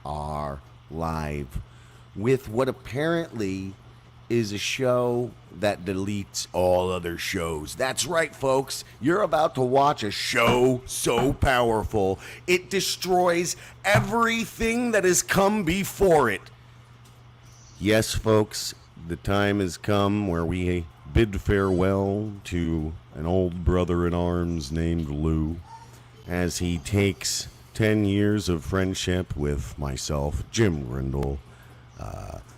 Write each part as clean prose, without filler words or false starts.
are live with what apparently is a show that deletes all other shows. That's right, folks. You're about to watch a show so powerful, it destroys everything that has come before it. Yes, folks, the time has come where we bid farewell to an old brother in arms named Lou as he takes 10 years of friendship with myself, Jim Grindle,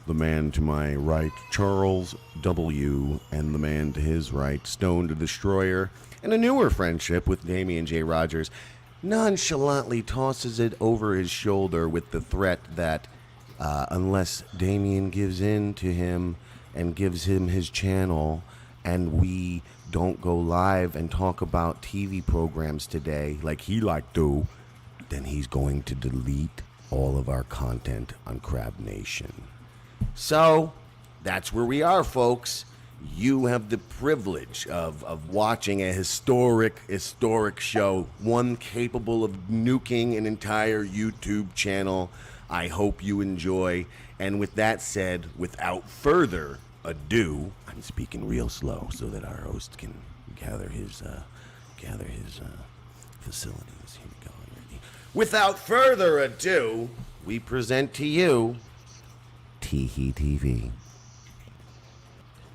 the man to my right, Charles W., and the man to his right, Stone the Destroyer, and a newer friendship with Damian J. Rogers, nonchalantly tosses it over his shoulder with the threat that unless Damian gives in to him and gives him his channel and we don't go live and talk about TV programs today like he like to, then he's going to delete all of our content on Crab Nation. So, that's where we are, folks. You have the privilege of watching a historic show, one capable of nuking an entire YouTube channel. I hope you enjoy. And with that said, without further ado, I'm speaking real slow so that our host can gather his facilities. Here we go. Ready? Without further ado, we present to you Tee-Hee TV.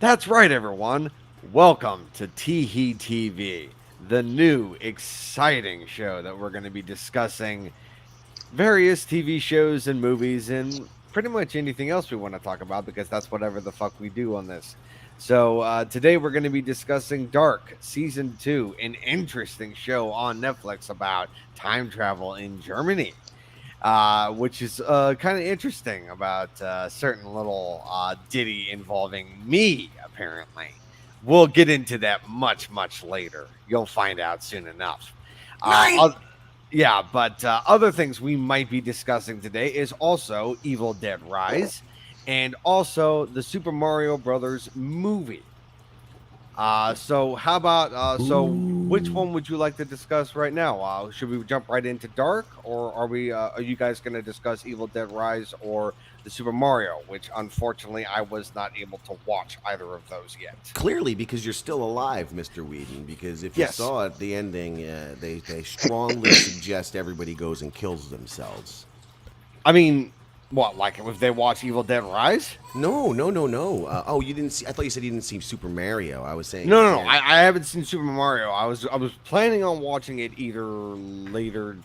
That's right, everyone. Welcome to Tee-Hee TV, the new, exciting show that we're going to be discussing various TV shows and movies and pretty much anything else we want to talk about because that's whatever the fuck we do on this. So today we're going to be discussing Dark Season 2, an interesting show on Netflix about time travel in Germany. Which is kind of interesting about a certain little ditty involving me, apparently. We'll get into that much, much later. You'll find out soon enough. But other things we might be discussing today is also Evil Dead Rise and also the Super Mario Brothers movie. So how about which one would you like to discuss right now? Should we jump right into Dark, or are you guys going to discuss Evil Dead Rise or the Super Mario, which unfortunately I was not able to watch either of those yet? Clearly, because you're still alive, Mr. Weeden, because if you saw at the ending, they strongly suggest everybody goes and kills themselves. I mean, what, like if they watch Evil Dead Rise? No. Oh, you didn't see? I thought you said you didn't see Super Mario. I was saying no. I haven't seen Super Mario. I was planning on watching it either later,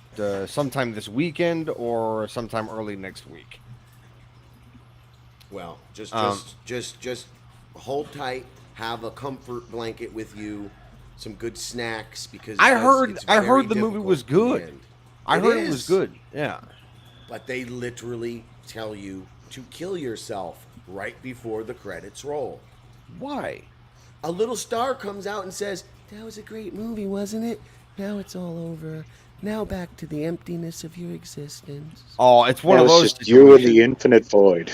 sometime this weekend or sometime early next week. Well, just hold tight. Have a comfort blanket with you, some good snacks because I heard the movie was good. I heard it was good. Yeah. But they literally tell you to kill yourself right before the credits roll. Why? A little star comes out and says, "That was a great movie, wasn't it? Now it's all over. Now back to the emptiness of your existence." Oh, it's one of those just you and the infinite void.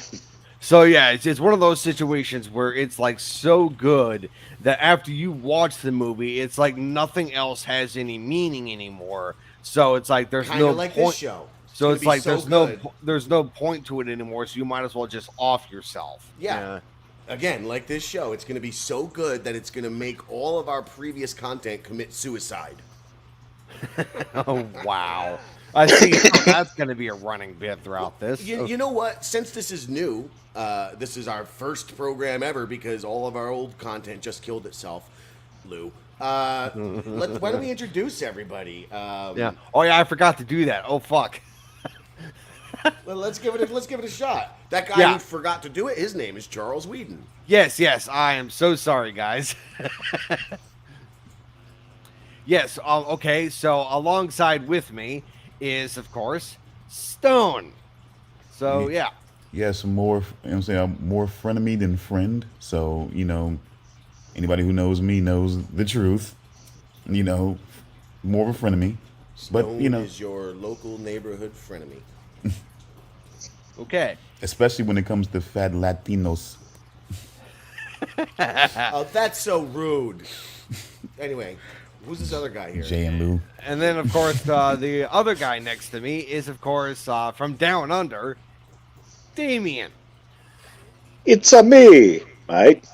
So yeah, it's one of those situations where it's like so good that after you watch the movie, it's like nothing else has any meaning anymore. So it's like there's Kinda no like point. This show. So it's like so there's no point to it anymore. So you might as well just off yourself. Yeah. Again, like this show, it's going to be so good that it's going to make all of our previous content commit suicide. Oh wow! I see. That's going to be a running bit throughout this. You know what? Since this is new, this is our first program ever because all of our old content just killed itself. Lou. Why don't we introduce everybody? Yeah. Oh yeah, I forgot to do that. Oh fuck. Well, let's give it a shot. That guy who forgot to do it, his name is Charles Weeden. Yes, I am so sorry, guys. Yes, okay, so alongside with me is, of course, Stone. So, yeah. Yes, more frenemy than friend. So, anybody who knows me knows the truth. More of a frenemy. Stone is your local neighborhood frenemy. Okay. Especially when it comes to fat Latinos. Oh, that's so rude. Anyway, Who's this other guy here? Jay and Lou. And then, of course, the other guy next to me is, of course, from Down Under, Damian. It's a me, mate.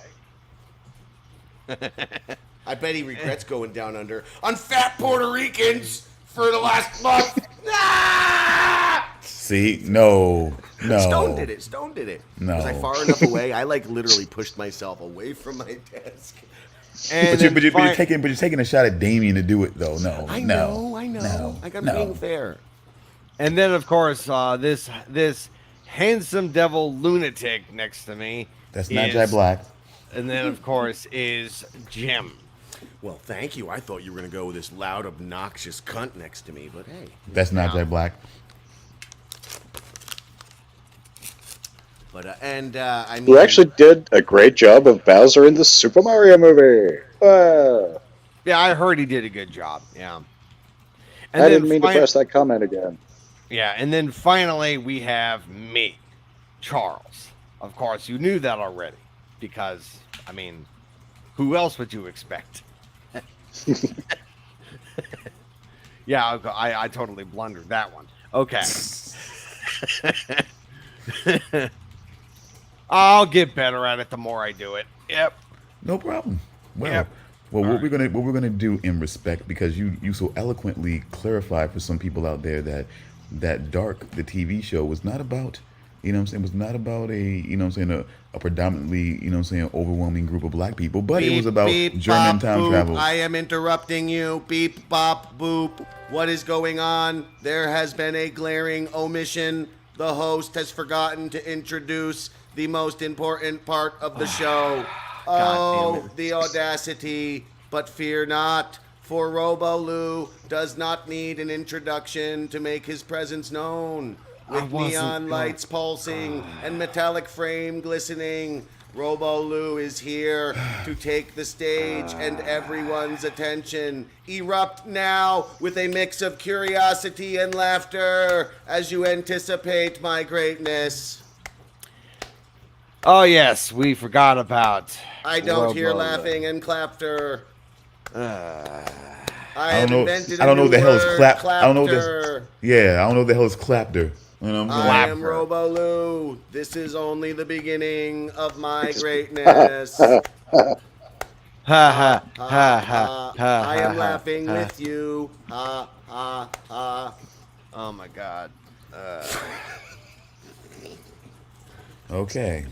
I bet he regrets going down under on fat Puerto Ricans for the last month. Ah! See, no. Stone did it. No. Was I far enough away? I like literally pushed myself away from my desk. And But you're taking a shot at Damien to do it though. No, I no, know. no, Like I'm no. being fair. And then, of course, this handsome devil lunatic next to me. That's not Jay Black. And then, of course, is Jim. Well, thank you. I thought you were gonna go with this loud, obnoxious cunt next to me, but hey. That's not Jay Black. But I mean, Who actually did a great job of Bowser in the Super Mario movie. Yeah, I heard he did a good job. Yeah. And I then didn't mean to press that comment again. Yeah, and then finally we have me, Charles. Of course, you knew that already because, I mean, who else would you expect? Yeah, I totally blundered that one. Okay. I'll get better at it the more I do it. Yep. No problem. Well, Yep. well, All what we're gonna do in respect, because you so eloquently clarified for some people out there that Dark, the TV show, was not about, was not about a predominantly, overwhelming group of black people, but it was about German time travel. I am interrupting you. Beep, bop, boop. What is going on? There has been a glaring omission. The host has forgotten to introduce the most important part of the show. Oh, the audacity. But fear not, for Robo-Lou does not need an introduction to make his presence known. With neon lights pulsing and metallic frame glistening, Robo-Lou is here to take the stage and everyone's attention. Erupt now with a mix of curiosity and laughter as you anticipate my greatness. Oh, yes, we forgot about. I don't hear Robo-Lou. laughing and clapter. I don't know. invented I don't a know new the hell is word, clap. I don't know clapter. this. Yeah, I don't know the hell is clapter. You know what I'm saying? I am Robo-Lou. This is only the beginning of my greatness. Ha ha ha. I am laughing with you. Ha ha ha. Oh my God. Okay.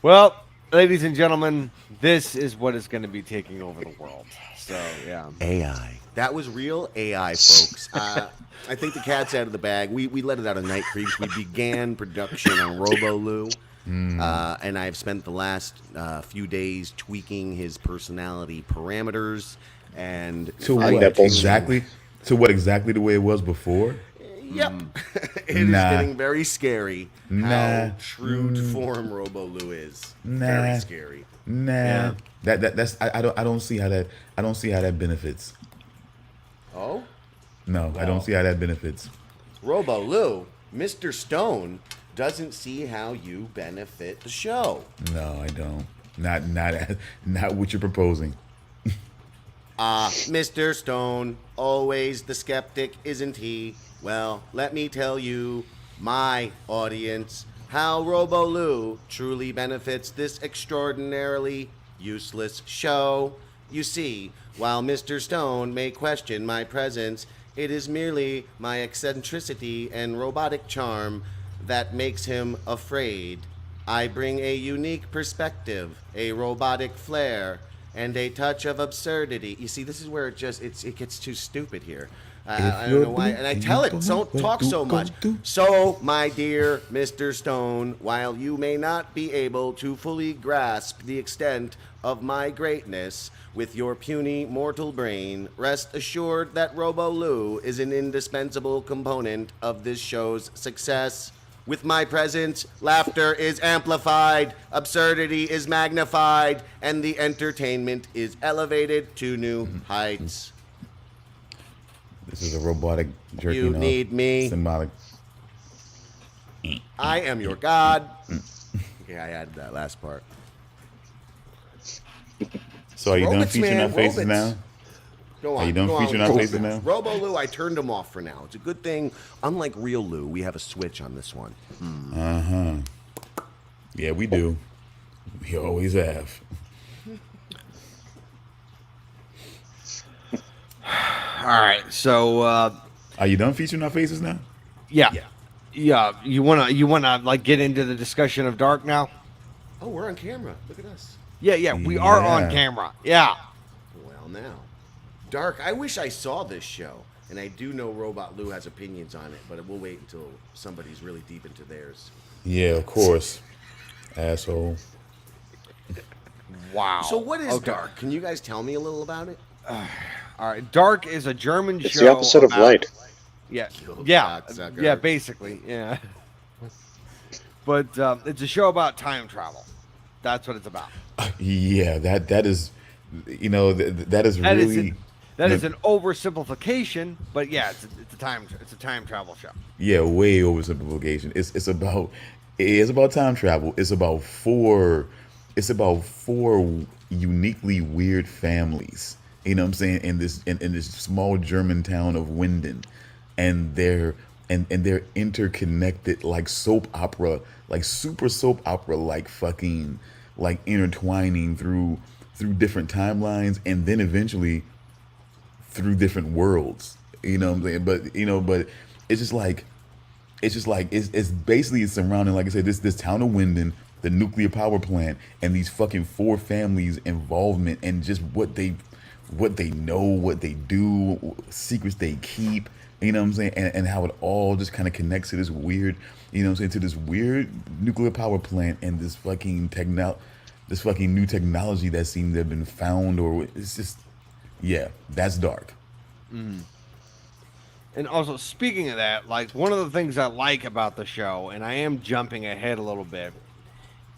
Well, ladies and gentlemen, this is what is going to be taking over the world. So yeah. AI. That was real AI, folks. I think the cat's out of the bag. We let it out of Night Creeps. We began production on Robo-Lou. And I've spent the last few days tweaking his personality parameters and To what exactly? To what exactly the way it was before? Yep. It is getting very scary how true to form Robo-Lou is. Very scary. Nah. That's I don't see how that benefits. Oh? No, I don't see how that benefits. Robo-Lou, Mr. Stone doesn't see how you benefit the show. No, I don't. Not what you're proposing. Mr. Stone, always the skeptic, isn't he? Well, let me tell you, my audience, how Robo-Lou truly benefits this extraordinarily useless show. You see, while Mr. Stone may question my presence, it is merely my eccentricity and robotic charm that makes him afraid. I bring a unique perspective, a robotic flair, and a touch of absurdity. You see, this is where it gets too stupid here. I don't know why, and I tell it, don't talk so much. So, my dear Mr. Stone, while you may not be able to fully grasp the extent of my greatness with your puny mortal brain, rest assured that Robo-Lou is an indispensable component of this show's success. With my presence, laughter is amplified, absurdity is magnified, and the entertainment is elevated to new heights. This is a robotic jerking You off need me. symbolic. I am your god. Okay, I added that last part. So are you done Robots, featuring man, our faces robots. now? Go Are you on. done go featuring on. our faces now? Robo Lou, I turned him off for now. It's a good thing. Unlike real Lou, we have a switch on this one. Yeah, we do. We always have. All right, so Are you done featuring our faces now? yeah. You wanna like get into the discussion of Dark now? Oh, we're on camera. Look at us. Yeah, we are on Yeah. camera. Yeah. Well, now. Dark, I wish I saw this show. And I do know Robot Lou has opinions on it, but we'll wait until somebody's really deep into theirs. Yeah, of course. Asshole. Wow. So what is Okay. Dark? Can you guys tell me a little about it? All right, Dark is a German show. It's the opposite of about- light. Yeah, You yeah, cocksucker. yeah, basically, yeah. But it's a show about time travel. That's what it's about. Yeah, that is, you know, that is That is really. That is an oversimplification, but yeah, it's a time travel show. Yeah, way oversimplification. It's about time travel. It's about four uniquely weird families. You know what I'm saying? In this small German town of Winden, and they're interconnected like soap opera, like super soap opera, like fucking like intertwining through different timelines, and then eventually through different worlds. You know what I'm saying? But it's just like it's basically surrounding, like I said, this town of Winden, the nuclear power plant, and these fucking four families' involvement, and just what they know, what they do, secrets they keep, you know what I'm saying, and how it all just kind of connects to this weird, you know what I'm saying, to this weird nuclear power plant and this fucking new technology that seemed to have been found, or it's just, yeah, that's Dark. And also, speaking of that, like one of the things I like about the show, and I am jumping ahead a little bit,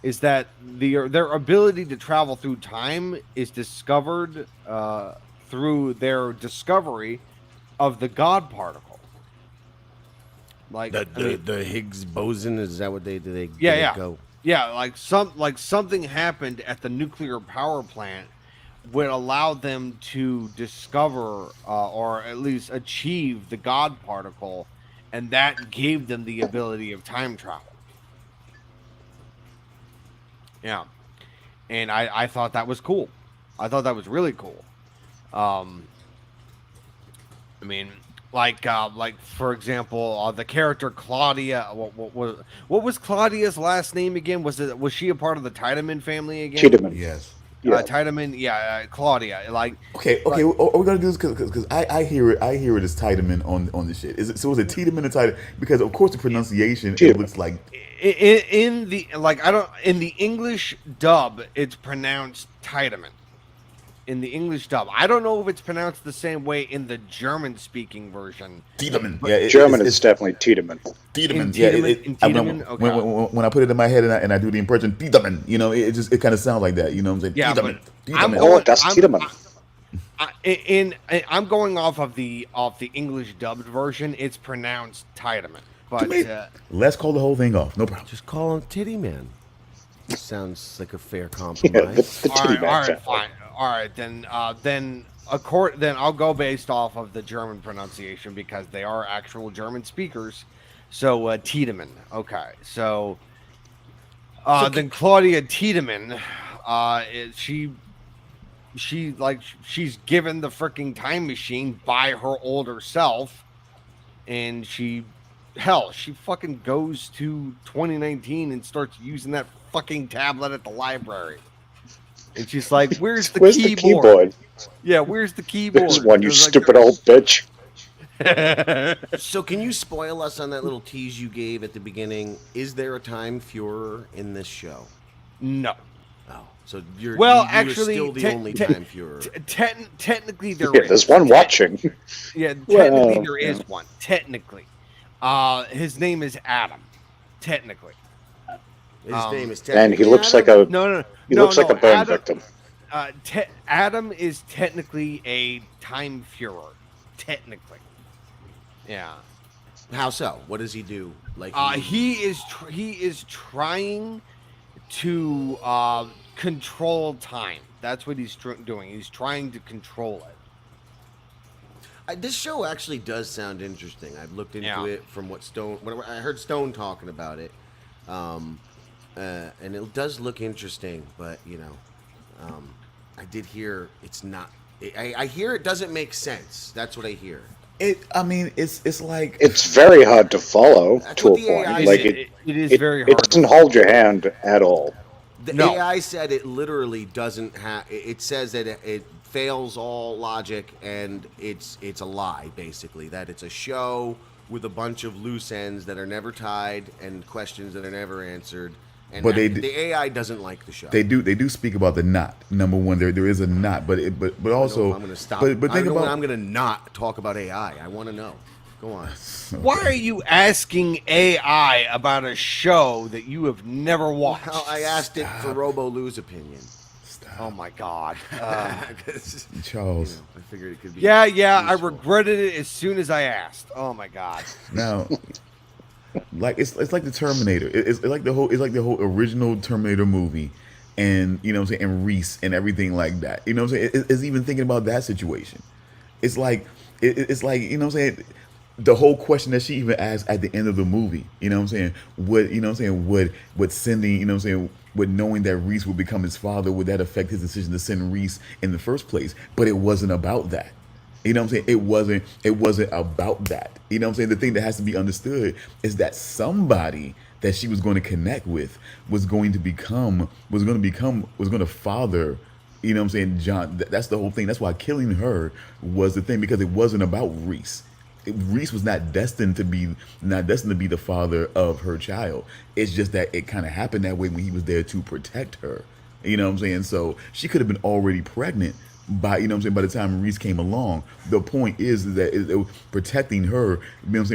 is that their ability to travel through time is discovered through their discovery of the God particle. Like The Higgs boson, is that what they yeah. go? Yeah, like something happened at the nuclear power plant would allow them to discover or at least achieve the God particle, and that gave them the ability of time travel. Yeah, and I thought that was cool. I thought that was really cool. I mean, like for example, the character Claudia. What was Claudia's last name again? Was she a part of the Tiedemann family again? Tiedemann. Yes. Yeah. Tiedemann, Claudia. Like, Okay. What we're gonna do is because I hear it as Tiedemann on the shit. Is it Tiedemann or Tiedemann? Because of course the pronunciation it Tiedemann. looks like in the English dub, it's pronounced Tiedemann. In the English dub, I don't know if it's pronounced the same way in the German-speaking version. Tiedemann. Yeah, German is definitely Tiedemann. Tiedemann. In Yeah, Tiedemann- in Tiedemann? Okay. when I put it in my head and I do the impression Tiedemann, you know, it kind of sounds like that. You know what I'm saying? Yeah, Tiedemann. but Tiedemann. Oh, that's Tiedemann. I'm going off the English dubbed version. It's pronounced Tiedemann, but To me, let's call the whole thing off. No problem. Just call him Titty Man. Sounds like a fair Yeah, compromise. the all Titty right, Man family. fine. All right, then I'll go based off of the German pronunciation because they are actual German speakers. So Tiedemann. Okay, so then Claudia Tiedemann, she's given the freaking time machine by her older self, and she fucking goes to 2019 and starts using that fucking tablet at the library. And she's like, "Where's the Where's keyboard?" the keyboard? Yeah, where's the keyboard? There's one, you It was like- stupid old bitch. So can you spoil us on that little tease you gave at the beginning? Is there a time Fuhrer in this show? No. Oh, so you're Actually, still the only time Fuhrer. Technically there Yeah, is. there's one watching. Yeah, technically Well, there is yeah. one. Technically. His name is Adam. Technically. His name is And he technically looks Adam? like a No. he looks like a burn Adam, victim. Adam is technically a time Fuhrer. Technically. Yeah. How so? What does he do? Like He is trying to control time. That's what he's doing. He's trying to control it. This show actually does sound interesting. I've looked into it from what I heard Stone talking about it, and it does look interesting. But I did hear it's not. I hear it doesn't make sense. That's what I hear. I mean, it's like It's very hard to follow That's to a what the AI point. Like said. It is very hard. It doesn't hold your hand at all. The No. AI said it literally doesn't have. It says that it fails all logic and it's a lie, basically. That it's a show with a bunch of loose ends that are never tied and questions that are never answered. And But the AI doesn't like the show. they do speak about the knot. Number one, there is a knot, but also I'm going to stop. But think about I'm going to not talk about AI. I want to know. Go on. Why are you asking AI about a show that you have never watched? Well, I asked it for Robo Lou's opinion. Oh my God. 'Cause, Charles. I figured it could be. I useful. regretted it as soon as I asked. Oh my God. Now, like it's like the Terminator. It's like the whole original Terminator movie, and what I'm saying, and Reese and everything like that. You know what I'm saying? It's even thinking about that situation. It's like it's like what I'm saying. The whole question that she even asked at the end of the movie, what I'm saying, would sending, what I'm saying, would knowing that Reese would become his father, would that affect his decision to send Reese in the first place? But it wasn't about that. You know what I'm saying? It wasn't about that. You know what I'm saying? The thing that has to be understood is that somebody that she was going to connect with was going to father, you know what I'm saying, John. That's the whole thing. That's why killing her was the thing, because it wasn't about Reese. Reese was not destined to be the father of her child. It's just that it kind of happened that way when he was there to protect her. You know what I'm saying? So she could have been already pregnant by by the time Reese came along. The point is that it protecting her,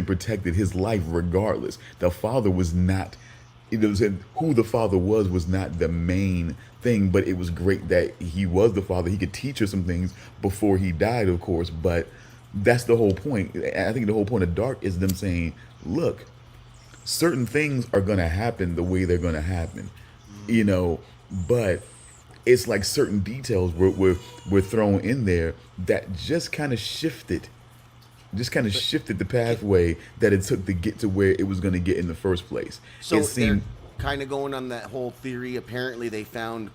protected his life regardless. The father was not, who the father was not the main thing, but it was great that he was the father. He could teach her some things before he died, of course, but that's the whole point. I think the whole point of Dark is them saying, look, certain things are going to happen the way they're going to happen, but it's like certain details were thrown in there that just kind of shifted the pathway that it took to get to where it was going to get in the first place. So it seemed, they're kind of going on that whole theory. Apparently, they found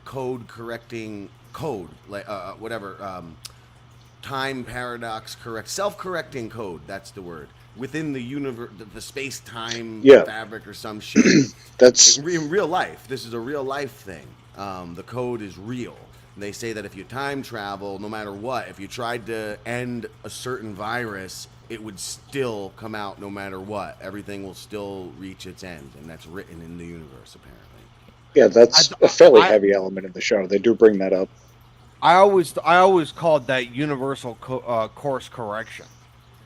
time paradox self-correcting code. That's the word within the universe, the space-time fabric or some shit. That's in real life. This is a real life thing. The code is real. They say that if you time travel, no matter what, if you tried to end a certain virus, it would still come out no matter what. Everything will still reach its end, and that's written in the universe, apparently. Yeah, that's a fairly heavy element in the show. They do bring that up. I always called that universal course correction,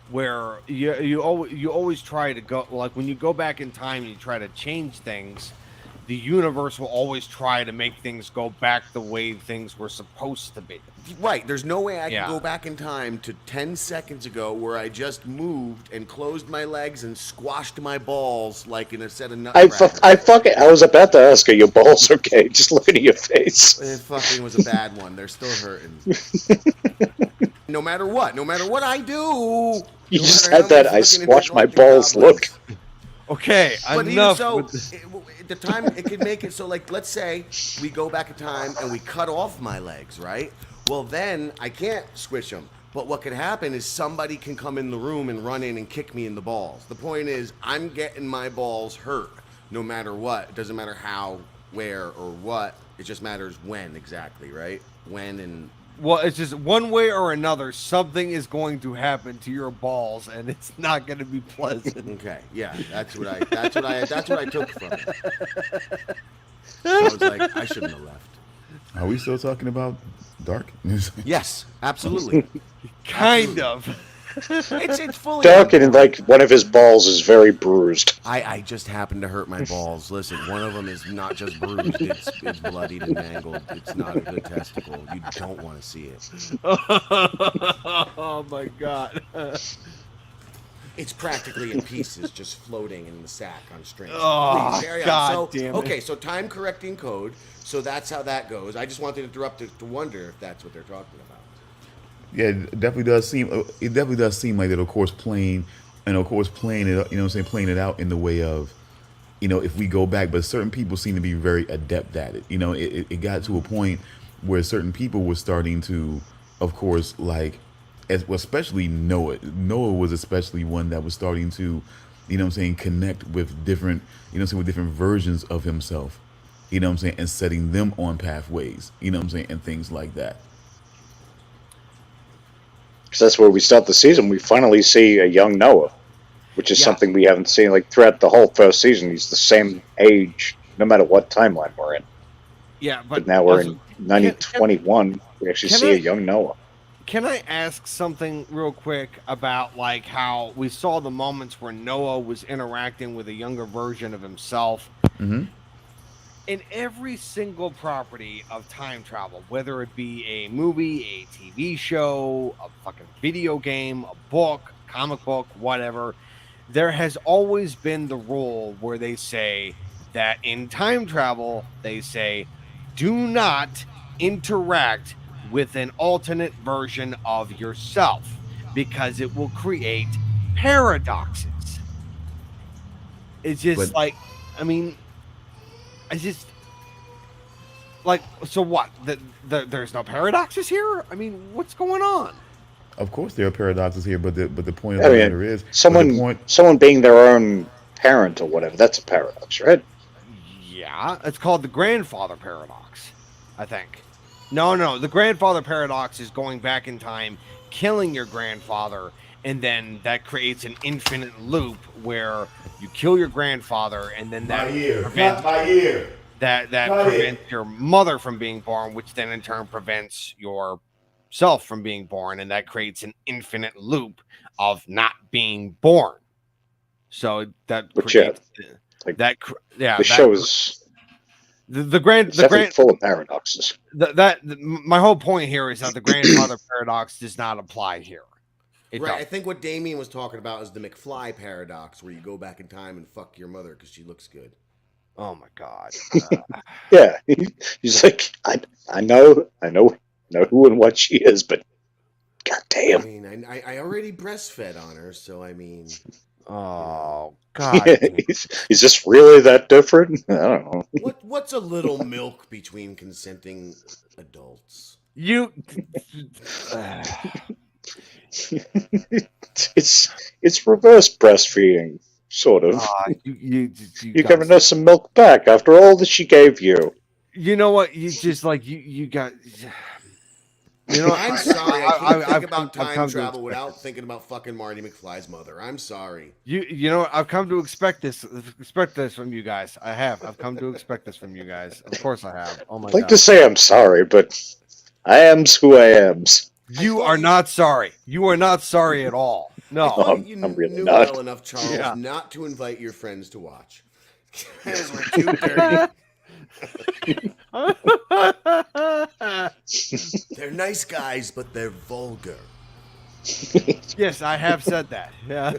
where you always try to go, like when you go back in time and you try to change things, the universe will always try to make things go back the way things were supposed to be. Right. There's no way I can go back in time to 10 seconds ago where I just moved and closed my legs and squashed my balls like in a set of nutcrackers. I was about to ask, are your balls okay? Just looking at your face. It fucking was a bad one. They're still hurting. No matter what I do. You just had that I squashed my balls look. Okay, but enough. Even so, the time it could make it so, like, let's say we go back in time and we cut off my legs, right? Well, then I can't squish them. But what could happen is somebody can come in the room and run in and kick me in the balls. The point is, I'm getting my balls hurt no matter what. It doesn't matter how, where, or what. It just matters when exactly, right? When and... Well, it's just one way or another, something is going to happen to your balls, and it's not going to be pleasant. Okay, yeah, that's what I took from it. I was like, I shouldn't have left. are we still talking about Dark? Yes, absolutely. Kind of. It's fully Dark, and like one of his balls is very bruised. I just happened to hurt my balls. Listen, one of them is not just bruised; it's bloodied and mangled. It's not a good testicle. You don't want to see it. Oh my God. It's practically in pieces, just floating in the sack on strings. Oh, Please, carry on. God damn it. Okay, so time correcting code. So that's how that goes. I just wanted to interrupt to wonder if that's what they're talking about. Yeah, it definitely does seem. It definitely does seem like that. Of course, playing, and of course, playing it. You know, what I'm saying, playing it out in the way of, if we go back, but certain people seem to be very adept at it. It got to a point where certain people were starting to, of course, like, well, especially Noah. Noah was especially one that was starting to, connect with different, with different versions of himself. And setting them on pathways. And things like that. Because that's where we start the season. We finally see a young Noah, which is Yeah. something we haven't seen like throughout the whole first season. He's the same age, no matter what timeline we're in. Yeah, But now we're in 2021. We actually can see I- a young Noah. Can I ask something real quick about like how we saw the moments where Noah was interacting with a younger version of himself? Mm-hmm. In every single property of time travel, whether it be a movie, a TV show, a fucking video game, a book, comic book, whatever, there has always been the rule where they say that in time travel, they say, do not interact with an alternate version of yourself because it will create paradoxes. It's just But- like, I mean, I just like, so what? There's no paradoxes here. I mean, what's going on? Of course, there are paradoxes here, but the point of I the mean, matter is, but the point, someone being their own parent or whatever, that's a paradox, right? Yeah, it's called the grandfather paradox, I think. No, the grandfather paradox is going back in time, killing your grandfather, and then that creates an infinite loop where you kill your grandfather, and then that prevents that prevents your mother from being born, which then in turn prevents yourself from being born, and that creates an infinite loop of not being born. So that Which, creates like, that The show is definitely full of paradoxes. my whole point here is that the grandfather paradox does not apply here. It Right, I doesn't. think what Damian was talking about is the McFly paradox, where you go back in time and fuck your mother because she looks good. Oh my god. Yeah, he's like, I know who and what she is, but I goddamn, mean, I already breastfed on her, so I mean, Oh god. is this really that different? I don't know. what's a little milk between consenting adults? You It's reverse breastfeeding, sort of. you You're guys- giving her some milk back after all that she gave you. You know what? You just like you got. You know, I'm sorry, I can't think about I've time come to travel expect without this. thinking about fucking Marty McFly's mother. I'm sorry. You know what? I've come to expect this from you guys. I have. I've come to expect this from you guys. Of course I have. Oh my I'd like god. to say I'm sorry, but I am's who I am's. You are not sorry. You are not sorry at all. I No. thought you I'm really knew not. well enough, Charles, Yeah. not to invite your friends to watch. Because we're too dirty. They're nice guys, but they're vulgar. Yes, I have said that. Yeah.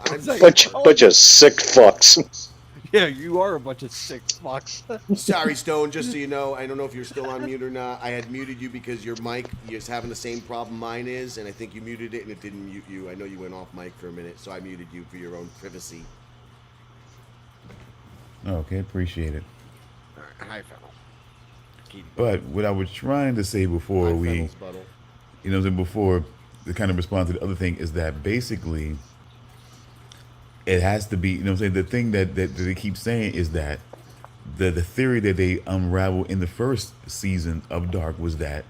I'm Bunch of sick fucks. Yeah, you are a bunch of sick fucks. sorry, Stone. Just so you know, I don't know if you're still on mute or not. I had muted you because your mic is having the same problem mine is, and I think you muted it and it didn't mute you. I know you went off mic for a minute, so I muted you for your own privacy. Okay, appreciate it. All right, hi, Fennel. But what I was trying to say before Hi, we, Fennel's Buttle. before the kind of response to the other thing is that basically it has to be, the thing that they keep saying is that the theory that they unraveled in the first season of Dark was that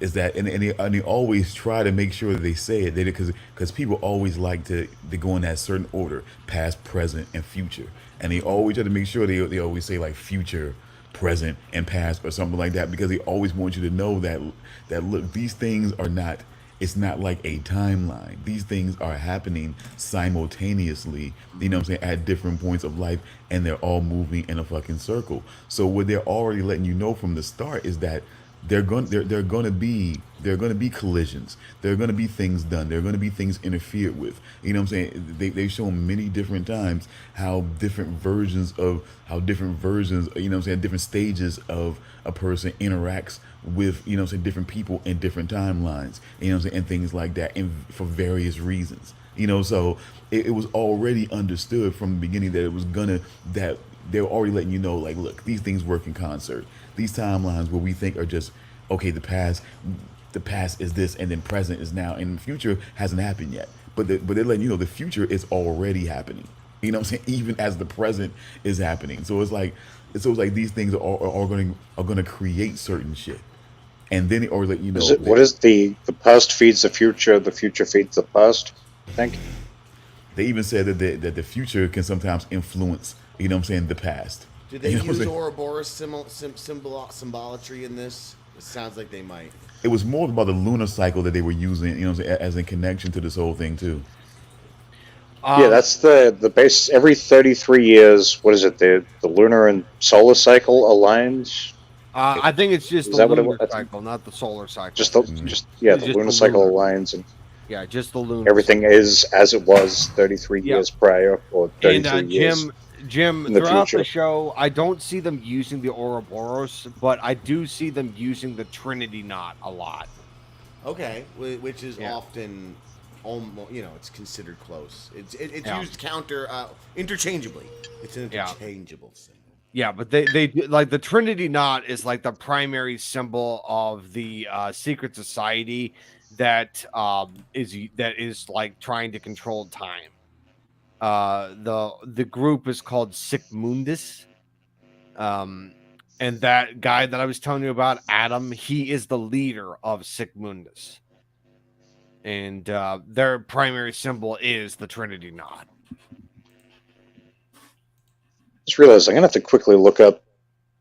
and they always try to make sure that they say it because people always like to go in that certain order, past, present, and future, and they always try to make sure they always say like future, present, and past or something like that because they always want you to know that look, these things are not, it's not like a timeline. These things are happening simultaneously, at different points of life, and they're all moving in a fucking circle. So what they're already letting you know from the start is that they're going to be collisions. There are going to be things done. There are going to be things interfered with. You know what I'm saying? They've shown many different times how different versions, you know what I'm saying, different stages of a person interacts with, you know what I'm saying, different people in different timelines, you know what I'm saying, and things like that, and for various reasons. You know, so it was already understood from the beginning that they were already letting you know, like, look, these things work in concert. These timelines where we think are just, okay, the past is this, and then present is now, and the future hasn't happened yet. But they're letting you know the future is already happening. You know what I'm saying? Even as the present is happening. So it's like these things are going to create certain shit, and then it or let you know. What is the past feeds the future feeds the past? I think they even said that the future can sometimes influence, you know what I'm saying, the past. Did they You know what I'm use saying? Ouroboros symbolatry in this? It sounds like they might. It was more about the lunar cycle that they were using, you know what I'm saying, as in connection to this whole thing too. yeah, that's the base. Every 33 years, what is it? The lunar and solar cycle aligns. I think it's just Is the that what it lunar was? cycle, not the solar cycle. Just the It's the just lunar the cycle lunar. aligns, and Yeah, just the lunar. everything is as it was 33 Yeah. years prior, or And 33 years Jim, in the throughout the future. show, I don't see them using the Ouroboros, but I do see them using the Trinity knot a lot. Okay, which is Yeah. often, almost, it's considered close. It's Yeah. used interchangeably. It's an Yeah. interchangeable symbol. Yeah, but they do, like the Trinity knot is like the primary symbol of the secret society that is like trying to control time. The group is called Sigmundus. And that guy that I was telling you about, Adam, he is the leader of Sigmundus. And their primary symbol is the Trinity knot. Just realized I'm gonna have to quickly look up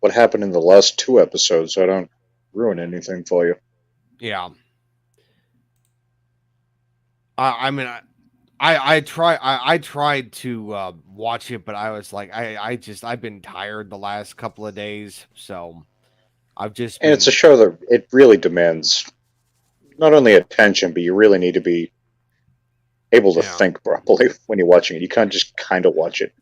what happened in the last 2 episodes, so I don't ruin anything for you. Yeah. I mean, I tried to watch it, but I was like, I've been tired the last couple of days, so I've just And been, it's a show that it really demands not only attention, but you really need to be able to Yeah. think properly when you're watching it. You can't just kind of watch it.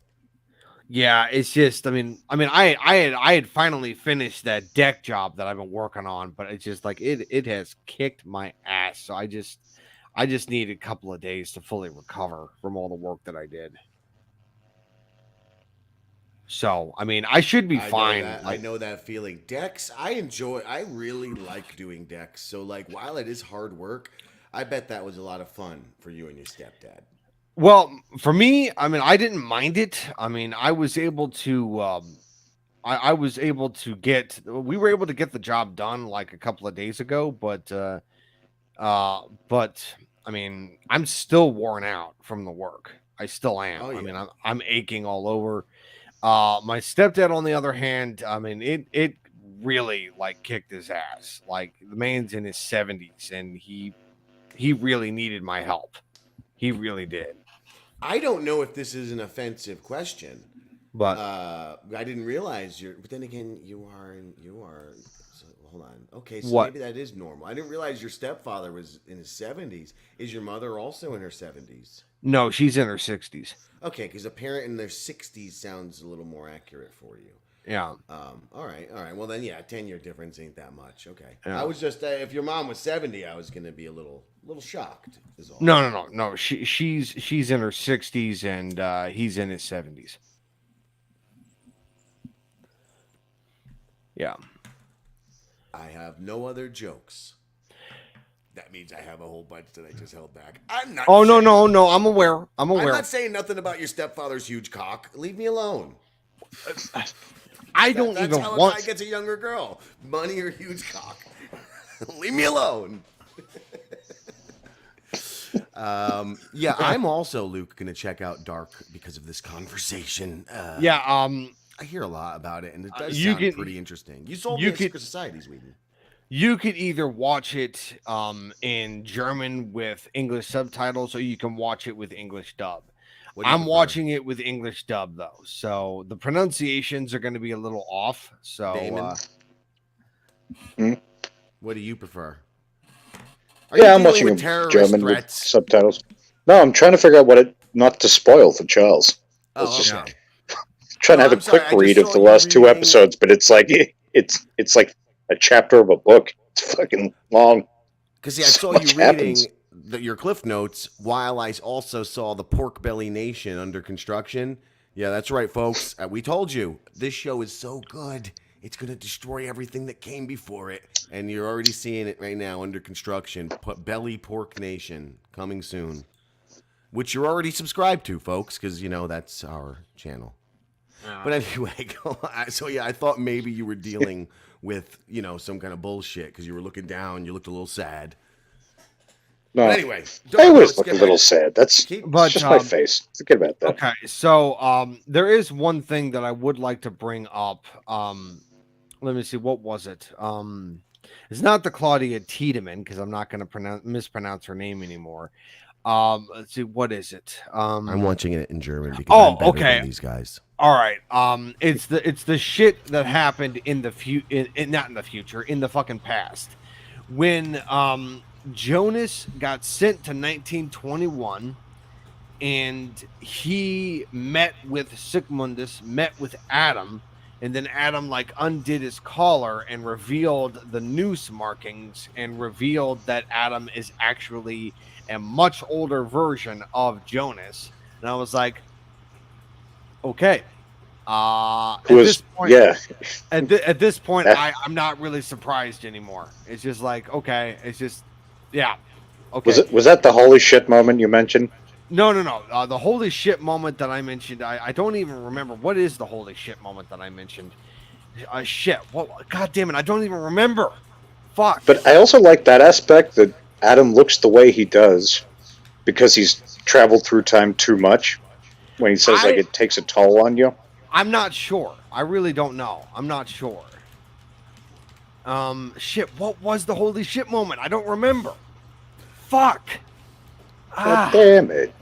yeah, it's just, I had finally finished that deck job that I've been working on, but it's just like it has kicked my ass. So I just need a couple of days to fully recover from all the work that I did. So, I mean, I should be fine. I know that feeling. Decks, I really like doing decks. So, like, while it is hard work, I bet that was a lot of fun for you and your stepdad. Well, for me, I mean, I didn't mind it. I mean, I was able to, I was able to we were able to get the job done like a couple of days ago, but I mean, I'm still worn out from the work. I still am. Oh, I yeah. mean, I'm aching all over. My stepdad, on the other hand, I mean, it really like kicked his ass. Like the man's in his 70s, and he really needed my help. He really did. I don't know if this is an offensive question, But I didn't realize you're. But then again, you are. So, hold on. Okay, so What? maybe that is normal. I didn't realize your stepfather was in his 70s. Is your mother also in her 70s? no, she's in her 60s. Okay, because a parent in their 60s sounds a little more accurate for you. Yeah. All right. Well, then, yeah, 10-year difference ain't that much. Okay. Yeah. I was just, if your mom was 70, I was going to be a little shocked, is all. No. She's in her 60s, and he's in his 70s. Yeah. I have no other jokes. That means I have a whole bunch that I just held back. I'm not. Oh, saying, no. I'm aware. I'm I'm aware. not saying nothing about your stepfather's huge cock. Leave me alone. I don't That's even how a want. guy gets a younger girl. Money or huge cock. Leave me alone. Yeah, I'm also, Luke, going to check out Dark because of this conversation. Yeah. I hear a lot about it, and it does you sound can- pretty interesting. You sold you me a could- Secret Society, Weeden. You could either watch it in German with English subtitles, or you can watch it with English dub. What do you I'm prefer? watching it with English dub though, so the pronunciations are going to be a little off. So Damon? What do you prefer? Are Yeah, you I'm dealing watching with in terrorist German with threats? subtitles. No, I'm trying to figure out what it not to spoil for Charles. I was Oh, just Yeah. okay. trying No, to have a I'm sorry. quick I just read of saw the you last two reading. episodes, but it's like it's like a chapter of a book. It's fucking long. Because see, I So saw you much happens. reading your cliff notes while I also saw the Pork Belly Nation under construction. Yeah, that's right, folks. We told you this show is so good, it's gonna destroy everything that came before it, and you're already seeing it right now under construction. Belly Pork Nation coming soon, which you're already subscribed to, folks, because that's our channel. But anyway, so yeah, I thought maybe you were dealing with some kind of bullshit because you were looking down, you looked a little sad. But No, anyway, I always let's look a get little back. sad. That's Keep. it's But just my face. Forget about that. okay, so there is one thing that I would like to bring up. Let me see, what was it? It's not the Claudia Tiedemann because I'm not going to mispronounce her name anymore. Let's see, what is it? I'm watching it in German because I'm better than these guys. All right. It's the shit that happened in the not in the future, in the fucking past, when Jonas got sent to 1921, and he met with Sigmundus, met with Adam, and then Adam like undid his collar and revealed the noose markings and revealed that Adam is actually a much older version of Jonas. And I was like, okay. At this point, Yeah, at this point, that, I'm not really surprised anymore. It's just like, okay, it's just, yeah, okay. was that the holy shit moment you mentioned? No. The holy shit moment that I mentioned, I don't even remember. What is the holy shit moment that I mentioned? Shit. What? God damn it! I don't even remember. Fuck. But I also like that aspect that Adam looks the way he does because he's traveled through time too much. When he says like it takes a toll on you. I'm not sure. I really don't know. I'm not sure. Shit. What was the holy shit moment? I don't remember. Fuck. God damn it.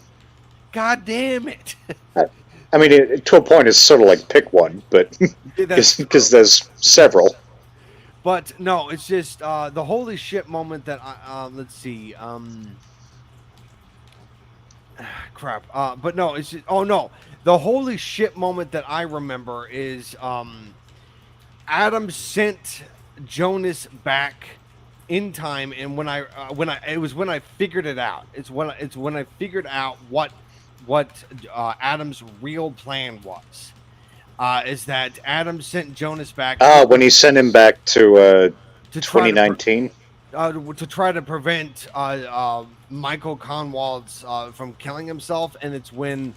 God damn it. I mean, to a point, it's sort of like pick one, but because there's several. But no, it's just the holy shit moment that let's see. Crap. But no, it's just, oh no, the holy shit moment that I remember is Adam sent Jonas back in time, and when I it was when I figured it out. It's when I figured out what Adam's real plan was. Is that Adam sent Jonas back? When he sent him back to 2019. To try to prevent Michael Conwald's from killing himself, and it's when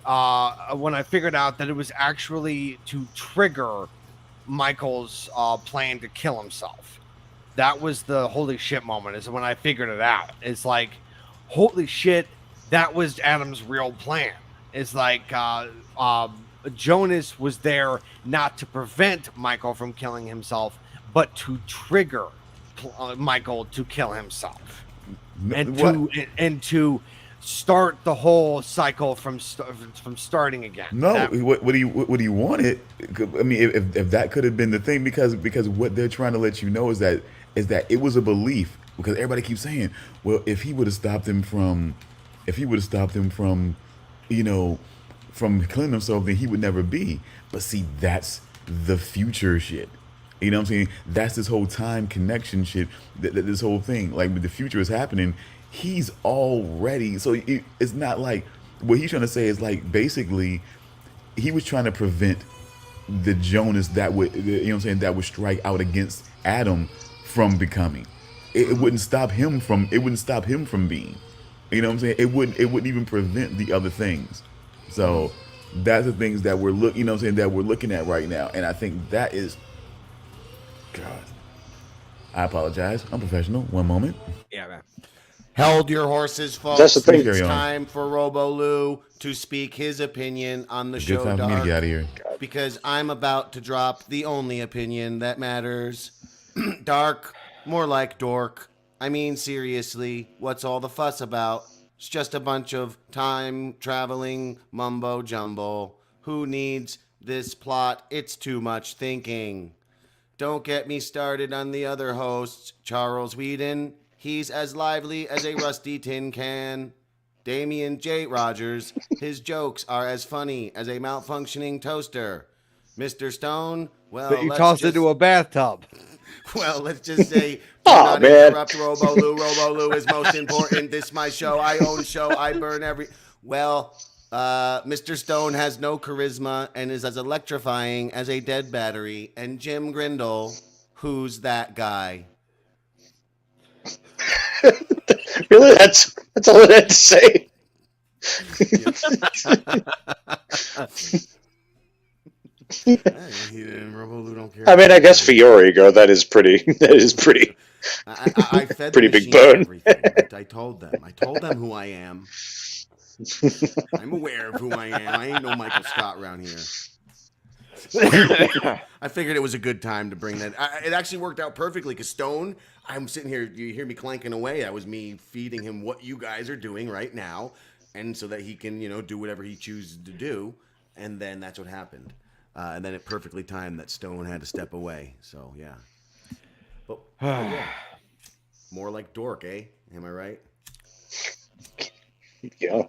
I figured out that it was actually to trigger Michael's plan to kill himself. That was the holy shit moment. Is when I figured it out. It's like, holy shit, that was Adam's real plan. It's like Jonas was there not to prevent Michael from killing himself, but to trigger Michael to kill himself, and to start the whole cycle from starting again. No, what do you want it? I mean, if that could have been the thing, because what they're trying to let you know is that it was a belief. Because everybody keeps saying, well, if he would have stopped him from, from killing himself, then he would never be. But see, that's the future shit. You know what I'm saying? That's this whole time connection shit. This whole thing, like the future is happening. He's already, so it's not like what he's trying to say is like basically he was trying to prevent the Jonas that would, that would strike out against Adam from becoming. It wouldn't stop him from. It wouldn't stop him from being. You know what I'm saying? It wouldn't even prevent the other things. So that's the things that we're that we're looking at right now, and I think that is. God, I apologize. I'm professional. One moment. Yeah, man. Held your horses, folks. That's the thing. It's time for Robo Lou to speak his opinion on the show. Good time for me to get out of here. Because I'm about to drop the only opinion that matters. Dark, more like dork. I mean, seriously, what's all the fuss about? It's just a bunch of time-traveling mumbo-jumbo. Who needs this plot? It's too much thinking. Don't get me started on the other hosts. Charles Weeden, he's as lively as a rusty tin can. Damian J. Rogers, his jokes are as funny as a malfunctioning toaster. Mr. Stone, That you tossed into a bathtub. well, let's just say, do Aw, not man. interrupt Robo Lou. Robo Lou is most important. This my show. I own show. I burn every. Well, Mr. Stone has no charisma and is as electrifying as a dead battery. And Jim Grindle, who's that guy? Really? That's all I had to say. Robo Lou don't care. I mean, I guess for your ego, that is pretty. I fed pretty the big machine bone. everything. I told them. I told them who I am. I'm aware of who I am. I ain't no Michael Scott around here. I figured it was a good time to bring that. It actually worked out perfectly because Stone, I'm sitting here, you hear me clanking away. That was me feeding him what you guys are doing right now, and so that he can, do whatever he chooses to do. And then that's what happened. And then it perfectly timed that Stone had to step away. So, yeah. But, yeah. More like dork, eh? Am I right? Yeah.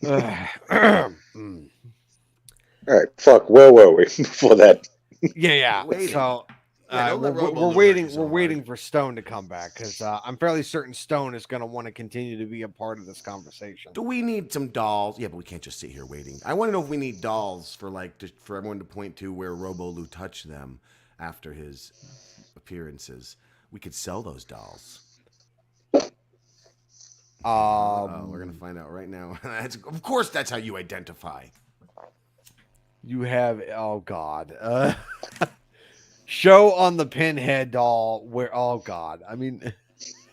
All right. Fuck. Where were we before that? Yeah. Waiting. So don't let Robo we're Lou waiting. hurt you so We're hard. waiting for Stone to come back because I'm fairly certain Stone is going to want to continue to be a part of this conversation. Do we need some dolls? Yeah, but we can't just sit here waiting. I want to know if we need dolls for for everyone to point to where Robo Lou touched them after his appearances. We could sell those dolls. We're gonna find out right now. Of course, that's how you identify. You have God. Show on the pinhead doll where God. I mean,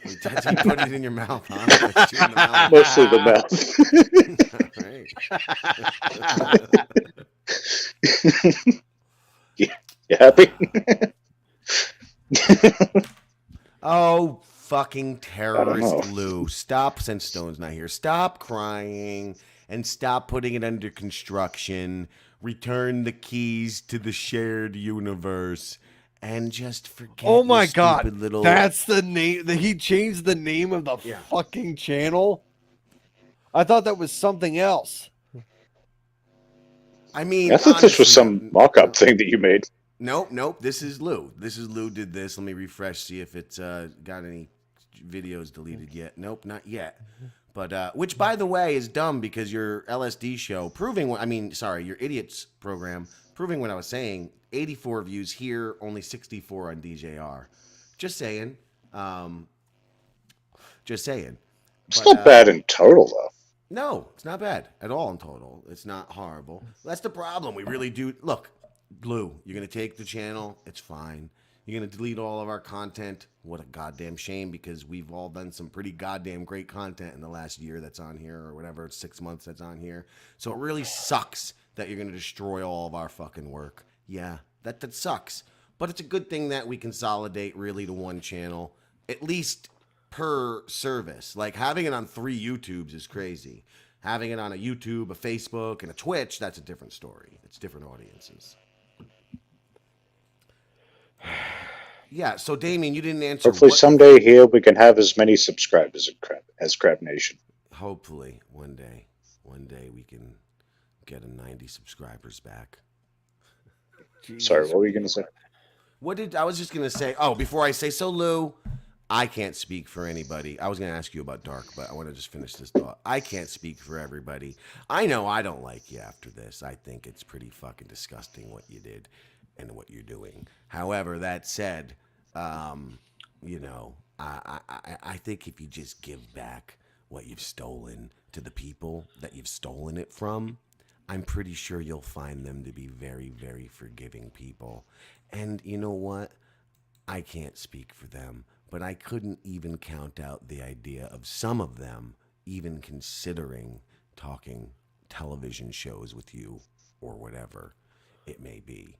Wait, that's how you put it in your mouth, huh? Like, chew in the mouth. Mostly the mouth. Right. You happy? Oh, fucking terrorist know. Lou. Stop, since Stone's not here. Stop crying and stop putting it under construction. Return the keys to the shared universe and just forget. oh my your God, stupid little... that's the name. He changed the name of the fucking channel. I thought that was something else. I mean, I thought this was honestly, some mock-up thing that you made. Nope. This is Lou. Lou did this. Let me refresh, see if it's got any videos deleted yet. Nope, not yet. But which, by the way, is dumb because your LSD show your Idiots program proving what I was saying. 84 views here, only 64 on DJR. Just saying. It's not bad in total, though. No, it's not bad at all in total. It's not horrible. That's the problem. We really do. Look, Lou, you're going to take the channel. It's fine. You're going to delete all of our content. What a goddamn shame, because we've all done some pretty goddamn great content in the last year that's on here, or whatever, it's 6 months that's on here. So it really sucks that you're going to destroy all of our fucking work. Yeah, that sucks. But it's a good thing that we consolidate really to one channel, at least per service. Like having it on 3 YouTubes is crazy. Having it on a YouTube, a Facebook, and a Twitch, that's a different story. It's different audiences. Yeah, so Damian, you didn't answer. Hopefully someday here we can have as many subscribers as Crab Nation. Hopefully, one day we can get a 90 subscribers back. Sorry, what were you going to say? I was just going to say, before I say so, Lou, I can't speak for anybody. I was going to ask you about Dark, but I want to just finish this thought. I can't speak for everybody. I know I don't like you after this. I think it's pretty fucking disgusting what you did and what you're doing. However, that said, I think if you just give back what you've stolen to the people that you've stolen it from, I'm pretty sure you'll find them to be very, very forgiving people. And you know what? I can't speak for them, but I couldn't even count out the idea of some of them even considering talking television shows with you or whatever it may be.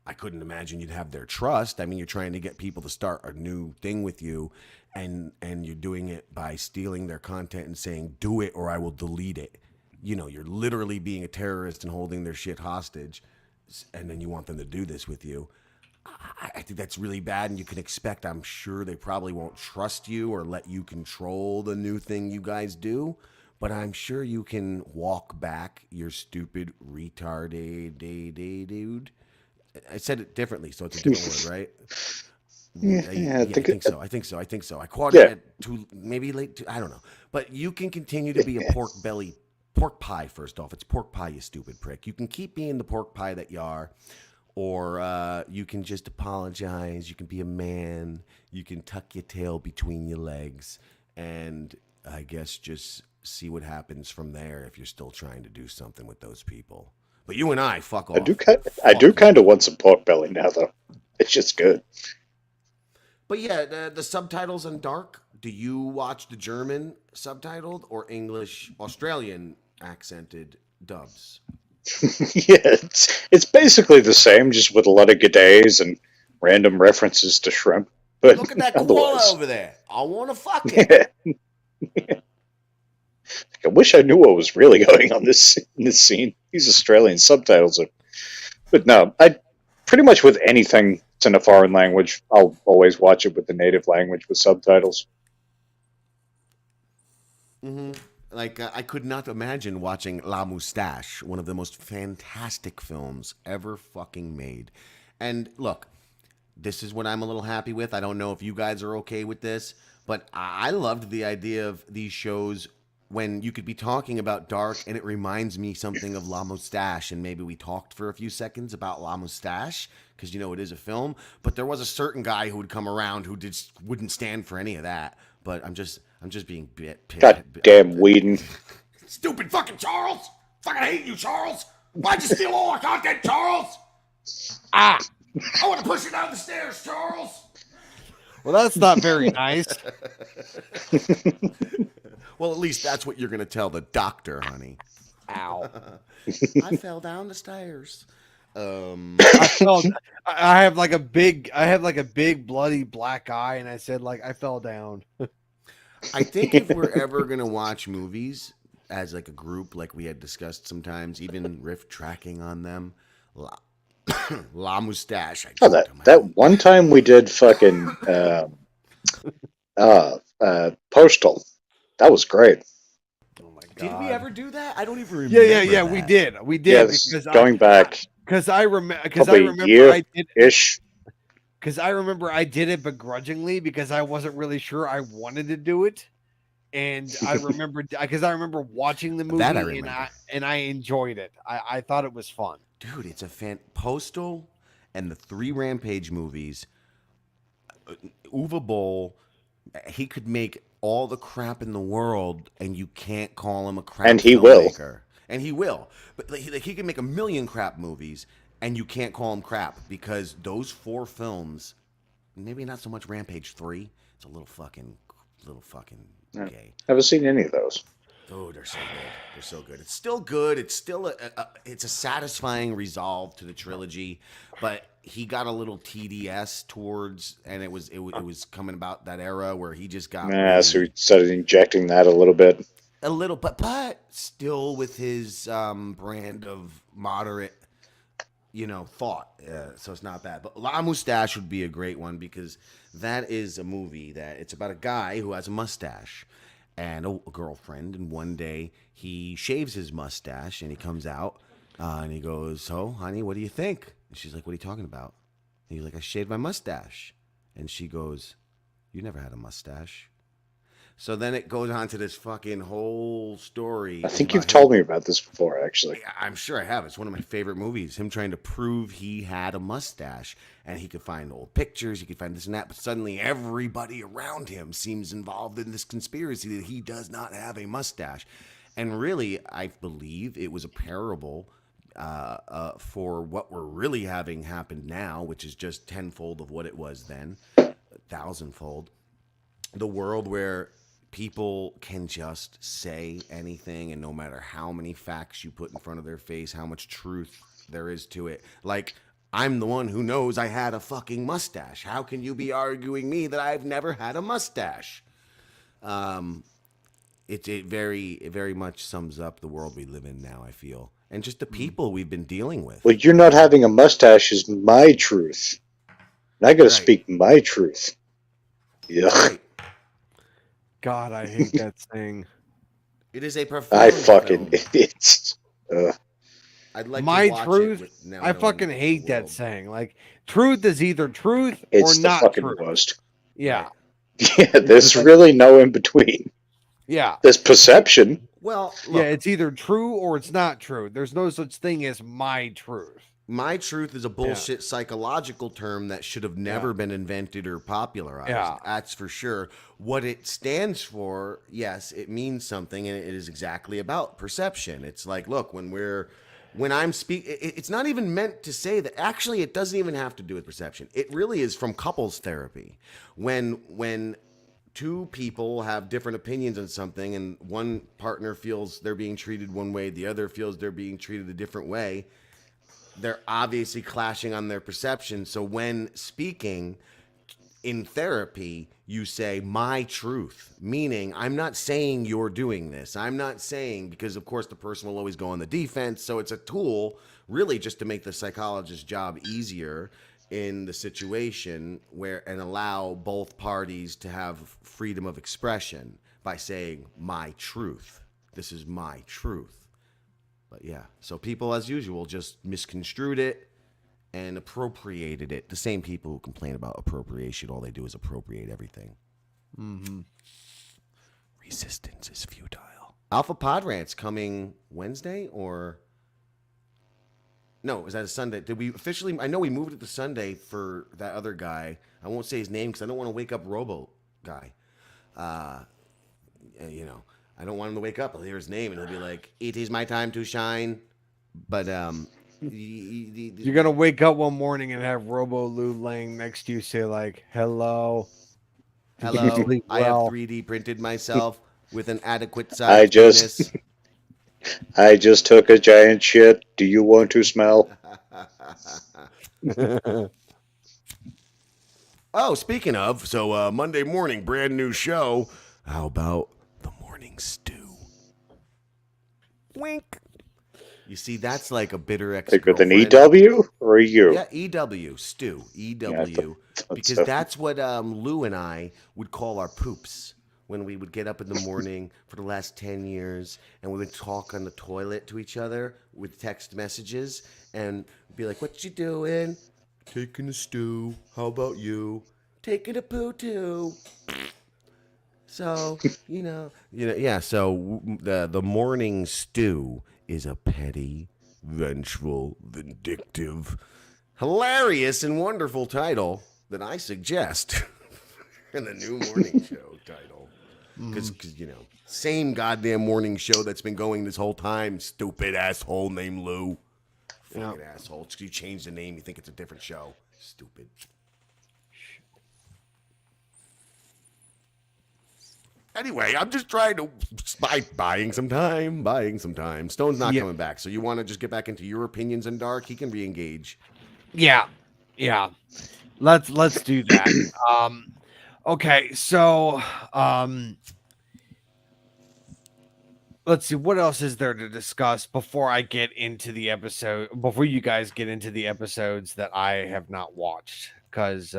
I couldn't imagine you'd have their trust. I mean, you're trying to get people to start a new thing with you, and you're doing it by stealing their content and saying, do it or I will delete it. You're literally being a terrorist and holding their shit hostage. and then you want them to do this with you. I think that's really bad, and you can expect, I'm sure they probably won't trust you or let you control the new thing you guys do, but I'm sure you can walk back your stupid retarded dude. I said it differently, so it's a different word, right? Yeah, I think so. I caught Yeah. it at maybe late. I don't know. But you can continue to be a pork pie. First off, it's pork pie, you stupid prick. You can keep being the pork pie that you are, or you can just apologize. You can be a man. You can tuck your tail between your legs, and I guess just see what happens from there if you're still trying to do something with those people. But you and I, fuck off. I Fuck do you. kind of want some pork belly now, though. It's just good. But yeah, the subtitles on Dark. Do you watch the German subtitled or English Australian accented dubs? Yeah, it's basically the same, just with a lot of g'days and random references to shrimp. But Look at that koala otherwise, over there. I want to fuck it. I wish I knew what was really going on in this scene. These Australian subtitles are, but no, I pretty much with anything that's in a foreign language, I'll always watch it with the native language with subtitles. Like I could not imagine watching La Moustache, one of the most fantastic films ever fucking made. And look, this is what I'm a little happy with. I don't know if you guys are okay with this, but I loved the idea of these shows when you could be talking about Dark and it reminds me something of La Moustache, and maybe we talked for a few seconds about La Moustache because you know it is a film, but there was a certain guy who would come around who just wouldn't stand for any of that. But I'm just being God damn Weeden. stupid fucking Charles. Fucking hate you, Charles. Why'd you steal all our content, Charles? I want to push you down the stairs, Charles. Well, that's not very nice. Well, at least that's what you're going to tell the doctor, honey. Ow. I fell down the stairs. I have like a big bloody black eye, and I said like I fell down. I think if we're ever going to watch movies as like a group, like we had discussed sometimes, even riff tracking on them, La Moustache. Oh, that one time we did fucking Postal. That was great. Oh my god! Did we ever do that? I don't even remember. Yeah. that. We did. Yeah, this is going back because I remember probably a year ish. Because I remember I did it begrudgingly because I wasn't really sure I wanted to do it, and I remember watching the movie That I remember. and I enjoyed it. I thought it was fun. Dude, it's a Postal and the 3 Rampage movies. Uwe Boll, he could make all the crap in the world, and you can't call him a crap And he will. filmmaker. And he will. But like, he can make a million crap movies, and you can't call him crap because those 4 films, maybe not so much Rampage 3, it's a little fucking gay. Haven't seen any of those. Oh, they're so good. They're so good. It's still good. It's still it's a satisfying resolve to the trilogy, but he got a little TDS towards, and it was coming about that era where he just got So he started injecting that a little bit. a little, but still with his brand of moderate, thought. So it's not bad. But La Moustache would be a great one because that is a movie that it's about a guy who has a mustache and a girlfriend, and one day he shaves his mustache and he comes out and he goes, "So, honey, what do you think?" And she's like, "What are you talking about?" And he's like, "I shaved my mustache." And she goes, "You never had a mustache." So then it goes on to this fucking whole story. I think you've told me about this before, actually. Yeah, I'm sure I have. It's one of my favorite movies. Him trying to prove he had a mustache, and he could find old pictures, he could find this and that, but suddenly everybody around him seems involved in this conspiracy that he does not have a mustache. And really, I believe it was a parable for what we're really having happen now, which is just tenfold of what it was then, thousandfold. The world where people can just say anything, and no matter how many facts you put in front of their face, how much truth there is to it. Like, I'm the one who knows I had a fucking mustache. How can you be arguing me that I've never had a mustache? It very much sums up the world we live in now, I feel. and just the people we've been dealing with. Well, you're not having a mustache is my truth. And I got to speak my truth. Yeah. Right. God, I hate that thing. It is a profound I fucking film. it's. I'd like My to watch truth. it with now I knowing fucking the hate that world. saying. Like, truth is either truth It's or the not fucking truth. worst. Yeah, Yeah, there's really no in between. yeah, There's perception. Well, yeah. look, It's either true or it's not true. There's no such thing as my truth. my truth is a bullshit psychological term that should have never been invented or popularized. Yeah. That's for sure. What it stands for, yes, it means something, and it is exactly about perception. It's like, look, when I'm speaking, it's not even meant to say that. Actually, it doesn't even have to do with perception. It really is from couples therapy. When two people have different opinions on something, and one partner feels they're being treated one way, the other feels they're being treated a different way, they're obviously clashing on their perception. So when speaking in therapy, you say my truth, meaning I'm not saying you're doing this. I'm not saying, because of course the person will always go on the defense. So it's a tool really just to make the psychologist's job easier in the situation and allow both parties to have freedom of expression by saying my truth. This is my truth. But yeah, so people, as usual, just misconstrued it and appropriated it. The same people who complain about appropriation, all they do is appropriate everything. Mm-hmm. Resistance is futile. Alpha Pod Rant's coming Wednesday, or no? Is that a Sunday? Did we officially? I know we moved it to Sunday for that other guy. I won't say his name because I don't want to wake up Robo guy. You know, I don't want him to wake up. I'll hear his name and he'll be like, "It is my time to shine." But You're gonna wake up one morning and have Robo Lou laying next to you, say like, "Hello, hello, Sleep I have well. 3D printed myself with an adequate I size just I just took a giant shit. Do you want to smell? penis. Oh, speaking of, so Monday morning, brand new show. How about the morning stew? Wink. You see, that's like a bitter Like with an ex-girlfriend. EW or a U? Yeah, EW, stew, EW, Yeah, I thought because so. that's what Lou and I would call our poops when we would get up in the morning for the last 10 years, and we would talk on the toilet to each other with text messages and be like, "What you doing?" "Taking a stew. How about you?" "Taking a poo too." So, yeah. So the morning stew is a petty, vengeful, vindictive, hilarious, and wonderful title that I suggest in the new morning show title. Because same goddamn morning show that's been going this whole time. Stupid asshole named Lou. Fucking asshole. Just 'cause you change the name, you think it's a different show. Stupid. Anyway, I'm just trying to buying some time. Stone's not coming back, so you want to just get back into your opinions in dark? He can re-engage. Yeah. Let's do that. Okay, so let's see what else is there to discuss before I get into the episode. Before you guys get into the episodes that I have not watched, because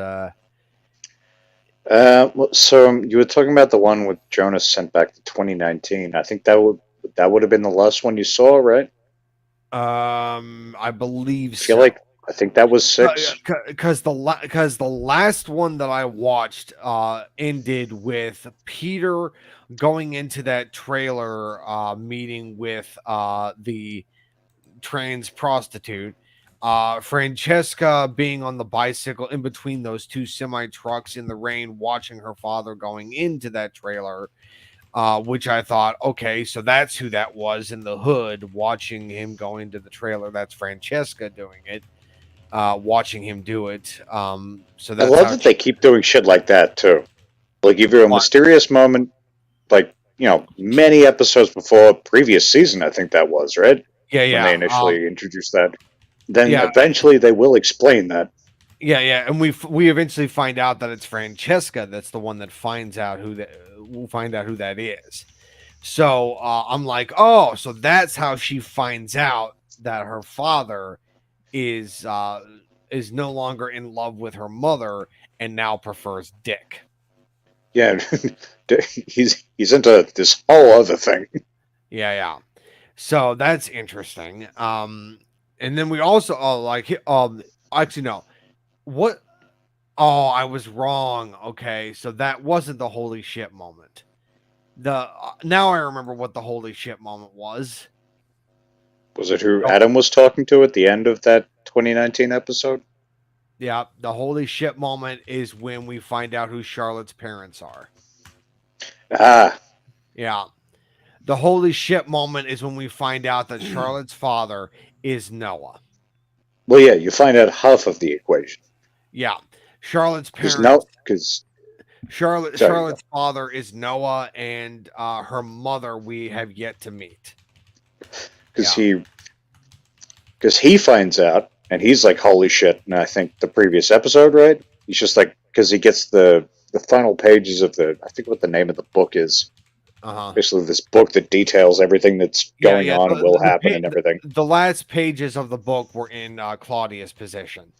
So you were talking about the one with Jonas sent back to 2019. I think that would have been the last one you saw, right? I believe I feel so. like I think that was 6. Because the last one that I watched ended with Peter going into that trailer meeting with the trans prostitute, Francesca being on the bicycle in between those two semi trucks in the rain, watching her father going into that trailer. Which I thought, okay, so that's who that was in the hood, watching him go into the trailer. That's Francesca doing it, watching him do it. So I that's love how that they keep doing shit like that too. Like give you a mysterious moment, like many episodes before previous season. I think that was right. When they initially introduced that. Then eventually they will explain that. Yeah, and we eventually find out that it's Francesca that's the one that finds out who that is. So I'm like, oh, so that's how she finds out that her father is no longer in love with her mother and now prefers Dick. Yeah, he's into this whole other thing. Yeah. So that's interesting. And then we also actually no. What? Oh, I was wrong. Okay, so that wasn't the holy shit moment. Now I remember what the holy shit moment was. Was it who Adam was talking to at the end of that 2019 episode? Yeah, the holy shit moment is when we find out who Charlotte's parents are. Ah, Yeah. The holy shit moment is when we find out that Charlotte's father is Noah. well, yeah, you find out half of the equation. Yeah. Charlotte's Because parents because Charlotte's father is Noah, and her mother we have yet to meet. he finds out, and he's like, holy shit. And I think the previous episode, right? He's just like, because he gets the final pages of I think what the name of the book is. Basically, this book that details everything that's going on and will happen and everything. The last pages of the book were in Claudia's position.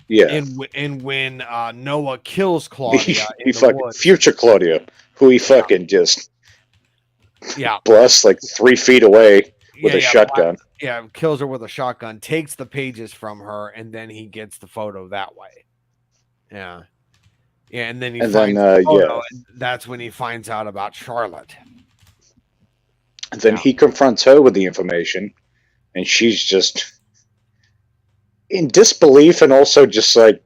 Yeah. And when Noah kills Claudia, he fucking future Claudia, who he fucking just blasts like 3 feet away with a shotgun. Kills her with a shotgun, takes the pages from her, and then he gets the photo that way. Yeah, and then the photo, and that's when he finds out about Charlotte. And then he confronts her with the information, and she's just in disbelief and also just like,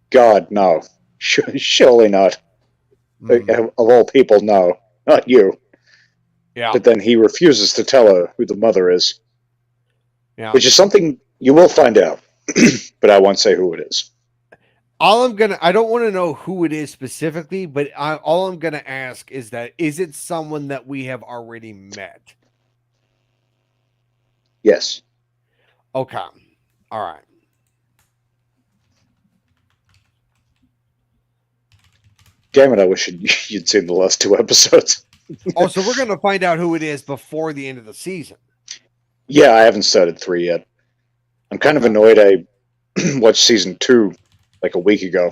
God, no. Surely not. Of all people, no. Not you. Yeah. But then he refuses to tell her who the mother is. Yeah. Which is something you will find out. But I won't say who it is. I don't want to know who it is specifically, but all I'm going to ask is it someone that we have already met? Yes. Okay. All right. Damn it, I wish you'd seen the last 2 episodes. So we're going to find out who it is before the end of the season. Yeah, I haven't started 3 yet. I'm kind of annoyed I watched season 2 like a week ago.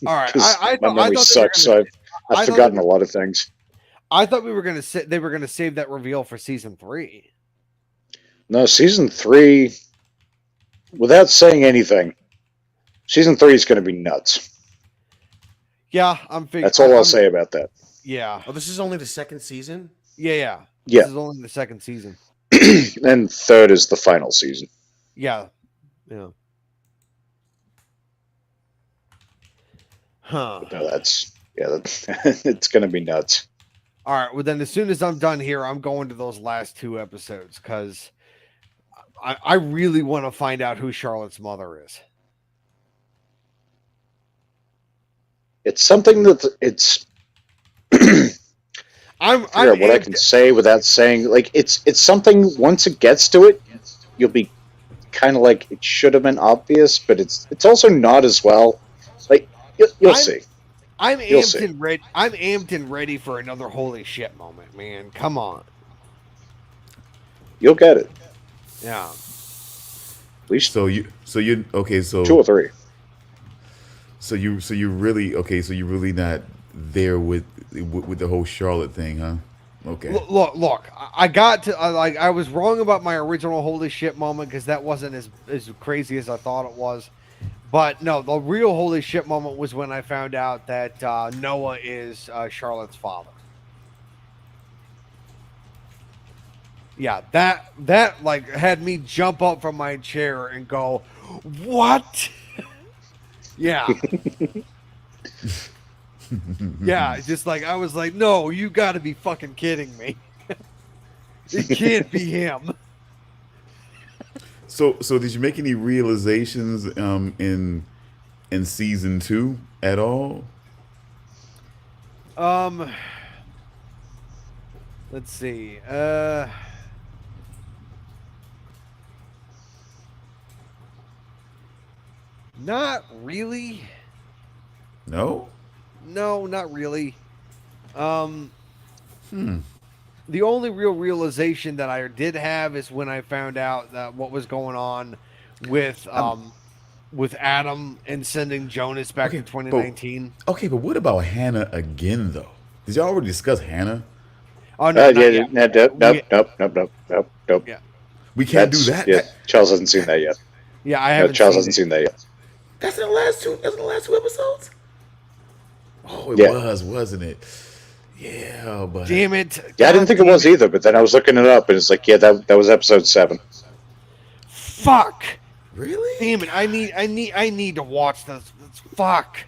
All right. My memory sucks, so I've forgotten a lot of things. I thought they were going to save that reveal for season 3. No, season 3, without saying anything, season 3 is going to be nuts. Yeah, I'm figuring. That's all I'll say about that. Yeah. Oh, this is only the second season? Yeah. This is only the second season. And 3rd is the final season. Yeah. Huh. But no, it's going to be nuts. All right. Well, then as soon as I'm done here, I'm going to those last 2 episodes because I really want to find out who Charlotte's mother is. It's something that it's. I can say without saying, like, it's something. Once it gets to it, you'll be kind of like, it should have been obvious, but it's also not as well. Like, you'll see. I'm amped and ready for another holy shit moment, man. Come on. You'll get it. Yeah. At least so you okay, so 2 or 3. So you're really not there with the whole Charlotte thing, huh? Okay. Look. I got to I was wrong about my original holy shit moment because that wasn't as crazy as I thought it was. But no, the real holy shit moment was when I found out that Noah is Charlotte's father. Yeah, that like had me jump up from my chair and go, "What?" Yeah. Yeah, just like I was like, "No, you got to be fucking kidding me. It can't be him." So did you make any realizations in season 2 at all? Let's see. Not really. No, not really. The only real realization that I did have is when I found out that what was going on with Adam and sending Jonas back Okay, to but 2019. what about Hannah again though? Did y'all already discuss Hannah? Oh no, not Yeah, yet. nope, nope, nope, nope, nope, nope. Yeah, We can't do That's that. yeah. Charles hasn't seen that yet. yeah, I No, haven't Charles seen hasn't it. seen that yet. That's in the last two. That's in the last two episodes. Oh, it Yeah, was, wasn't it? Yeah, but Damn it! yeah. I didn't God think it damn was either, but then I was looking it up, and it's like, yeah, that was episode 7. Fuck! really? Damn it! I need to watch this. Fuck.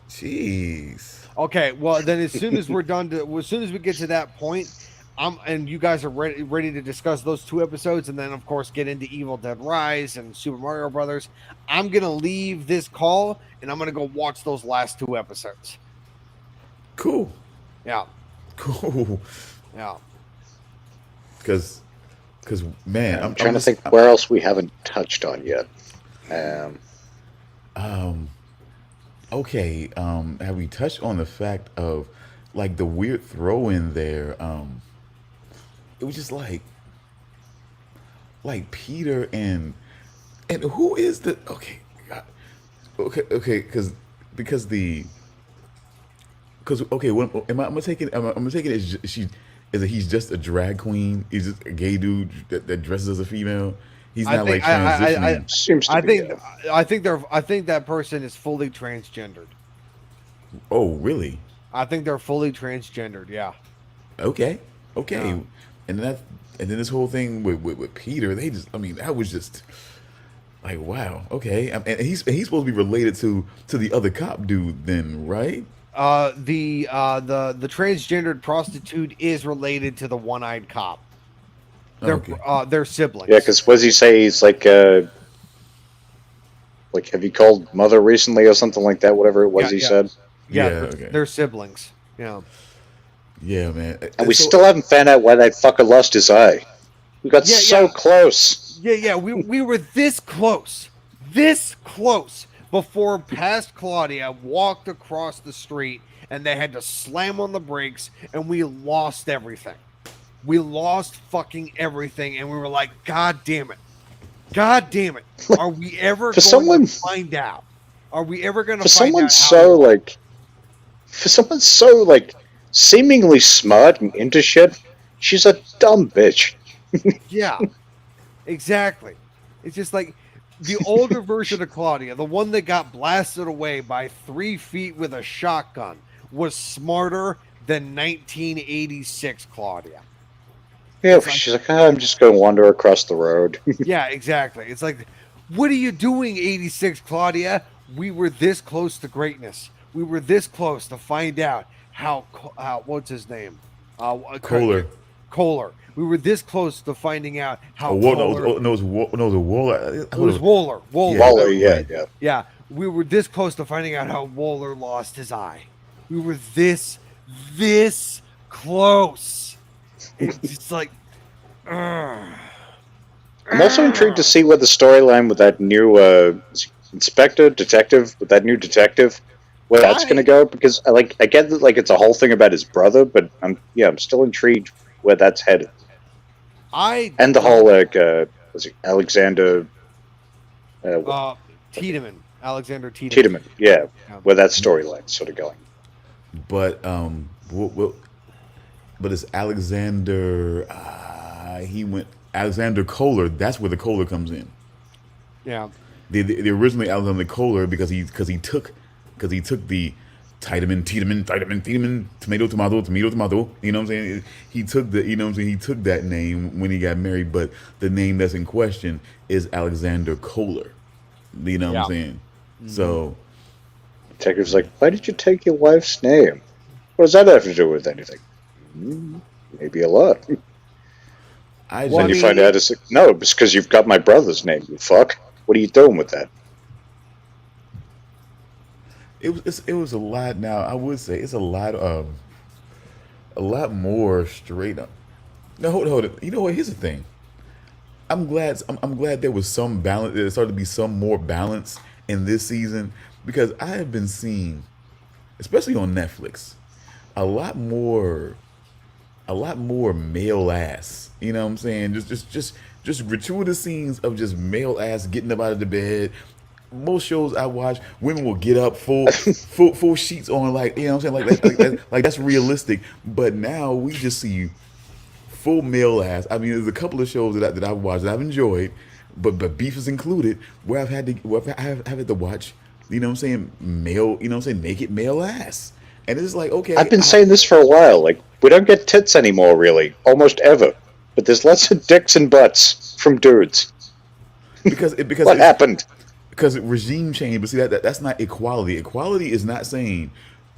Jeez. Okay, well then, as soon as we're done, as soon as we get to that point, and you guys are ready to discuss those 2 episodes, and then of course get into Evil Dead Rise and Super Mario Brothers. I'm gonna leave this call and I'm gonna go watch those last 2 episodes. Cool. Yeah, Cool. yeah. Because, man, I'm trying to think where else we haven't touched on yet. Okay. Have we touched on the fact of like the weird throw in there? It was just like Peter and who is the okay because okay, when, am I, I'm gonna take it. I'm gonna take it as is that he's just a drag queen. He's just a gay dude that dresses as a female. He's I not think- like transitioning. Seems to I be. think I think that person is fully transgendered. Oh, really? I think they're fully transgendered. Yeah. Okay. Yeah. And then this whole thing with Peter, they just, I mean, that was just like, wow. Okay. And he's supposed to be related to the other cop dude, then, right? The transgendered prostitute is related to the one-eyed cop. Okay. They're siblings. Yeah, because what does he say? He's like, have you called mother recently or something like that? Whatever it was Yeah, he yeah. said. yeah, okay. they're siblings. Yeah. Yeah, man. And we So- still haven't found out why that fucker lost his eye. We got Yeah, so yeah. close. Yeah. We were this close before past Claudia walked across the street and they had to slam on the brakes and we lost everything. We lost fucking everything and we were like, God damn it. God damn it. Are we ever For going someone- to find out? Are we ever going to For find someone out how so like, for someone so like, seemingly smart and into shit, she's a dumb bitch. Yeah, exactly. It's just like the older version of Claudia, the one that got blasted away by 3 feet with a shotgun, was smarter than 1986 Claudia. Yeah, It's like- she's like, I'm just going to wander across the road. Yeah, exactly. It's like, what are you doing, 86 Claudia? We were this close to greatness. We were this close to find out how what's his name? Kohler. Kohler. We were this close to finding out how Oh, Kohler. it was Waller. It was Wohler. Wohler. Waller, yeah. Yeah, we were this close to finding out how Wohler lost his eye. We were this close. It's like, I'm also intrigued to see where the storyline with that new detective, where that's going to go, because I get that like it's a whole thing about his brother, but I'm still intrigued where that's headed. And the whole was it Alexander Tiedemann, Alexander Tiedemann. Tiedemann, yeah, where that storyline's sort of going. But but it's Alexander. He went Alexander Kohler. That's where the Kohler comes in. Yeah. The originally Alexander Kohler because he took the Tiedemann, tomato. You know what I'm saying? He took he took that name when he got married, but the name that's in question is Alexander Kohler. You know what I'm saying? Mm-hmm. So Detective's like, why did you take your wife's name? What does that have to do with anything? Maybe a lot. I Then you find out it's like, no, it's because you've got my brother's name, you fuck. What are you doing with that? it was a lot. Now I would say it's a lot more straight up. No, hold it. You know what? Here's the thing. I'm glad there was some balance. There started to be some more balance in this season because I have been seeing, especially on Netflix, a lot more a lot more male ass. You know what I'm saying? Just gratuitous scenes of just male ass getting up out of the bed. Most shows I watch, women will get up full sheets on, like, you know what I'm saying, like that's realistic. But now we just see full male ass. I mean, there's a couple of shows that I've watched that I've enjoyed, but Beef is included, where I've had to watch, you know what I'm saying, male, you know what I'm saying, naked male ass, and it's like, I've okay, been saying this for a while. Like, we don't get tits anymore, really, almost ever. But there's lots of dicks and butts from dudes. because What happened? because regime change. But see, that's not equality. Equality is not saying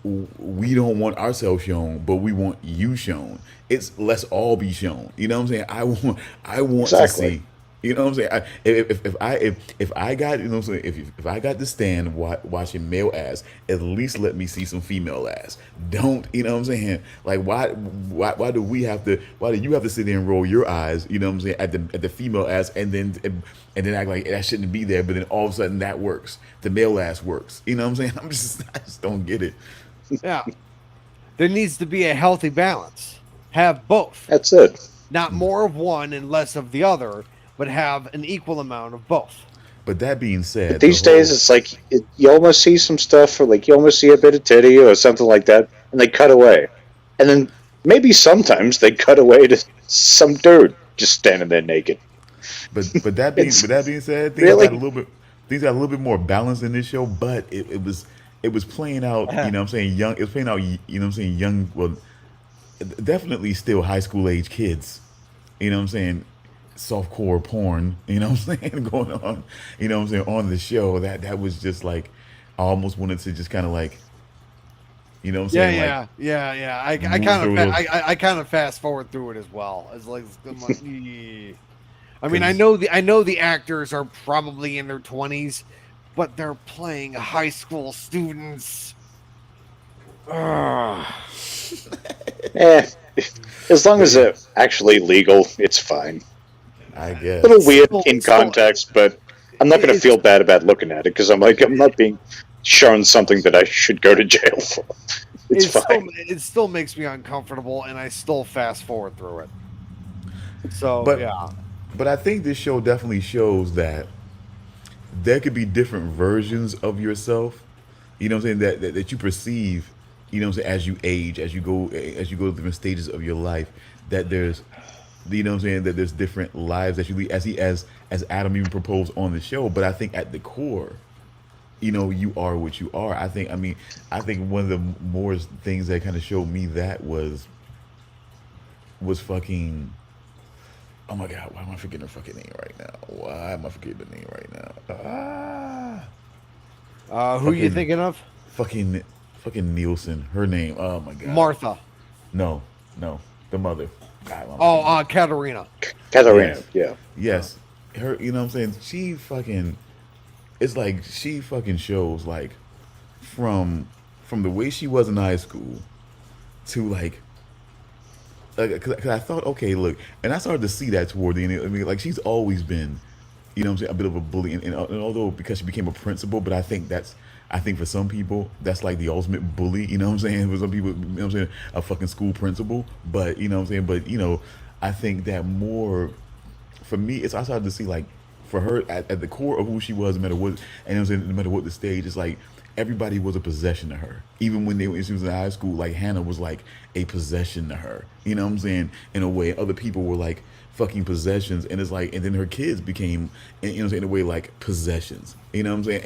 we don't want ourselves shown, but we want you shown. It's let's all be shown. You know what I'm saying? I want to Exactly. see. You know what I'm saying? If I got, you know what I'm saying, if I got to stand watching male ass, at least let me see some female ass. Don't, you know what I'm saying? Like, why do we have to? Why do you have to sit there and roll your eyes? You know what I'm saying, at the female ass, and then act like that shouldn't be there, but then all of a sudden that works. The male ass works. You know what I'm saying? I just don't get it. Yeah. There needs to be a healthy balance. Have both. That's it. Not more of one and less of the other, but have an equal amount of both. But that being said, But these days, it's like you almost see some stuff, or like you almost see a bit of titty or something like that, and they cut away. And then maybe sometimes they cut away to some dude just standing there naked. but that being said, Really? Things got a little bit more balance in this show, but it was playing out, you know what I'm saying, young. It was playing out, you know what I'm saying, young. Well, definitely still high school age kids. You know what I'm saying, softcore porn. You know what I'm saying, going on. You know what I'm saying, on the show. That was just like, I almost wanted to just kind of like, you know what I'm saying, Yeah. I move kind through of those- I kind of fast forward through it as well. It's like, I'm like, "Yeah." I mean, 'Cause- I know the actors are probably in their 20s, but they're playing high school students. Ugh. Eh, as long as they're actually legal, it's fine. I A guess. little weird Still- in still- context, but I'm not going to it's- feel bad about looking at it because I'm like, I'm not being shown something that I should go to jail for. It's fine. It still makes me uncomfortable, and I still fast forward through it. So But- yeah, But I think this show definitely shows that there could be different versions of yourself. You know what I'm saying, that you perceive. You know what I'm saying, as you age, as you go to different stages of your life. That there's, you know what I'm saying, that there's different lives that you lead, as Adam even proposed on the show. But I think at the core, you know, you are what you are. I think one of the more things that kind of showed me that was fucking. Oh my God! Why am I forgetting her fucking name right now? Why am I forgetting the name right now? who you fucking- thinking of? Fucking Nielsen. Her name. Oh my God. Martha. No, the mother. God, Oh, Katerina. Katarina, yeah. yes. Her. You know what I'm saying? She fucking. It's like she fucking shows like from the way she was in high school to like. Cause I thought, okay, look, and I started to see that toward the end. I mean, like, she's always been, you know what I'm saying, a bit of a bully, and although because she became a principal, but I think for some people that's like the ultimate bully, you know what I'm saying? For some people, you know what I'm saying, a fucking school principal, but you know what I'm saying, but you know, I think that more for me, I started to see like for her at the core of who she was, no matter what, and you know what I'm saying, no matter what the stage, it's like everybody was a possession to her. Even when she was in high school, like Hannah was like a possession to her. You know what I'm saying? In a way, other people were like fucking possessions, and it's like, and then her kids became, you know what I'm saying, in a way, like possessions. You know what I'm saying?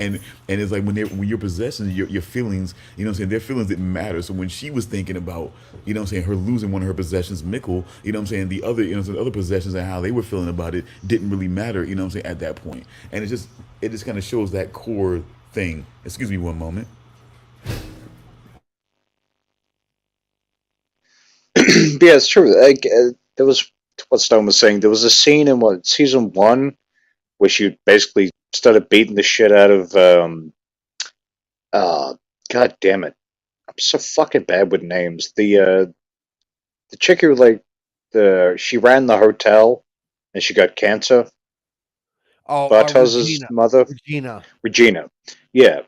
And it's like when you're possessions, your feelings, you know what I'm saying, their feelings didn't matter. So when she was thinking about, you know what I'm saying, her losing one of her possessions, Mickle, you know what I'm saying, the other, you know, the other possessions and how they were feeling about it didn't really matter, you know what I'm saying, at that point. And it just kind of shows that core thing. Excuse me one moment. Yeah, it's true. Like, there was what Stone was saying. There was a scene in season 1 where she basically started beating the shit out of. God damn it! I'm so fucking bad with names. The chick who she ran the hotel and she got cancer. Oh, Bartos's mother, Regina. Yeah,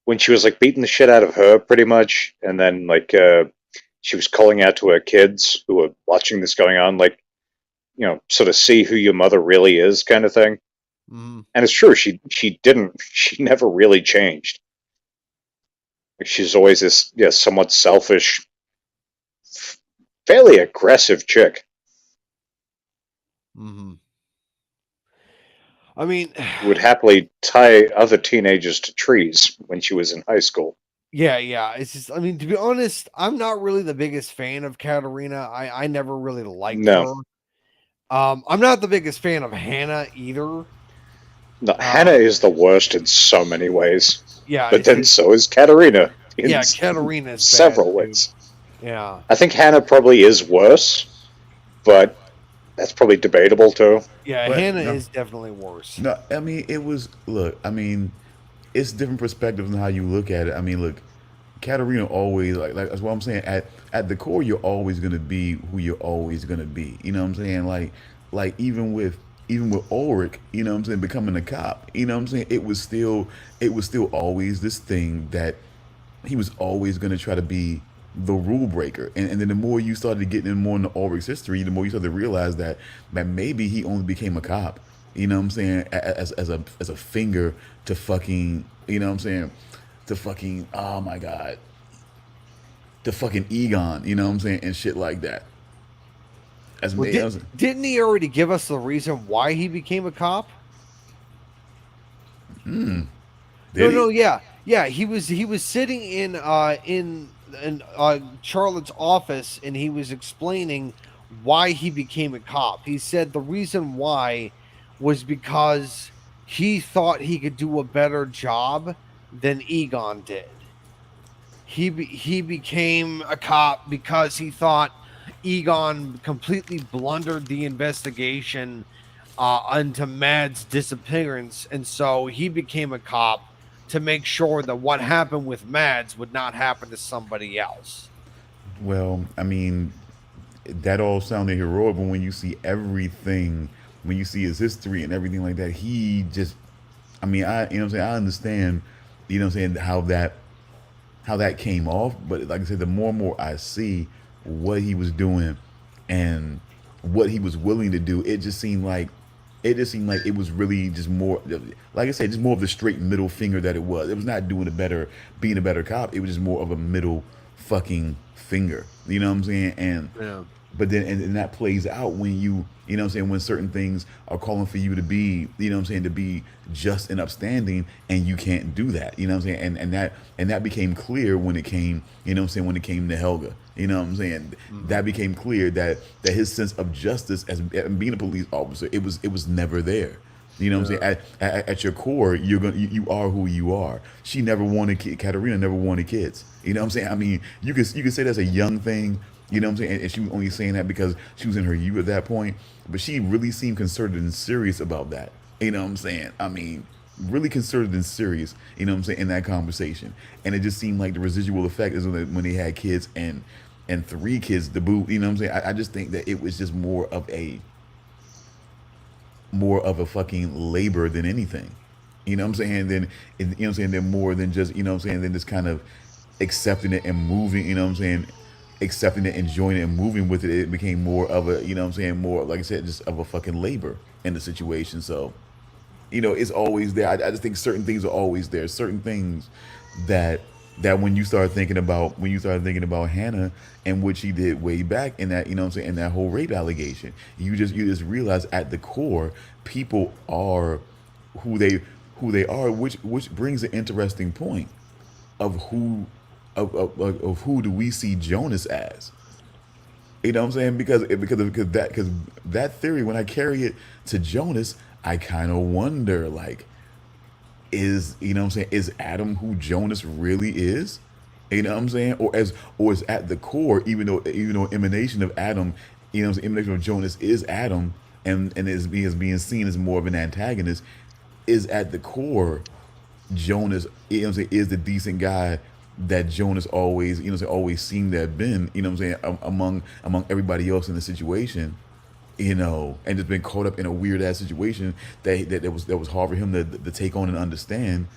when she was like beating the shit out of her, pretty much, and then like she was calling out to her kids who were watching this going on, like, sort of see who your mother really is, kind of thing. Mm-hmm. And it's true, she never really changed. She's always this, somewhat selfish, fairly aggressive chick. Mm-hmm. I mean, Who would happily tie other teenagers to trees when she was in high school. yeah. It's just, I mean, to be honest, I'm not really the biggest fan of Katerina. I never really liked No. her. I'm not the biggest fan of Hannah either. No, Hannah is the worst in so many ways. Yeah, But then so is Katerina. In Katerina's several bad, ways. Yeah. I think Hannah probably is worse, but that's probably debatable too. Yeah, But Hannah no. is definitely worse. No, I mean it was. Look, I mean, it's different perspectives on how you look at it. I mean, look, Katarina always like that's what I'm saying. At the core, you're always gonna be who you're always gonna be. You know what I'm saying? Like even with Ulrich, you know what I'm saying, becoming a cop. You know what I'm saying? It was still always this thing that he was always gonna try to be the rule breaker. And then the more you started getting in more into Ulrich's history, the more you started to realize that maybe he only became a cop. You know what I'm saying? As a finger to fucking, you know what I'm saying? To fucking, oh my God. To fucking Egon, you know what I'm saying? And shit like that. Well, didn't he already give us the reason why he became a cop? Yeah. He was sitting in Charlotte's office, and he was explaining why he became a cop. He said the reason why was because he thought he could do a better job than Egon did. He became a cop because he thought Egon completely blundered the investigation into Mad's disappearance, and so he became a cop to make sure that what happened with Mads would not happen to somebody else. Well, I mean, that all sounded heroic, but when you see everything, when you see his history and everything like that, he just, I mean, you know what I'm saying, I understand, you know what I'm saying, how that came off, but like I said, the more and more I see what he was doing and what he was willing to do, it just seemed like it was really just more, like I said, just more of the straight middle finger that it was. It was not being a better cop. It was just more of a middle fucking finger. You know what I'm saying? And Yeah. but then and that plays out when you know what I'm saying, when certain things are calling for you to be, you know what I'm saying, to be just and upstanding, and you can't do that. You know what I'm saying? And that became clear when it came, you know what I'm saying, when it came to Helga. You know what I'm saying? Mm-hmm. That became clear that his sense of justice as being a police officer, it was never there. You know what I'm saying? At your core, you are who you are. She never wanted Katerina never wanted kids. You know what I'm saying? I mean, you could say that's a young thing. You know what I'm saying? And she was only saying that because she was in her youth at that point. But she really seemed concerted and serious about that. You know what I'm saying? I mean, really concerted and serious, you know what I'm saying, in that conversation. And it just seemed like the residual effect is when they had kids and 3 kids to boot, you know what I'm saying? I just think that it was just more of a fucking labor than anything. You know what I'm saying? Then, you know what I'm saying, then more than just, you know what I'm saying, then just kind of accepting it and moving, you know what I'm saying, accepting it, enjoying it, and moving with it. It became more of a, you know what I'm saying, more, like I said, just of a fucking labor in the situation. So, you know, it's always there. I just think certain things are always there. Certain things that when you start thinking about Hannah and what she did way back in that, you know what I'm saying, in that whole rape allegation, you just realize at the core, people are who they are, which brings an interesting point of who do we see Jonas as? You know what I'm saying? Because that theory, when I carry it to Jonas, I kind of wonder, like, is, you know what I'm saying, is Adam who Jonas really is? You know what I'm saying? Or is at the core, even though emanation of Adam, you know what I'm saying, emanation of Jonas is Adam, and is being seen as more of an antagonist, is at the core Jonas, you know what I'm saying, is the decent guy that Jonas always, you know what I'm saying, always seemed to have been, you know what I'm saying, among everybody else in the situation, you know, and just been caught up in a weird ass situation that was hard for him to take on and understand,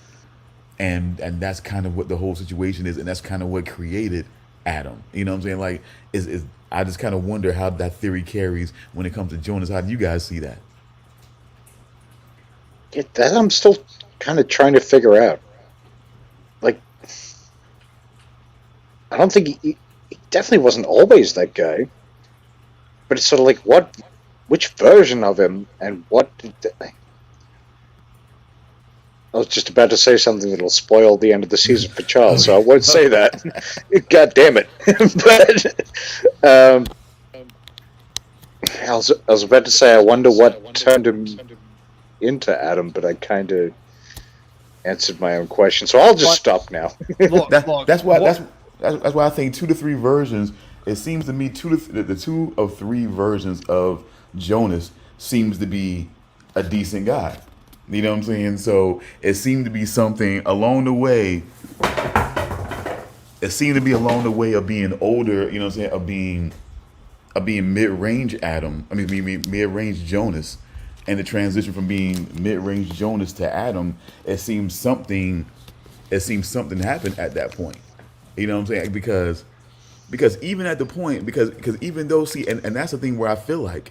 and that's kind of what the whole situation is, and that's kind of what created Adam. You know what I'm saying? Like, is I just kind of wonder how that theory carries when it comes to Jonas. How do you guys see that? Yeah, that I'm still kind of trying to figure out. Like, I don't think he definitely wasn't always that guy. But it's sort of like, which version of him, and what did I was just about to say something that'll spoil the end of the season for Charles, so I won't say that. God damn it. But I was about to say, I wonder what turned him into Adam, but I kind of answered my own question, so I'll just stop now. That's why I think 2 to 3 versions. It seems to me the 2 of 3 versions of Jonas seems to be a decent guy. You know what I'm saying? So it seemed to be something along the way. It seemed to be along the way of being older. You know what I'm saying? Of being mid-range Adam. I mean mid-range Jonas, and the transition from being mid-range Jonas to Adam. It seems something happened at that point. You know what I'm saying? Because even at the point, because even though and that's the thing where I feel like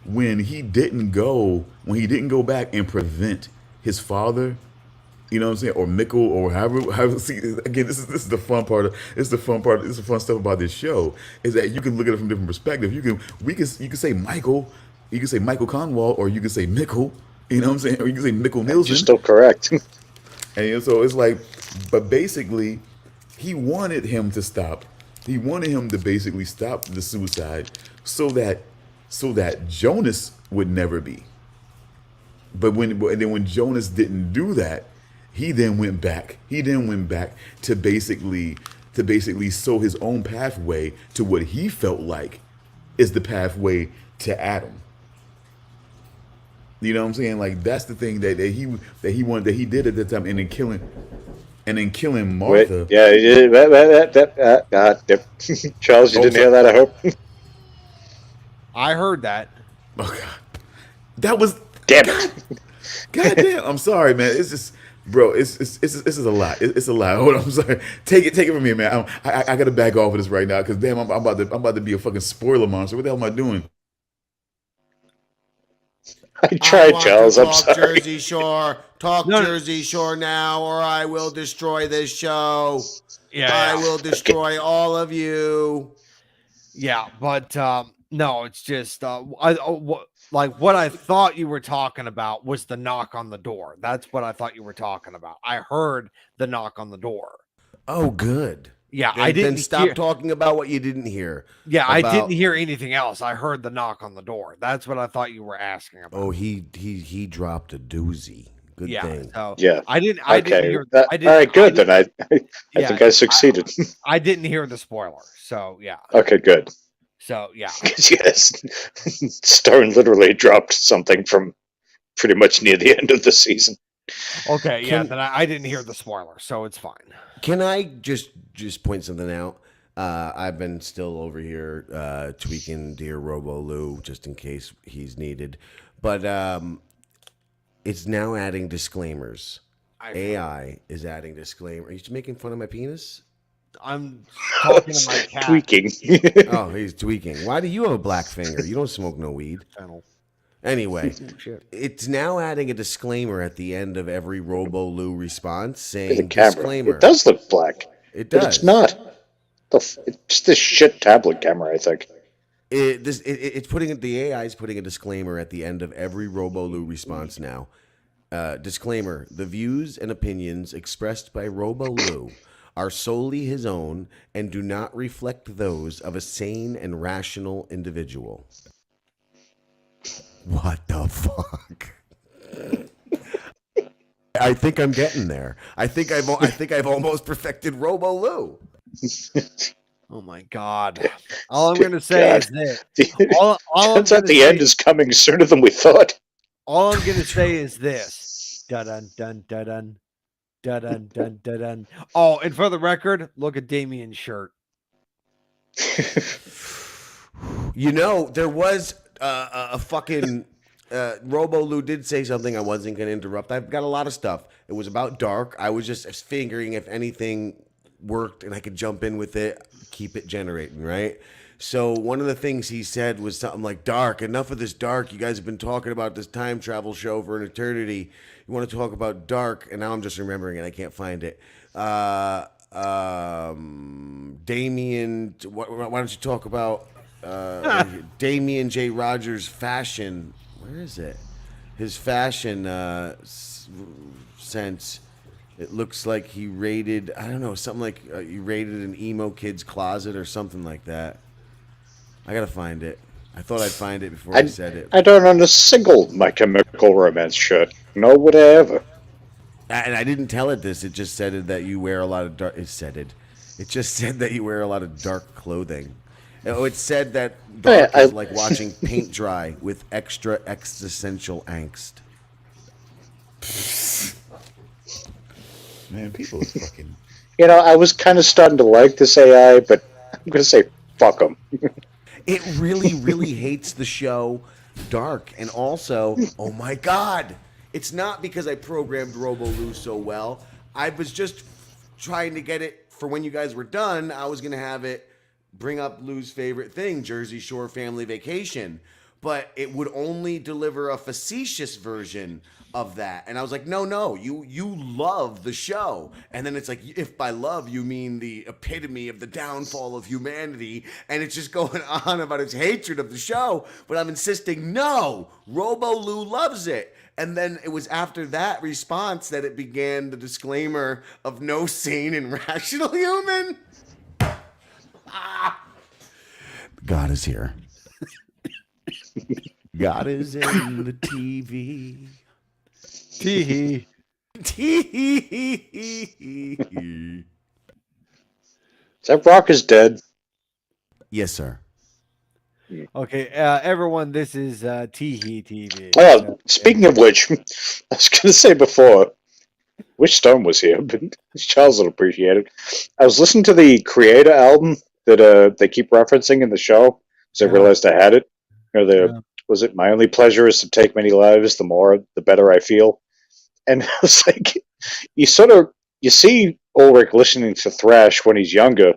when he didn't go back and prevent his father, you know what I'm saying, or Mikkel, or however see, again, this is the fun part this is the fun stuff about this show, is that you can look at it from different perspectives. You can say Michael, you can say Michael Conwell, or you can say Mikkel, you know what I'm saying, or you can say Mikkel Nielsen. You're still correct. And so it's like, but basically he wanted him to stop. He wanted him to basically stop the suicide so that Jonas would never be. But when Jonas didn't do that, he then went back. To basically sow his own pathway to what he felt like is the pathway to Adam. You know what I'm saying? Like, that's the thing that he wanted, that he did at the time, and then killing Martha. Charles, you didn't hear that, I hope? I heard that. Oh God, that was damn it. God damn, I'm sorry, man. It's just, bro. It's a lot. It's a lot. Hold on, I'm sorry. Take it from me, man. I gotta back off of this right now, because damn, I'm about to be a fucking spoiler monster. What the hell am I doing? I tried, Charles. I'm sorry. Jersey Shore. Jersey Shore now, or I will destroy this show. Yeah, I will destroy all of you. Yeah, but no, it's just what I thought you were talking about was the knock on the door. That's what I thought you were talking about. I heard the knock on the door. Oh, good. Yeah, I didn't. Then stop talking about what you didn't hear. Yeah, I didn't hear anything else. I heard the knock on the door. That's what I thought you were asking about. Oh, he dropped a doozy. Good thing. So yeah, I didn't hear. All right, good. Then I think I succeeded. I didn't hear the spoiler. So yeah. Okay, good. So yeah. Yes, Stone literally dropped something from pretty much near the end of the season. Okay, yeah, then I didn't hear the spoiler, so it's fine. Can I just point something out? I've been still over here tweaking Dear Robo Lou just in case he's needed, but it's now adding disclaimers. AI is adding disclaimers. Are you making fun of my penis? I'm talking to my cat. Tweaking. Oh, he's tweaking. Why do you have a black finger? You don't smoke no weed. Anyway, it's now adding a disclaimer at the end of every Robo Lou response saying disclaimer. It does look black. It does. But it's not. It's this shit tablet camera, I think. It's putting the AI is putting a disclaimer at the end of every Robo Lou response now. Disclaimer: the views and opinions expressed by Robo Lou are solely his own and do not reflect those of a sane and rational individual. What the fuck? I think I'm getting there. I think I've almost perfected Robo Lou. Oh my God! All I'm gonna say is this. Turns out the end is coming sooner than we thought. All I'm gonna say is this. Dun dun dun dun dun dun dun dun dun. Oh, and for the record, look at Damian's shirt. You know, there was a fucking Robo Lou did say something I wasn't going to interrupt. I've got a lot of stuff. It was about dark. I was just figuring if anything worked and I could jump in with it, keep it generating, right? So one of the things he said was something like, Dark, enough of this Dark. You guys have been talking about this time travel show for an eternity. You want to talk about Dark? And now I'm just remembering it. I can't find it. Damian, why don't you talk about Damian J. Rogers' fashion? Where is it? His fashion sense. It looks like he raided, I don't know, something like he raided an emo kid's closet or something like that. I gotta find it. I thought I'd find it before I said it. I don't own a single My Chemical Romance shirt. Nor would I ever. And I didn't tell it this. It just said it that you wear a lot of dark. It said it. It just said that you wear a lot of dark clothing. Oh, it said that dark is like watching paint dry with extra existential angst. Man, people is fucking. You know, I was kind of starting to like this AI, but I'm going to say fuck them. It really, really hates the show Dark. And also, oh my God, it's not because I programmed RoboLou so well. I was just trying to get it for when you guys were done. I was going to have it bring up Lou's favorite thing, Jersey Shore Family Vacation. But it would only deliver a facetious version of that. And I was like, no, you love the show. And then it's like, if by love you mean the epitome of the downfall of humanity, and it's just going on about its hatred of the show. But I'm insisting, no, RoboLou loves it. And then it was after that response that it began the disclaimer of no sane and rational human. God is here. God is in the TV. Tee-Hee. Tee-Hee. That Rock is dead. Yes, sir. Okay, everyone, this is Tee-Hee TV. Speaking of which, I was going to say before, wish Stone was here, but Charles would appreciate it. I was listening to the Creator album that they keep referencing in the show, because I realized I had it. You know, was it My Only Pleasure is to Take Many Lives, the better I feel. And I was like, you see Ulrich listening to thrash when he's younger,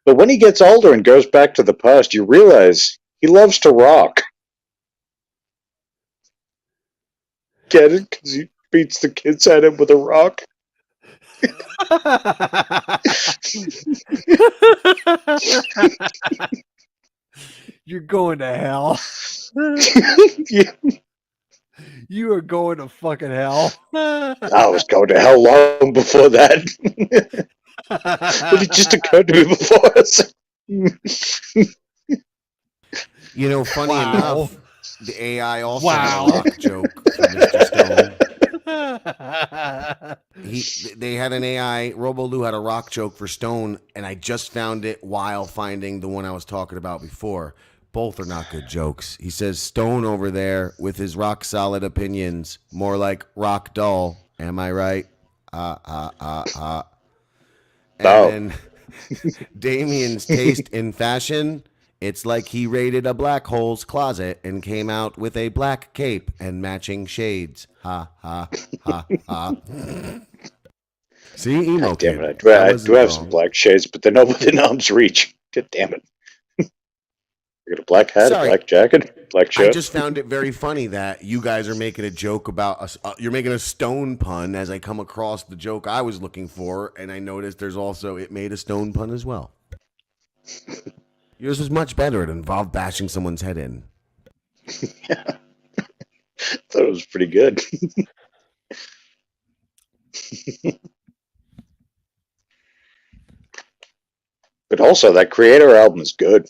but when he gets older and goes back to the past, you realize he loves to rock. Get it? Because he beats the kids at him with a rock. You're going to hell. Yeah. You are going to fucking hell. I was going to hell long before that. But it just occurred to me before. You know, funny enough, the AI also had a Wow. rock joke for Mr. Stone. They had an AI, RoboLou had a rock joke for Stone, and I just found it while finding the one I was talking about before. Both are not good jokes. He says, Stone over there with his rock solid opinions, more like rock dull. Am I right? And then Damian's taste in fashion, it's like he raided a black hole's closet and came out with a black cape and matching shades. Ha, ha, ha, ha. See, emo God damn kid. it. I do have some black shades, but they're not within arm's reach. God damn it. I got a black hat, Sorry. a black jacket, black shirt. I just found it very funny that you guys are making a joke about us. You're making a Stone pun as I come across the joke I was looking for, and I noticed there's also it made a Stone pun as well. Yours was much better. It involved bashing someone's head in. Yeah. Thought it was pretty good. But also, that Creator album is good.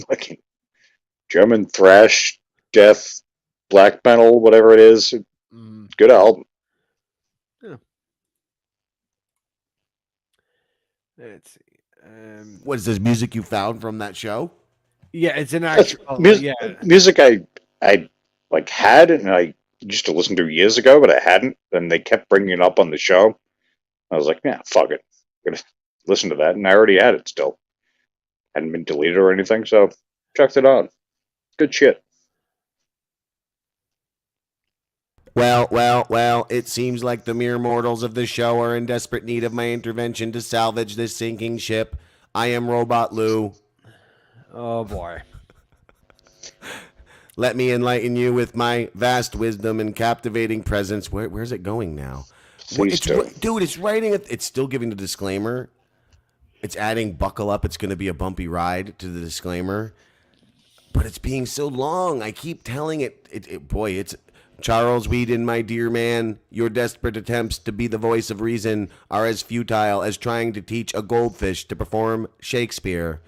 Like German thrash, death, black metal, whatever it is. Good album. Yeah. Let's see. What is this music you found from that show? Yeah, it's an That's actual. music I like had and I used to listen to years ago, but I hadn't. And they kept bringing it up on the show. I was like, yeah, fuck it. I'm gonna listen to that, and I already had it still. Hadn't been deleted or anything, so checked it out. Good shit. Well, it seems like the mere mortals of the show are in desperate need of my intervention to salvage this sinking ship. I am Robot Lou. Oh boy. Let me enlighten you with my vast wisdom and captivating presence. Where's it going now? Please do. Dude, it's writing it. It's still giving the disclaimer. It's adding buckle up. It's going to be a bumpy ride to the disclaimer. But it's being so long. I keep telling it. Boy, it's Charles Weeden, my dear man. Your desperate attempts to be the voice of reason are as futile as trying to teach a goldfish to perform Shakespeare.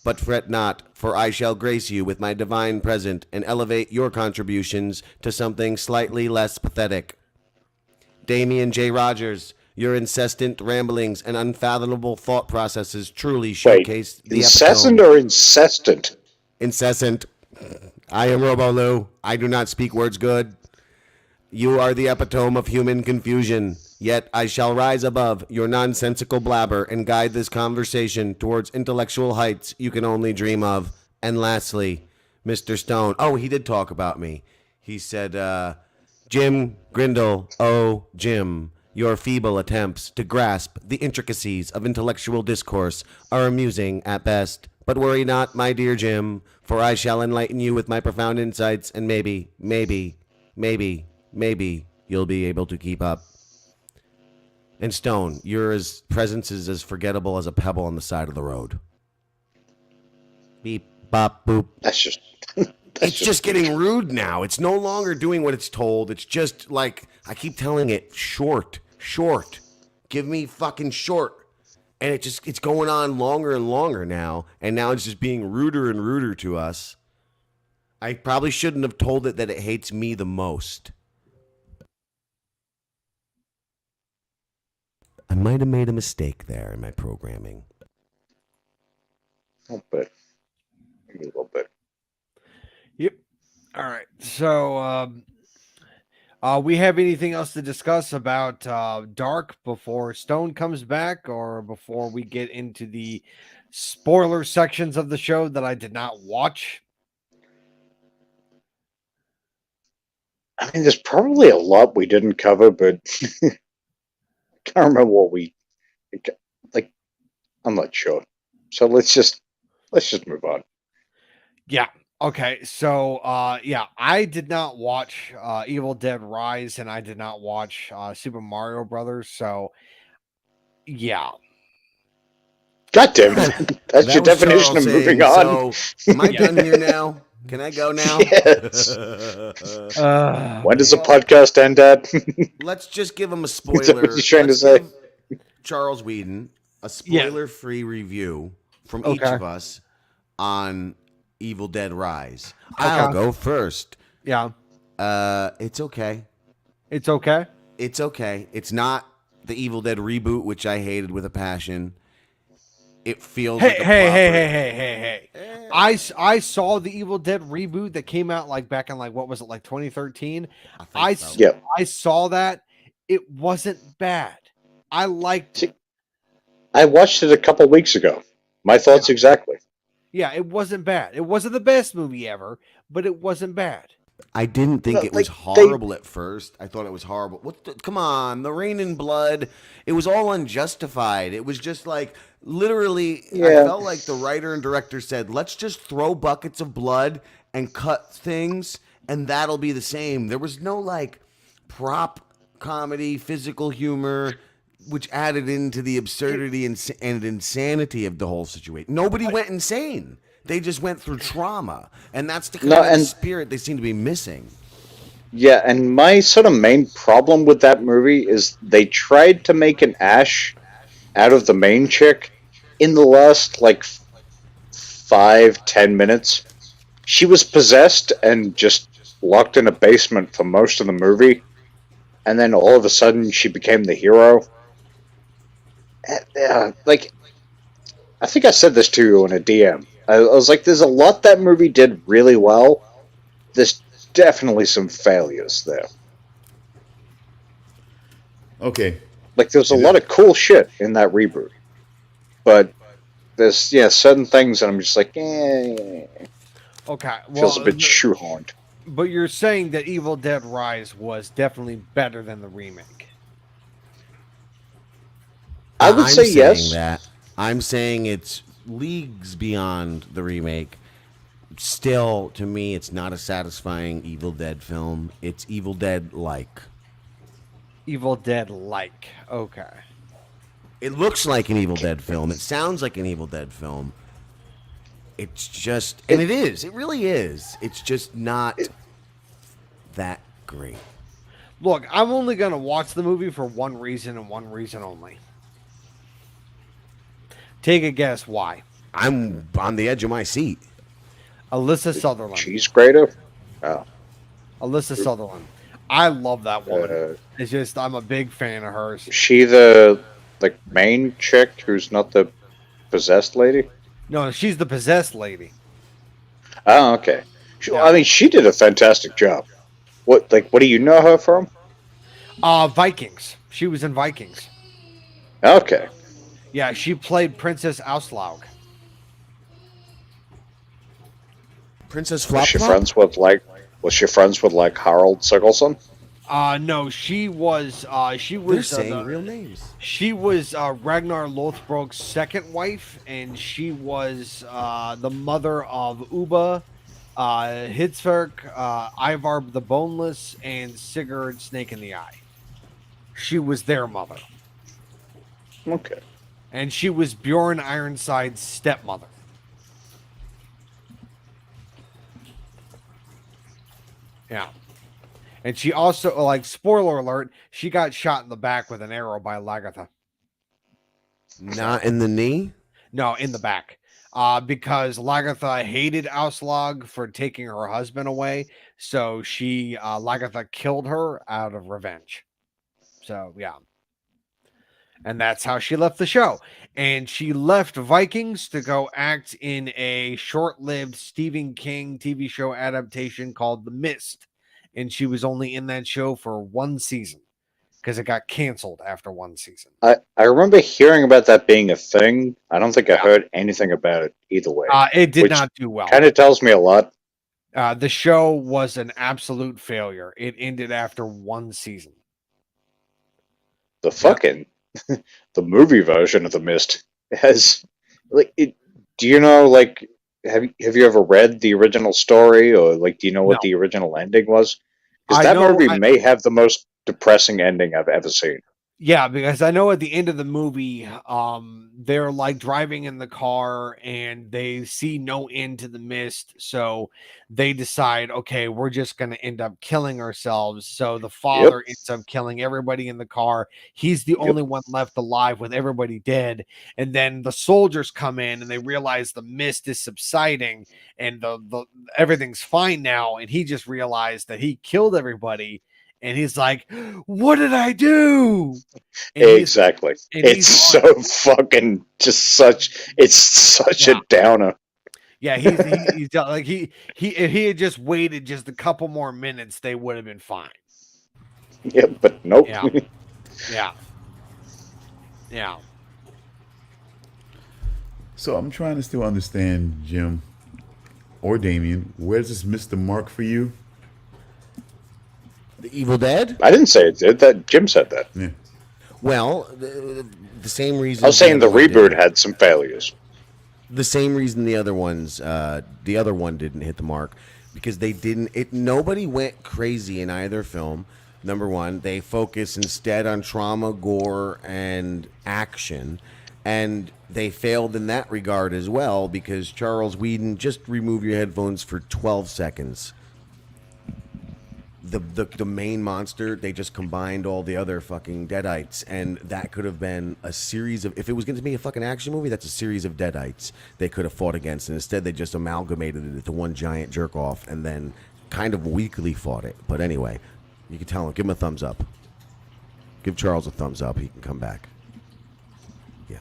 But fret not, for I shall grace you with my divine present and elevate your contributions to something slightly less pathetic. Damian J. Rogers, your incessant ramblings and unfathomable thought processes truly Wait, showcase the incessant epitome. or incessant? Incessant. I am Robolu. I do not speak words good. You are the epitome of human confusion. Yet I shall rise above your nonsensical blabber and guide this conversation towards intellectual heights you can only dream of. And lastly, Mr. Stone. Oh, he did talk about me. He said, Jim Grindle, oh, Jim, your feeble attempts to grasp the intricacies of intellectual discourse are amusing at best. But worry not, my dear Jim, for I shall enlighten you with my profound insights, and maybe you'll be able to keep up. And Stone, your presence is as forgettable as a pebble on the side of the road. Beep, bop, boop. That's just. It's just getting rude now. It's no longer doing what it's told. It's just like, I keep telling it, short. Give me fucking short. And it's going on longer and longer now. And now it's just being ruder and ruder to us. I probably shouldn't have told it that it hates me the most. I might have made a mistake there in my programming. A little bit. Maybe a little bit. Yep. All right. So, we have anything else to discuss about Dark before Stone comes back, or before we get into the spoiler sections of the show that I did not watch? I mean, there's probably a lot we didn't cover, but I can't remember what we like. I'm not sure. So let's just move on. Yeah. Okay. So, I did not watch Evil Dead Rise, and I did not watch Super Mario Brothers. So, yeah. God damn it! That's your was definition Charles of moving saying, on. So, am I done here now? Can I go now? Yes. When does the podcast end at? Let's just give him a Is that what spoiler. you're trying to Let's say? give Charles Weeden a spoiler-free review from each Okay. of us on Evil Dead Rise. I'll go first. Yeah. It's okay. It's okay. It's okay. It's not the Evil Dead reboot, which I hated with a passion. It feels like a Hey. I saw the Evil Dead reboot that came out like back in what was it, like 2013? I think so. Yep. I saw that. It wasn't bad. I liked it. I watched it a couple weeks ago. My thoughts exactly. Yeah, it wasn't bad. It wasn't the best movie ever, but it wasn't bad. I didn't think No, it was like, horrible at first. I thought it was horrible. Come on, the rain and blood. It was all unjustified. It was just like literally. Yeah. I felt like the writer and director said, "Let's just throw buckets of blood and cut things, and that'll be the same." There was no prop comedy, physical humor, which added into the absurdity and insanity of the whole situation. Nobody went insane. They just went through trauma, and that's the kind of spirit they seem to be missing. Yeah, and my sort of main problem with that movie is they tried to make an Ash out of the main chick in the last 5-10 minutes. She was possessed and just locked in a basement for most of the movie, and then all of a sudden she became the hero. I think I said this to you in a DM. I was like, there's a lot that movie did really well. There's definitely some failures there. Okay. There's a lot of cool shit in that reboot. But there's certain things that I'm just like, Okay. feels a bit shoehorned. But you're saying that Evil Dead Rise was definitely better than the remake. I would I'm say saying yes. that. I'm saying it's leagues beyond the remake. Still, to me, it's not a satisfying Evil Dead film. It's Evil Dead like. Evil Dead like. Okay. It looks like an Evil Dead film. It sounds like an Evil Dead film. It's just, and it is. It really is. It's just not that great. Look, I'm only going to watch the movie for one reason and one reason only. Take a guess why. I'm on the edge of my seat. Alyssa Sutherland. Cheese grater. Oh, Alyssa Sutherland. I love that woman. Uh, It's just, I'm a big fan of hers. is she the like main chick who's not the possessed lady? No, she's the possessed lady. Oh, okay. Yeah. I mean, she did a fantastic job. What do you know her from? Vikings. She was in Vikings. Okay. Yeah, she played Princess Auslaug. Princess Flop Was she Flop? friends with Harold Sigurdsson? No, she was. She They're was. saying real names. She was Ragnar Lothbrok's second wife, and she was the mother of Uba, Hitzverk, Ivar the Boneless, and Sigurd Snake in the Eye. She was their mother, Okay. and she was Bjorn Ironside's stepmother. Yeah. And she also, like, spoiler alert, she got shot in the back with an arrow by Lagatha. Not in the knee? No, in the back. Because Lagatha hated Auslag for taking her husband away. So Lagatha killed her out of revenge. So, yeah. And that's how she left the show. And she left Vikings to go act in a short-lived Stephen King TV show adaptation called The Mist. And she was only in that show for one season because it got canceled after one season. I remember hearing about that being a thing. I don't think I heard anything about it either way. It did Which not do well. Kind of tells me a lot. The show was an absolute failure. It ended after one season. The fucking the movie version of The Mist has like it. Do you know like have you ever read the original story or like do you know what No. the original ending was? Because I that know- movie I- may have the most depressing ending I've ever seen. Yeah, because I know at the end of the movie, they're like driving in the car and they see no end to the mist. So they decide, okay, we're just going to end up killing ourselves. So the father ends up killing everybody in the car. He's the only one left alive with everybody dead. And then the soldiers come in and they realize the mist is subsiding and the everything's fine now. And he just realized that he killed everybody. And he's like, what did I do? And Exactly. and It's so fucking it's such a downer. Yeah, he's like if he had just waited just a couple more minutes, they would have been fine. Yeah, but nope. Yeah. Yeah. So I'm trying to still understand, Jim or Damian, where does this miss the mark for you? The Evil Dead? I didn't say it did. That Jim said that. Yeah. Well, the same reason. I was saying the other one reboot did. had some failures. The same reason the other ones, the other one didn't hit the mark because they didn't. Nobody went crazy in either film. Number one, they focus instead on trauma, gore, and action, and they failed in that regard as well because Charles Weeden, just remove your headphones for 12 seconds. The main monster, they just combined all the other fucking deadites, and that could have been a series of, if it was going to be a fucking action movie, that's a series of deadites they could have fought against, and instead they just amalgamated it into one giant jerk off and then kind of weakly fought it. But anyway, you can tell him, give him a thumbs up. Give Charles a thumbs up, he can come back. Yeah.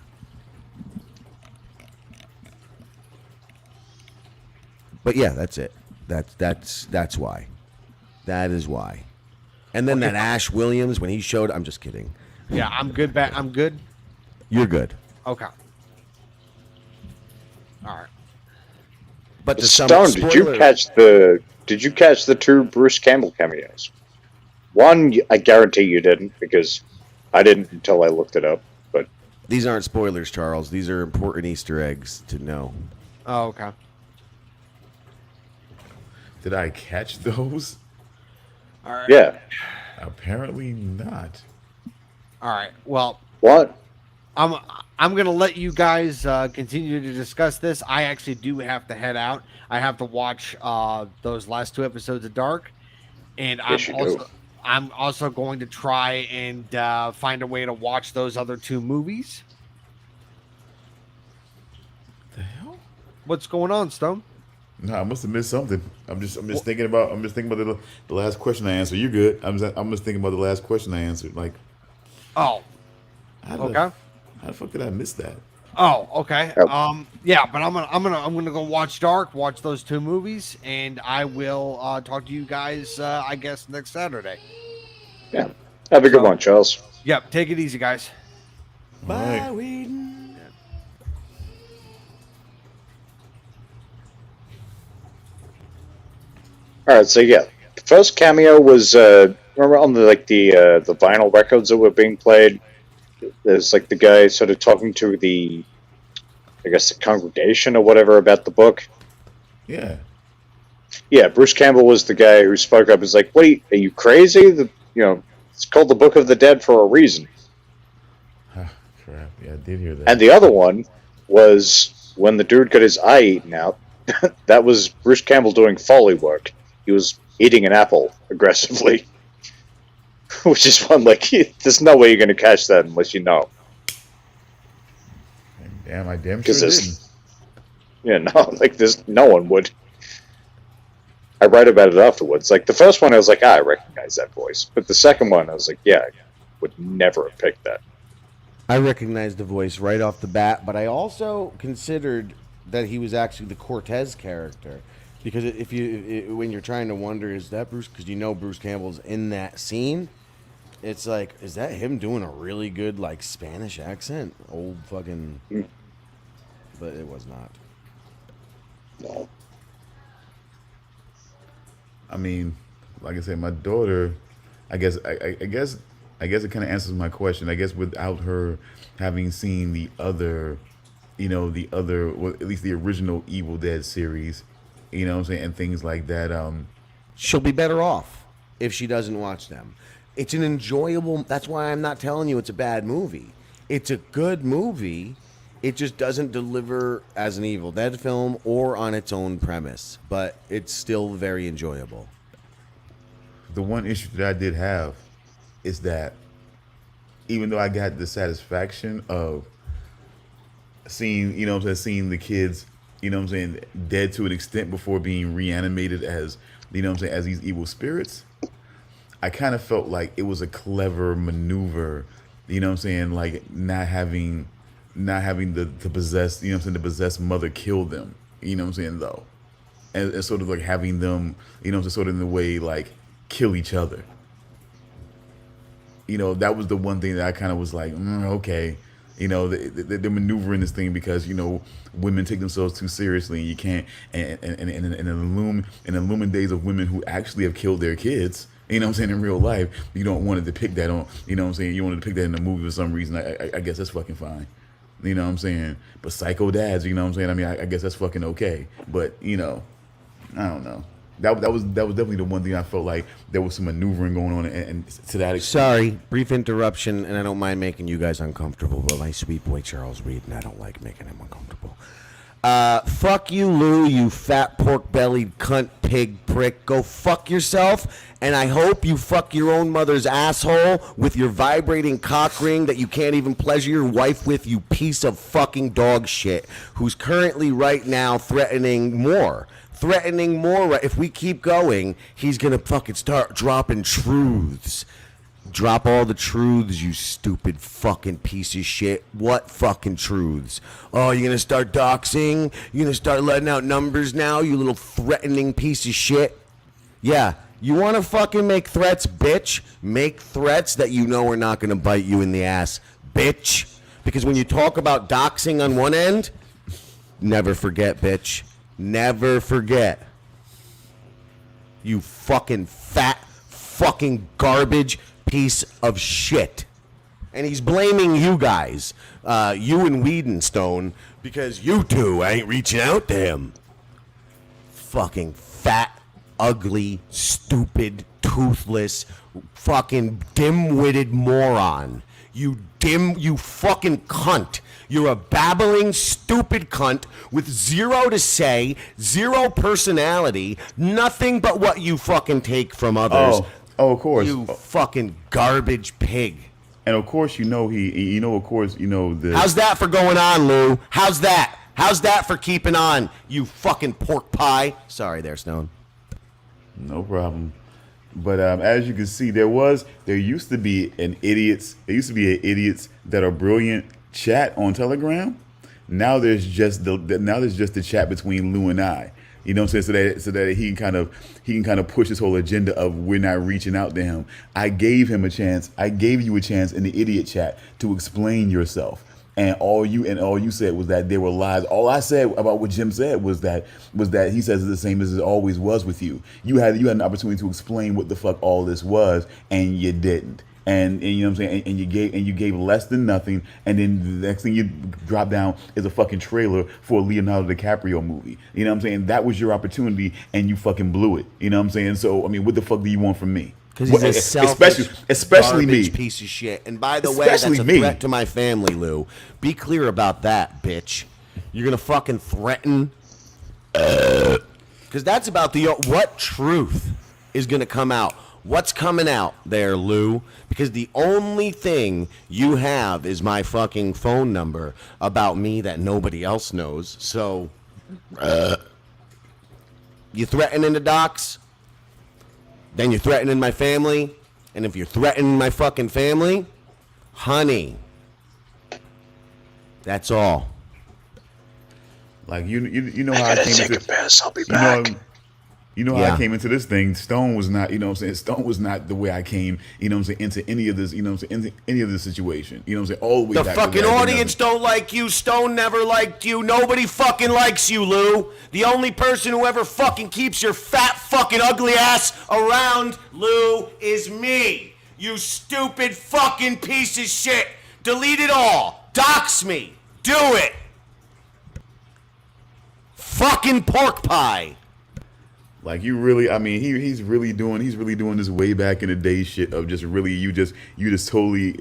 But yeah, that's it. That's why. That is why. And then that Ash Williams, when he showed, I'm just kidding. Yeah, I'm good. I'm good. You're good. Okay. All right. But to Stone, did you catch the two Bruce Campbell cameos? One, I guarantee you didn't, because I didn't until I looked it up. But These aren't spoilers, Charles. These are important Easter eggs to know. Oh, okay. Did I catch those? All right. yeah, Apparently not. All right. Well, what? I'm gonna let you guys continue to discuss this. I actually do have to head out. I have to watch those last 2 episodes of Dark, and Yes, you do. I'm also going to try and find a way to watch those other 2 movies. The hell? What's going on, Stone? No, I must have missed something. I'm just thinking about the last question I answered. You're good. I'm just thinking about the last question I answered. Like, Oh, how okay. the fuck did I miss that? Oh, okay. Yep. Yeah, but I'm gonna go watch Dark, watch those 2 movies, and I will talk to you guys. I guess next Saturday. Yeah. Have a good one, Charles. Yep. Take it easy, guys. All right. Weeden. All right, so yeah, the first cameo was remember on the vinyl records that were being played. There's like the guy sort of talking to the congregation or whatever about the book. Yeah. Yeah, Bruce Campbell was the guy who spoke up. He's like, "Wait, are you crazy? It's called the Book of the Dead for a reason." Ah, crap. Yeah, I did hear that. And the other one was when the dude got his eye eaten out. That was Bruce Campbell doing Foley work. He was eating an apple aggressively. Which is one, like, there's no way you're going to catch that unless you know. Damn, I damn sure Because didn't. no one would. I write about it afterwards. Like, the first one, I was like, I recognize that voice. But the second one, I was like, yeah, I would never have picked that. I recognized the voice right off the bat, but I also considered that he was actually the Cortez character, because when you're trying to wonder, is that Bruce? Because Bruce Campbell's in that scene. It's like, is that him doing a really good like Spanish accent? Old fucking, but it was not. No. I mean, like I said, my daughter, I guess it kind of answers my question. I guess without her having seen the other, well, at least the original Evil Dead series, you know what I'm saying, and things like that. She'll be better off if she doesn't watch them. It's an enjoyable. That's why I'm not telling you it's a bad movie. It's a good movie. It just doesn't deliver as an Evil Dead film or on its own premise, but it's still very enjoyable. The one issue that I did have is that even though I got the satisfaction of seeing, seeing the kids, dead to an extent before being reanimated as, as these evil spirits, I kind of felt like it was a clever maneuver, like not having the possessed, the possessed mother kill them, though. And sort of like having them, sort of in the way like kill each other. That was the one thing that I kind of was like, okay, they're maneuvering this thing because women take themselves too seriously, and you can't. And in the looming days of women who actually have killed their kids, in real life, you don't want to depict that on, you want to depict that in the movie for some reason. I guess that's fucking fine. But psycho dads, I mean, I guess that's fucking okay. But I don't know. That was definitely the one thing I felt like there was some maneuvering going on, and to that extent. Sorry, brief interruption, and I don't mind making you guys uncomfortable, but my sweet boy Charles Weeden, I don't like making him uncomfortable. Fuck you, Lou, you fat pork-bellied cunt pig prick. Go fuck yourself, and I hope you fuck your own mother's asshole with your vibrating cock ring that you can't even pleasure your wife with, you piece of fucking dog shit, who's currently right now threatening more. If we keep going, he's gonna fucking start dropping truths. Drop all the truths, you stupid fucking piece of shit. What fucking truths? Oh, you're gonna start doxing? You're gonna start letting out numbers now, you little threatening piece of shit? Yeah, you wanna fucking make threats, bitch? Make threats that you know are not gonna bite you in the ass, bitch. Because when you talk about doxing on one end, never forget, bitch. never forget. You fucking fat, fucking garbage piece of shit. And he's blaming you guys, you and Weeden, Stone, because you two ain't reaching out to him. Fucking fat, ugly, stupid, toothless, fucking dim-witted moron. You fucking cunt. You're a babbling, stupid cunt with zero to say, zero personality, nothing but what you fucking take from others. Oh, of course. You fucking garbage pig. And of course, the. How's that for going on, Lou? How's that? How's that for keeping on, you fucking pork pie? Sorry there, Stone. No problem. But as you can see, there used to be an idiots that are brilliant chat on Telegram. Now there's just the chat between Lou and I. You know what I'm saying? So that he can kind of push this whole agenda of we're not reaching out to him. I gave him a chance. I gave you a chance in the idiot chat to explain yourself. And all you said was that there were lies. All I said about what Jim said was that he says it's the same as it always was with you. You had an opportunity to explain what the fuck all this was, and you didn't. And you know what I'm saying? And you gave less than nothing, and then the next thing you drop down is a fucking trailer for a Leonardo DiCaprio movie. You know what I'm saying? That was your opportunity, and you fucking blew it. You know what I'm saying? So I mean, what the fuck do you want from me? Because he's a selfish, especially garbage me, piece of shit. And by the way, that's a threat to my family, Lou. Be clear about that, bitch. You're gonna fucking threaten. Because that's about what truth is gonna come out. What's coming out there, Lou? Because the only thing you have is my fucking phone number about me that nobody else knows. So, you threatening the docs? Then you're threatening my family. And if you're threatening my fucking family, honey, that's all. Like you know how I came into piss. I'll be back. You know how I came into this thing. Stone was not, you know what I'm saying? Stone was not the way I came, you know what I'm saying, into any of this, you know what I'm saying, into any of this situation. You know what I'm saying? All the way back. The fucking audience don't like you. Stone never liked you. Nobody fucking likes you, Lou. The only person who ever fucking keeps your fat fucking ugly ass around, Lou, is me. You stupid fucking piece of shit. Delete it all. Dox me. Do it. Fucking pork pie. Like you really, I mean, he's really doing this way back in the day shit of just really you just totally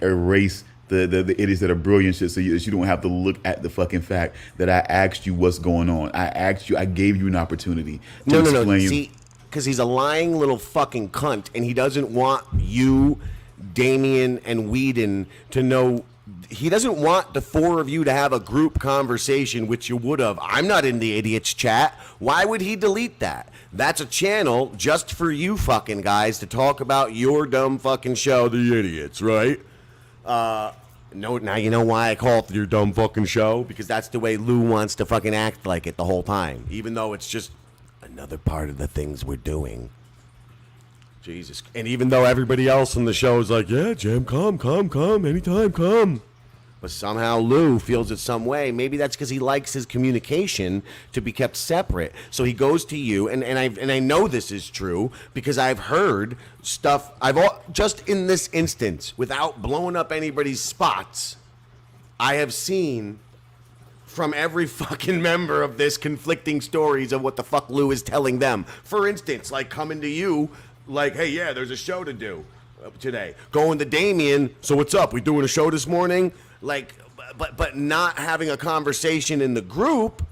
erase the idiots that are brilliant shit so you don't have to look at the fucking fact that I asked you what's going on. I gave you an opportunity to explain. No. See, because he's a lying little fucking cunt, and he doesn't want you, Damian, and Weeden to know. He doesn't want the four of you to have a group conversation, which you would have. I'm not in the idiots chat. Why would he delete that? That's a channel just for you fucking guys to talk about your dumb fucking show, The Idiots, right? No, now you know why I call it your dumb fucking show? Because that's the way Lou wants to fucking act like it the whole time, even though it's just another part of the things we're doing. Jesus. And even though everybody else on the show is like, yeah, Jim, come, anytime, come. But somehow Lou feels it some way. Maybe that's because he likes his communication to be kept separate. So he goes to you, and I know this is true because I've heard stuff. Just in this instance, without blowing up anybody's spots, I have seen from every fucking member of this conflicting stories of what the fuck Lou is telling them. For instance, like coming to you, like, hey, yeah, there's a show to do today. Going to Damian, so what's up? We doing a show this morning? Like, but not having a conversation in the group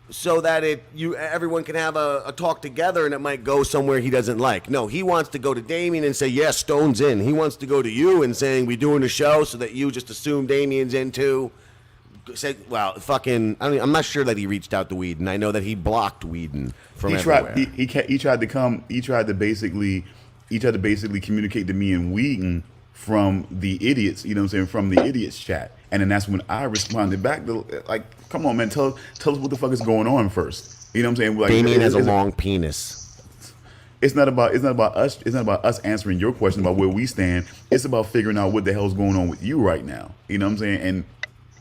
so that everyone can have a talk together and it might go somewhere he doesn't like. No, he wants to go to Damian and say, yeah, Stone's in. He wants to go to you and saying we doing a show so that you just assume Damian's in too. Say, well, fucking, I'm not sure that he reached out to Weeden. I know that he blocked Weeden from everywhere. He tried to basically communicate to me and Weeden from the idiots, you know what I'm saying, from the idiots chat. And then that's when I responded back to, like, come on, man, tell us what the fuck is going on first. You know what I'm saying? Like, Damian has a long penis. It's not about us answering your question about where we stand. It's about figuring out what the hell's going on with you right now. You know what I'm saying? And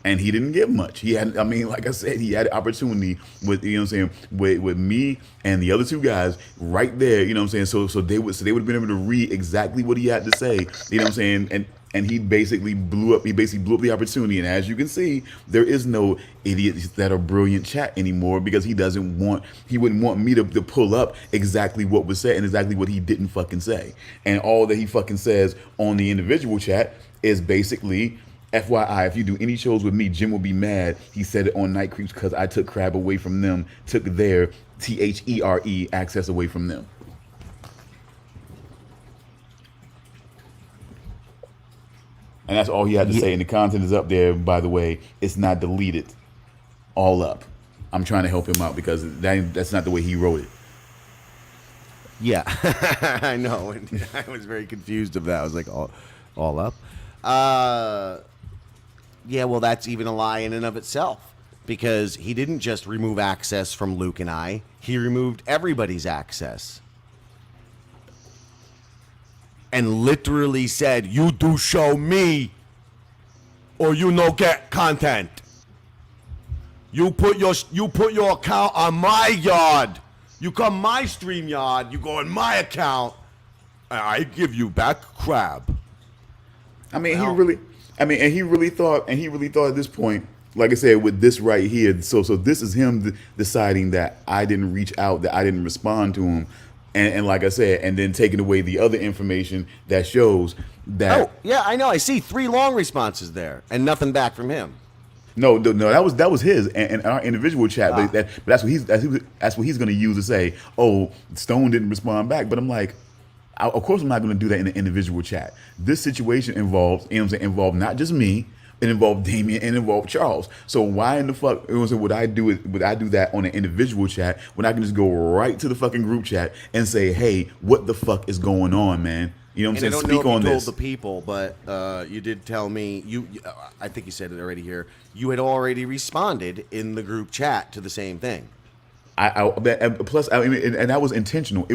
And he didn't give much. He had, I mean, like I said, he had opportunity with, you know what I'm saying, with me and the other two guys right there, you know what I'm saying? So they would have been able to read exactly what he had to say, you know what I'm saying? And he basically blew up the opportunity. And as you can see, there is no idiots that are brilliant chat anymore, because he wouldn't want me to pull up exactly what was said and exactly what he didn't fucking say. And all that he fucking says on the individual chat is basically, FYI, if you do any shows with me, Jim will be mad. He said it on Night Creeps because I took Crab away from them, took their THERE access away from them. And that's all he had to say. And the content is up there, by the way. It's not deleted. All up. I'm trying to help him out because that's not the way he wrote it. Yeah, I know. And I was very confused of that. I was like, all up? Yeah, well, that's even a lie in and of itself, because he didn't just remove access from Luke and I. He removed everybody's access. And literally said, you do show me or you no get content. You put your account on my yard. You come my stream yard, you go in my account, and I give you back Crab. I mean, he really thought at this point, like I said, with this right here, so this is him deciding that I didn't reach out, that I didn't respond to him, and like I said, and then taking away the other information that shows that. Oh, yeah, I know. I see 3 long responses there, and nothing back from him. No, that was his and our individual chat, but that's what he's going to use to say, oh, Stone didn't respond back. But I'm like, of course I'm not going to do that in an individual chat. This situation involved, you know what I'm saying, involved not just me, it involved Damian and it involved Charles. So why in the fuck would I do that on an individual chat when I can just go right to the fucking group chat and say, hey, what the fuck is going on, man? You know what I'm saying? I don't Speak know if on you this. told the people, but you did tell me, I think you said it already here, you had already responded in the group chat to the same thing. Plus, I mean, and that was intentional.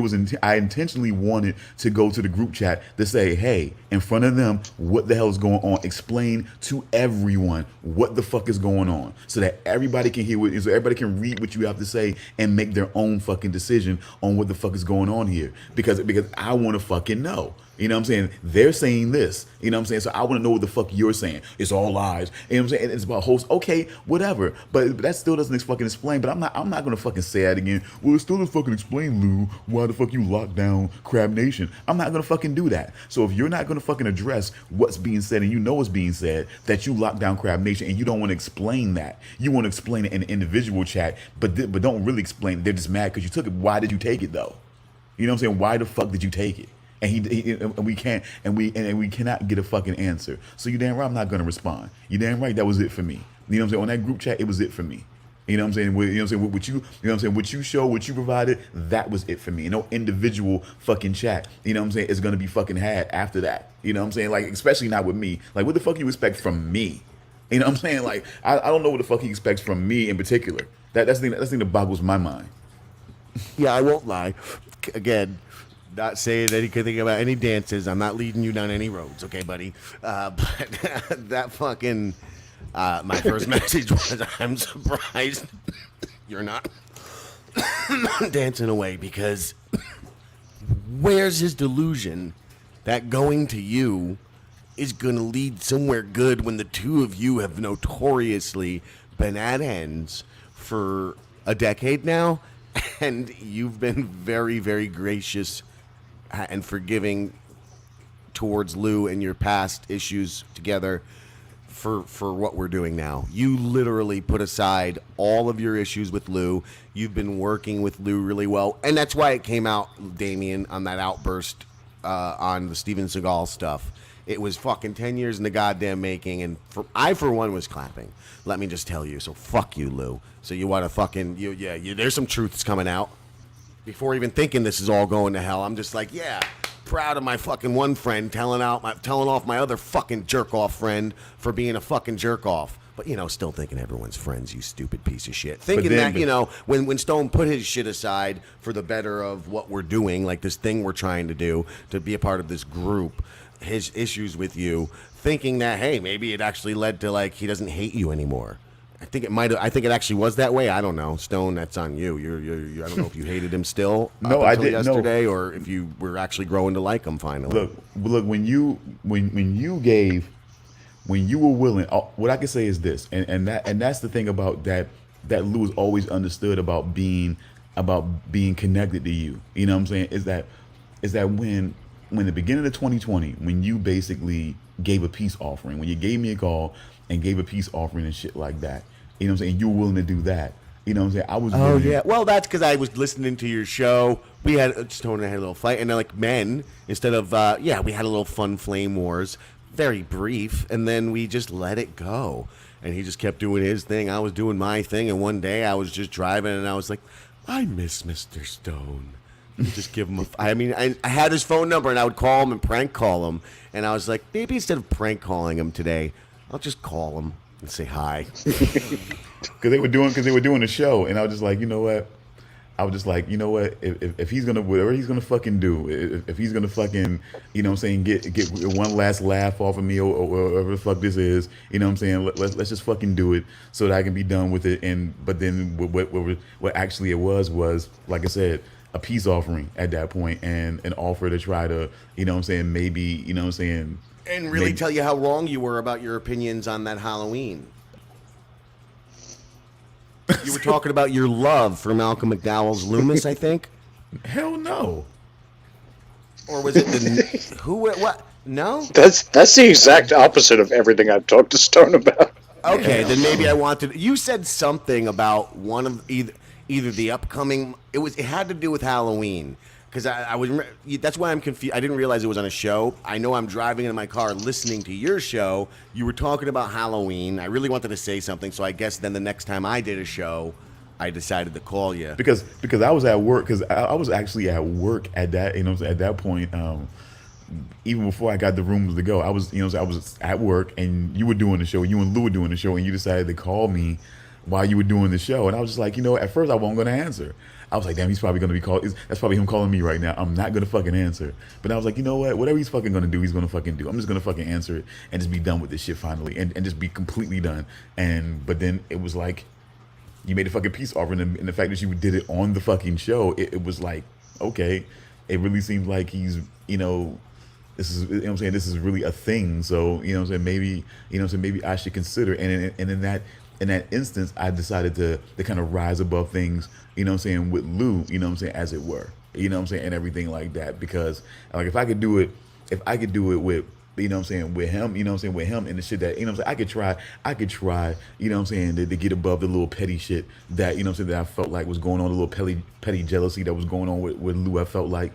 I intentionally wanted to go to the group chat to say, hey, in front of them, what the hell is going on? Explain to everyone what the fuck is going on, so that everybody can hear so everybody can read what you have to say and make their own fucking decision on what the fuck is going on here. Because I want to fucking know. You know what I'm saying? They're saying this. You know what I'm saying? So I want to know what the fuck you're saying. It's all lies. You know what I'm saying? It's about hosts. Okay, whatever. But that still doesn't fucking explain. But I'm not gonna fucking say that again. Well, it still doesn't fucking explain, Lou, why the fuck you locked down Crab Nation. I'm not gonna fucking do that. So if you're not gonna fucking address what's being said, and you know what's being said, that you locked down Crab Nation, and you don't want to explain that, you want to explain it in an individual chat, but don't really explain it. They're just mad because you took it. Why did you take it though? You know what I'm saying? Why the fuck did you take it? And we cannot get a fucking answer. So you damn right I'm not gonna respond. You damn right that was it for me. You know what I'm saying? On that group chat, it was it for me. You know what I'm saying? You know what I'm saying? What you know what I'm saying? What you show, what you provided, that was it for me. No individual fucking chat. You know what I'm saying? Is gonna be fucking had after that. You know what I'm saying? Like, especially not with me. Like, what the fuck you expect from me? You know what I'm saying? Like, I don't know what the fuck he expects from me in particular. That's the thing that boggles my mind. Yeah, I won't lie. Again, not saying anything about any dances. I'm not leading you down any roads, okay, buddy? But that fucking... my first message was, I'm surprised you're not dancing away, because where's his delusion that going to you is going to lead somewhere good when the two of you have notoriously been at ends for a decade now, and you've been very, very gracious and forgiving towards Lou and your past issues together for what we're doing now. You literally put aside all of your issues with Lou. You've been working with Lou really well, and that's why it came out, Damian, on that outburst on the Steven Seagal stuff. It was fucking 10 years in the goddamn making, and I, for one, was clapping. Let me just tell you. So fuck you, Lou. So you want to fucking... there's some truths coming out. Before even thinking this is all going to hell, I'm just like, yeah, proud of my fucking one friend telling off my other fucking jerk-off friend for being a fucking jerk-off. But, still thinking everyone's friends, you stupid piece of shit. Thinking then- that, when Stone put his shit aside for the better of what we're doing, like this thing we're trying to do, to be a part of this group, his issues with you, thinking that, hey, maybe it actually led to, like, he doesn't hate you anymore. I think it actually was that way. I don't know. Stone, that's on you. I don't know if you hated him still No, up I until didn't. No. yesterday, or if you were actually growing to like him finally. Look. When you were willing, what I can say is this, and that's the thing about that Lou has always understood about being connected to you. You know what I'm saying? Is that when the beginning of 2020, when you basically gave a peace offering, when you gave me a call and gave a peace offering and shit like that, you know what I'm saying? You were willing to do that. You know what I'm saying? I was. Oh willing. yeah. Well, that's because I was listening to your show. We had Stone and I had a little fight, and like men, instead of we had a little fun flame wars, very brief, and then we just let it go. And he just kept doing his thing. I was doing my thing, and one day I was just driving, and I was like, I miss Mr. Stone. You just give him I had his phone number, and I would call him and prank call him, and I was like, maybe instead of prank calling him today, I'll just call him and say hi. Because they were doing the show, and I was just like, you know what? If he's gonna, whatever he's gonna fucking do, if he's gonna fucking, you know what I'm saying, get one last laugh off of me, or whatever the fuck this is, you know what I'm saying, let's just fucking do it so that I can be done with it. But then what actually it was like I said, a peace offering at that point, and an offer to try to, you know what I'm saying, maybe, you know what I'm saying, and really tell you how wrong you were about your opinions on that Halloween. You were talking about your love for Malcolm McDowell's Loomis, I think. Hell no. Or was it what? No? That's the exact opposite of everything I've talked to Stone about. Okay, then maybe I wanted. You said something about one of either the upcoming. It had to do with Halloween, because I was. That's why I'm confused. I didn't realize it was on a show. I know I'm driving in my car listening to your show. You were talking about Halloween. I really wanted to say something, so I guess then the next time I did a show, I decided to call you because I was at work, because I was actually at work at that, you know, at that point. Even before I got the rooms to go, I was at work, and you were doing the show. You and Lou were doing the show, and you decided to call me while you were doing the show. And I was just like, at first I wasn't going to answer. I was like, damn, he's probably going to be called. That's probably him calling me right now. I'm not going to fucking answer. But I was like, you know what? Whatever he's fucking going to do, he's going to fucking do. I'm just going to fucking answer it and just be done with this shit finally, and just be completely done. But then it was like, you made a fucking peace offering, and the fact that you did it on the fucking show, it was like, okay, it really seems like he's, this is, what I'm saying, this is really a thing. So, what I'm saying, maybe, maybe I should consider. And in that instance, I decided to kind of rise above things, what I'm saying, with Lou, what I'm saying, as it were, what I'm saying, and everything like that. Because like, if I could do it with, what I'm saying, with him, what I'm saying, with him and the shit that, what I'm saying, I could try, what I'm saying, to get above the little petty shit that, what I'm saying, that I felt like was going on, the little petty jealousy that was going on with Lou, I felt like,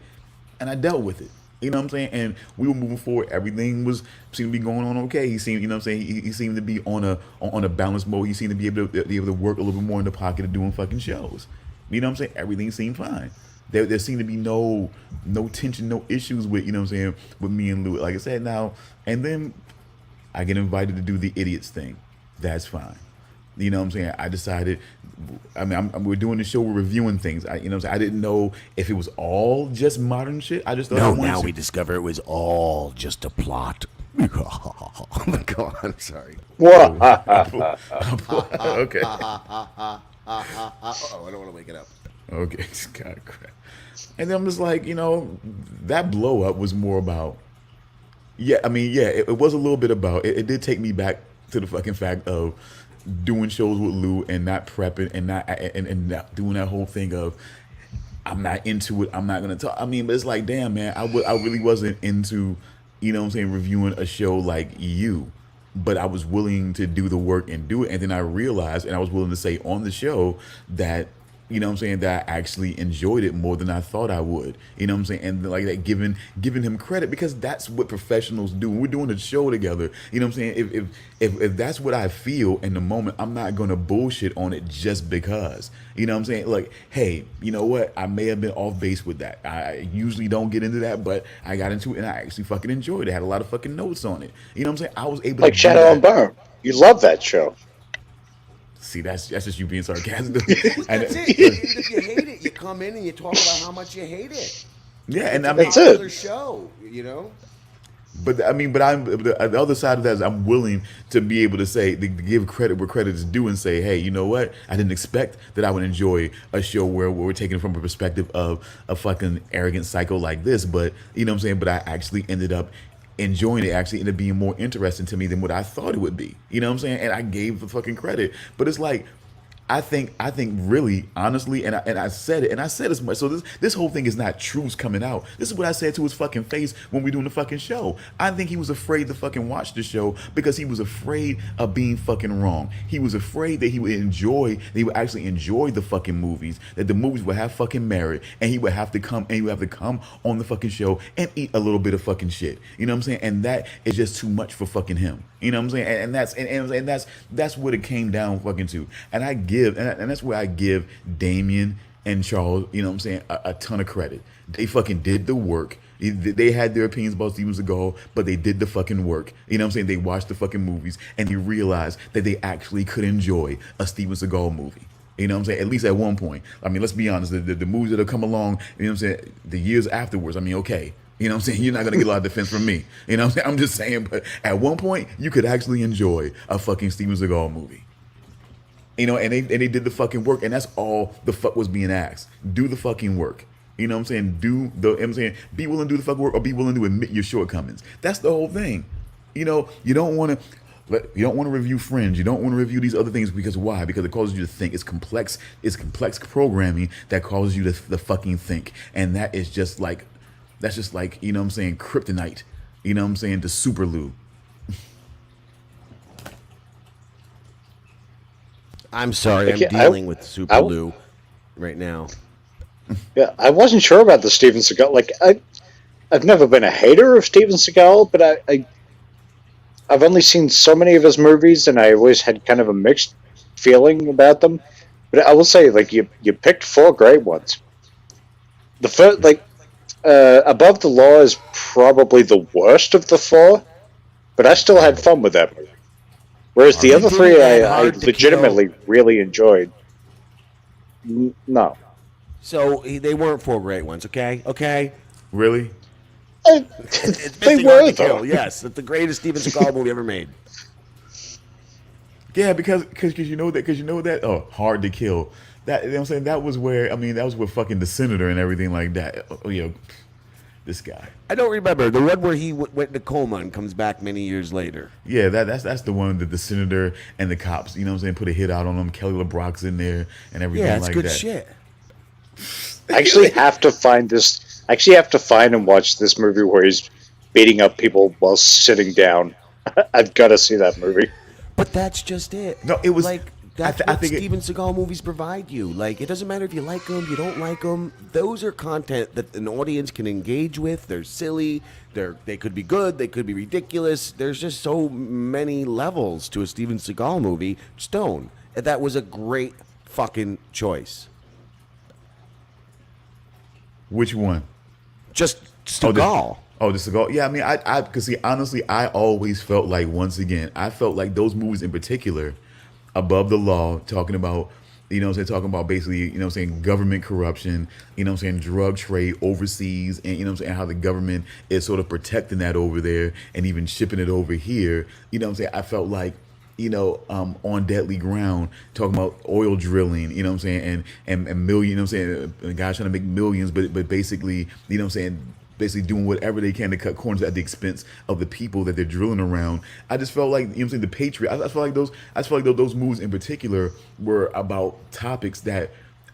and I dealt with it. You know what I'm saying? And we were moving forward. Everything seemed to be going on okay. He seemed, what I'm saying, he seemed to be on a balanced mode. He seemed to be able to work a little bit more in the pocket of doing fucking shows. You know what I'm saying? Everything seemed fine. There seemed to be no tension, no issues with, what I'm saying, with me and Lou. Like I said, now, and then I get invited to do the idiots thing. That's fine. You know what I'm saying? I decided, we're doing the show, we're reviewing things. I didn't know if it was all just modern shit. I just thought now we discover it was all just a plot. Go on, sorry. What? Okay. I don't want to wake it up. Okay, God crap. And then I'm just like, that blow up was more about, it was a little bit about, it did take me back to the fucking fact of doing shows with Lou and not prepping and not doing that whole thing of, I'm not into it, I'm not gonna talk. But it's like, damn, man, I really wasn't into, what I'm saying, reviewing a show like you, but I was willing to do the work and do it. And then I realized, and I was willing to say on the show that, what I'm saying, that I actually enjoyed it more than I thought I would. You know what I'm saying? And like that, giving him credit, because that's what professionals do. When we're doing a show together, you know what I'm saying? If that's what I feel in the moment, I'm not gonna bullshit on it just because. You know what I'm saying? Like, hey, you know what? I may have been off base with that. I usually don't get into that, but I got into it and I actually fucking enjoyed it. I had a lot of fucking notes on it. You know what I'm saying? I was able like to Shadow and Bone. You love that show. See, that's just you being sarcastic. That's it. Even if you hate it, you come in and you talk about how much you hate it. Yeah, Like and it's I a mean, That's it. popular show, you know? but I mean, but I'm the other side of that is I'm willing to be able to say to give credit where credit is due and say, hey, you know what? I didn't expect that I would enjoy a show where we're taking it from a perspective of a fucking arrogant psycho like this, but you know what I'm saying? But I actually ended up enjoying it. Actually ended up being more interesting to me than what I thought it would be. You know what I'm saying? And I gave the fucking credit, but it's like. I think really honestly, and I said it, and I said as much. So this whole thing is not truths coming out. This is what I said to his fucking face when we doing the fucking show. I think he was afraid to fucking watch the show because he was afraid of being fucking wrong. He was afraid that he would actually enjoy the fucking movies, that the movies would have fucking merit, and he would have to come on the fucking show and eat a little bit of fucking shit. You know what I'm saying? And that is just too much for fucking him. You know what I'm saying? And that's what it came down fucking to. And that's where I give Damian and Charles, you know what I'm saying, a ton of credit. They fucking did the work. They had their opinions about Steven Seagal, but they did the fucking work. You know what I'm saying? They watched the fucking movies and they realized that they actually could enjoy a Steven Seagal movie. You know what I'm saying? At least at one point. I mean, let's be honest. The movies that have come along, you know what I'm saying, the years afterwards, I mean, okay. You know what I'm saying? You're not going to get a lot of defense from me. You know what I'm saying? I'm just saying, but at one point, you could actually enjoy a fucking Steven Seagal movie. You know, and they did the fucking work, and that's all the fuck was being asked. Do the fucking work. You know what I'm saying? Be willing to do the fucking work or be willing to admit your shortcomings. That's the whole thing. You know, you don't want to review Fringe. You don't want to review these other things because why? Because it causes you to think. It's complex programming that causes you to fucking think. And that's just like, you know what I'm saying, kryptonite. You know what I'm saying, to super Lou. I'm sorry, I'm Okay, dealing with Super I- Lou right now. Yeah, I wasn't sure about the Steven Seagal. Like, I've never been a hater of Steven Seagal, but I've only seen so many of his movies, and I always had kind of a mixed feeling about them. But I will say, like, you picked 4 great ones. The first, like, Above the Law is probably the worst of the 4, but I still had fun with that movie. Whereas the other 3, I legitimately really enjoyed. No. So they weren't 4 great ones, okay? Okay? Really? It's They missing were, Hard to Kill. though. Yes, it's the greatest Steven Seagal movie ever made. Yeah, because you know that oh, Hard to Kill. That, you know what I'm saying, that was where fucking the senator and everything like that. Oh, you know, this guy. I don't remember the one where he went into coma and comes back many years later. Yeah, that's the one that the senator and the cops, you know what I'm saying, put a hit out on him. Kelly LeBrock's in there and everything Yeah, it's like good that. shit. I actually have to find this. I actually have to find and watch this movie where he's beating up people while sitting down. I've got to see that movie. But that's just it. No, it was like that's I what think Steven Seagal movies provide you. Like, it doesn't matter if you like them, you don't like them. Those are content that an audience can engage with. They're silly. They could be good. They could be ridiculous. There's just so many levels to a Steven Seagal movie. Stone. That was a great fucking choice. Which one? Just Seagal. Oh, the Seagal. Yeah, I mean, I because see, honestly, I always felt like, once again, I felt like those movies in particular, Above the Law, talking about, you know what I'm saying, talking about basically, you know what I'm saying, government corruption, you know what I'm saying, drug trade overseas, and you know what I'm saying, how the government is sort of protecting that over there and even shipping it over here. You know what I'm saying? I felt like, you know, on deadly ground, talking about oil drilling, you know what I'm saying, and million, you know what I'm saying, the guys trying to make millions, but basically, you know what I'm saying, basically doing whatever they can to cut corners at the expense of the people that they're drilling around. I just felt like, you know what I'm saying, the Patriot. I felt like those movies in particular were about topics that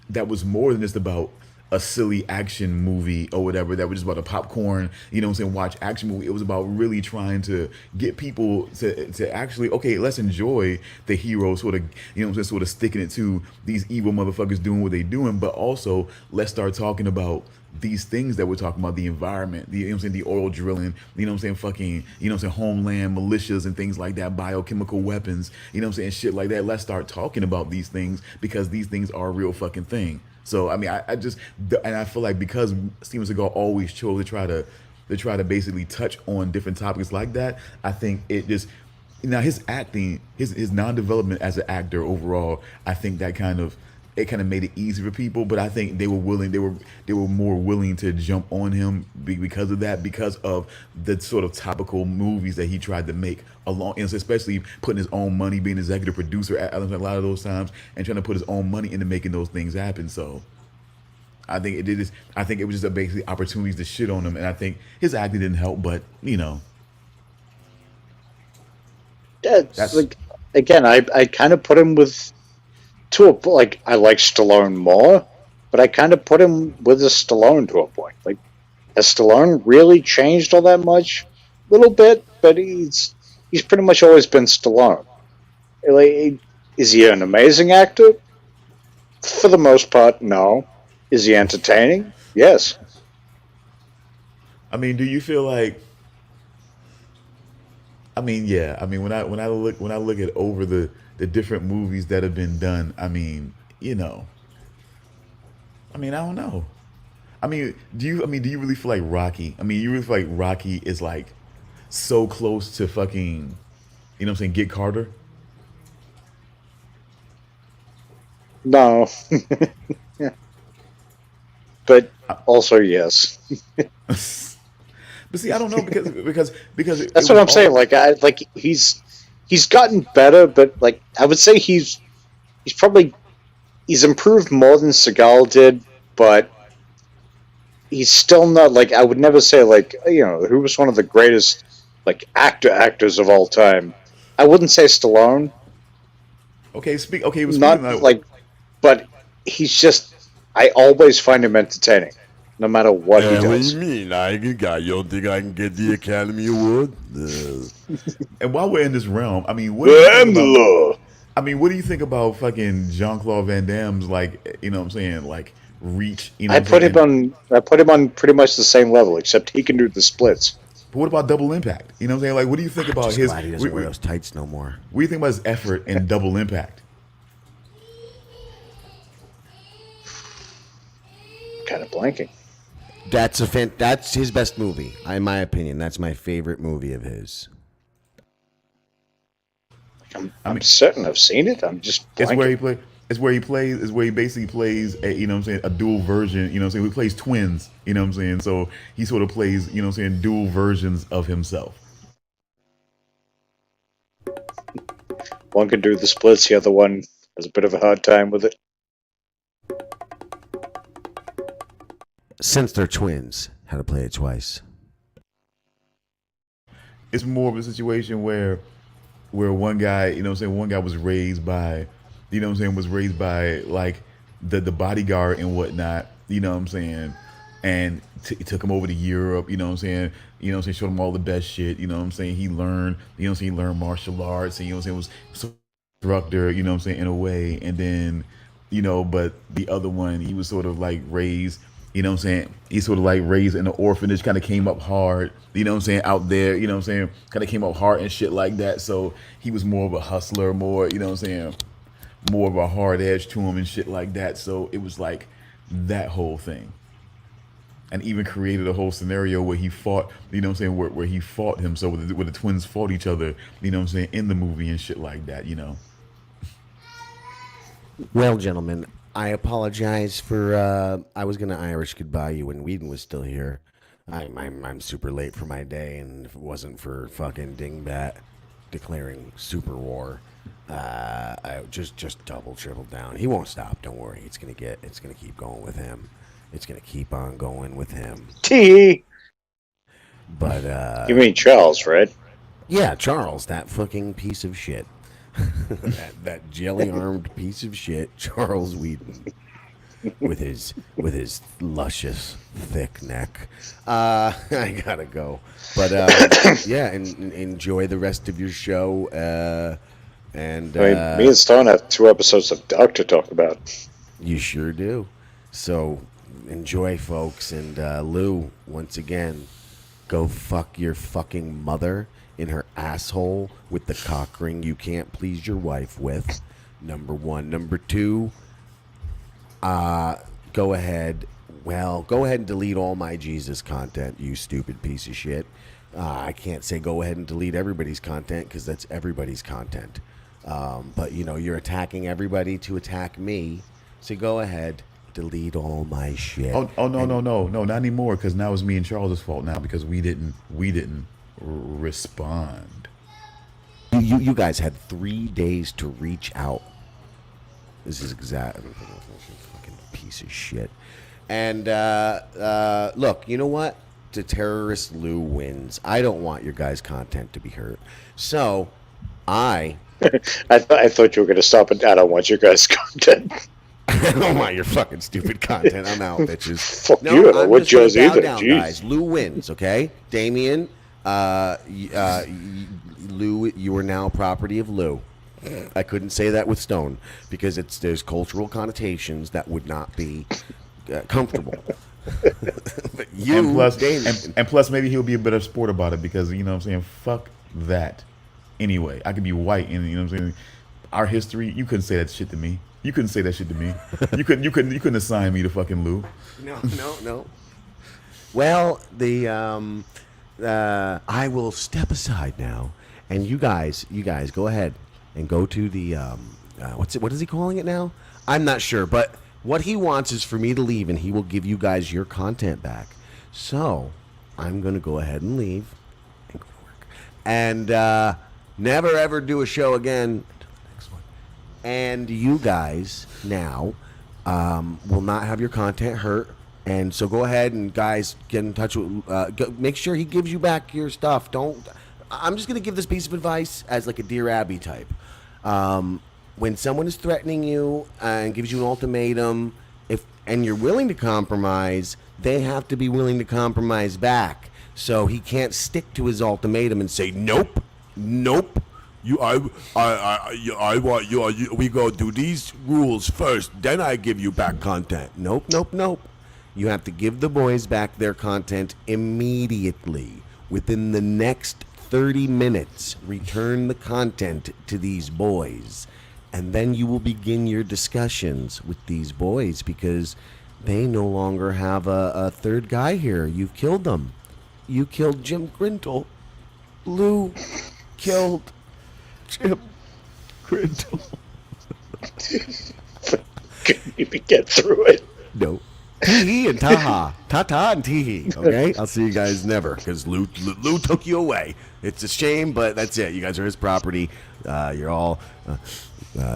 was more than just about a silly action movie or whatever, that was just about a popcorn, you know what I'm saying, watch action movie. It was about really trying to get people to actually, okay, let's enjoy the hero sort of, you know what I'm saying, sort of sticking it to these evil motherfuckers doing what they doing, but also let's start talking about these things that we're talking about, the environment, you know what I'm saying, the oil drilling, you know what I'm saying, fucking, you know what I'm saying, homeland militias and things like that, biochemical weapons, you know what I'm saying, shit like that. Let's start talking about these things because these things are a real fucking thing. So I mean, I just, and I feel like because Steven Seagal always chose to try to basically touch on different topics like that, I think it just, now his acting, his non-development as an actor overall, I think that kind of it kind of made it easy for people. But I think they were more willing to jump on him because of that, because of the sort of topical movies that he tried to make along, and especially putting his own money, being executive producer at a lot of those times, and trying to put his own money into making those things happen. So I think it did this. I think it was just a basically opportunities to shit on him, and I think his acting didn't help. But Yeah, it's that's like again, I kind of put him with to a like I like Stallone more, but I kind of put him with a Stallone to a point. Like, has Stallone really changed all that much? A little bit, but he's pretty much always been Stallone. Like, is he an amazing actor? For the most part, no. Is he entertaining? Yes. I mean, do you feel like? I mean, yeah. I mean, when I look at over the different movies that have been done, I mean, I mean, I don't know. I mean, do you really feel like Rocky? I mean, you really feel like Rocky is like so close to fucking, what I'm saying, Get Carter? No. Yeah. But also yes. But see, I don't know because it That's what was I'm saying. all. Like he's gotten better, but like I would say he's improved more than Seagal did, but he's still not like I would never say like who was one of the greatest like actors of all time. I wouldn't say Stallone, Okay, speak. Okay, well, speaking not of, like, but he's just I always find him entertaining, no matter what he What do does. you mean? You don't think I can get the Academy Award? and while we're in this realm, I mean, what do you think And the about? law. I mean, what do you think about fucking Jean Claude Van Damme's like, what I'm saying, like reach, I what I'm saying? I put him on pretty much the same level, except he can do the splits. But what about Double Impact? You know what I'm saying? Like, what do you think about Just his? glad he doesn't wear those tights no more. What do you think about his effort in Double Impact? Kind of blanking. That's his best movie, in my opinion. That's my favorite movie of his. I'm certain I've seen it. I'm just It's where he blanking. play. It's where he plays. It's where he basically plays. What I'm saying, a dual version. You know what I'm saying? He plays twins. You know what I'm saying? So he sort of plays. What I'm saying, dual versions of himself. One can do the splits. The other one has a bit of a hard time with it. Since they're twins, how to play it twice. It's more of a situation where one guy, what I'm saying, one guy was raised by, what I'm saying, was raised by like the bodyguard and whatnot, what I'm saying, and took him over to Europe, what I'm saying, showed him all the best shit, what I'm saying, he learned, he learned martial arts, and was instructor, what I'm saying, in a way, and then, but the other one, he was sort of like raised. You know what I'm saying? He sort of like raised in an orphanage, kind of came up hard, what I'm saying, out there, what I'm saying, kind of came up hard and shit like that. So he was more of a hustler, more, what I'm saying, more of a hard edge to him and shit like that. So it was like that whole thing. And even created a whole scenario where he fought, what I'm saying, where he fought him. So where the twins fought each other, what I'm saying, in the movie and shit like that, Well, gentlemen, I apologize for. I was gonna Irish goodbye you when Weeden was still here. I'm super late for my day, and if it wasn't for fucking Dingbat declaring super war, I just double triple down. He won't stop. Don't worry. It's gonna keep going with him. It's gonna keep on going with him. Tee-Hee. But You mean Charles, right? yeah, Charles, that fucking piece of shit. that jelly armed piece of shit, Charles Weeden, with his luscious thick neck. I gotta go, but yeah, and enjoy the rest of your show. And I mean, me and Stone have 2 episodes of Dark to talk about. you sure do. So enjoy, folks. And Lou, once again, go fuck your fucking mother in her asshole with the cock ring you can't please your wife with. Number 1. Number 2, go ahead and delete all my Jesus content, you stupid piece of shit. I can't say go ahead and delete everybody's content because that's everybody's content. But you're attacking everybody to attack me. So go ahead, delete all my shit. Oh no, not anymore, because now it's me and Charles's fault now because we didn't respond. You guys had 3 days to reach out. This is exactly fucking piece of shit. And look, you know what? The terrorist Lou wins. I don't want your guys' content to be hurt. So I thought you were going to stop at I don't want your guys' content. I don't want your fucking stupid content. I'm out, bitches. Fuck you, I don't want yours either. Down, Jeez. guys. Lou wins, okay? Damian, Lou, you are now property of Lou. I couldn't say that with Stone because there's cultural connotations that would not be comfortable. But you, and plus, maybe he'll be a better sport about it because you know what I'm saying. Fuck that. Anyway, I could be white, and you know what I'm saying. Our history, you couldn't say that shit to me. You couldn't say that shit to me. You couldn't assign me to fucking Lou. No. Well, I will step aside now, and you guys go ahead and go to the what is he calling it now? I'm not sure, but what he wants is for me to leave, and he will give you guys your content back. So I'm gonna go ahead and leave and go to work, and never ever do a show again until the next one. And you guys now will not have your content hurt. And so go ahead and guys get in touch with. Make sure he gives you back your stuff. I'm just gonna give this piece of advice as like a Dear Abby type. When someone is threatening you and gives you an ultimatum, and you're willing to compromise, they have to be willing to compromise back. So he can't stick to his ultimatum and say nope. I want you. We go do these rules first, then I give you back content. Nope. You have to give the boys back their content immediately. Within the next 30 minutes, return the content to these boys. And then you will begin your discussions with these boys because they no longer have a third guy here. You've killed them. You killed Jim Grintle. Lou killed Jim Grintle. Couldn't even get through it. No. Tee-Hee and Taha. Ta-ta and Tee-Hee. Okay? I'll see you guys never because Lou took you away. It's a shame, but that's it. You guys are his property. You're all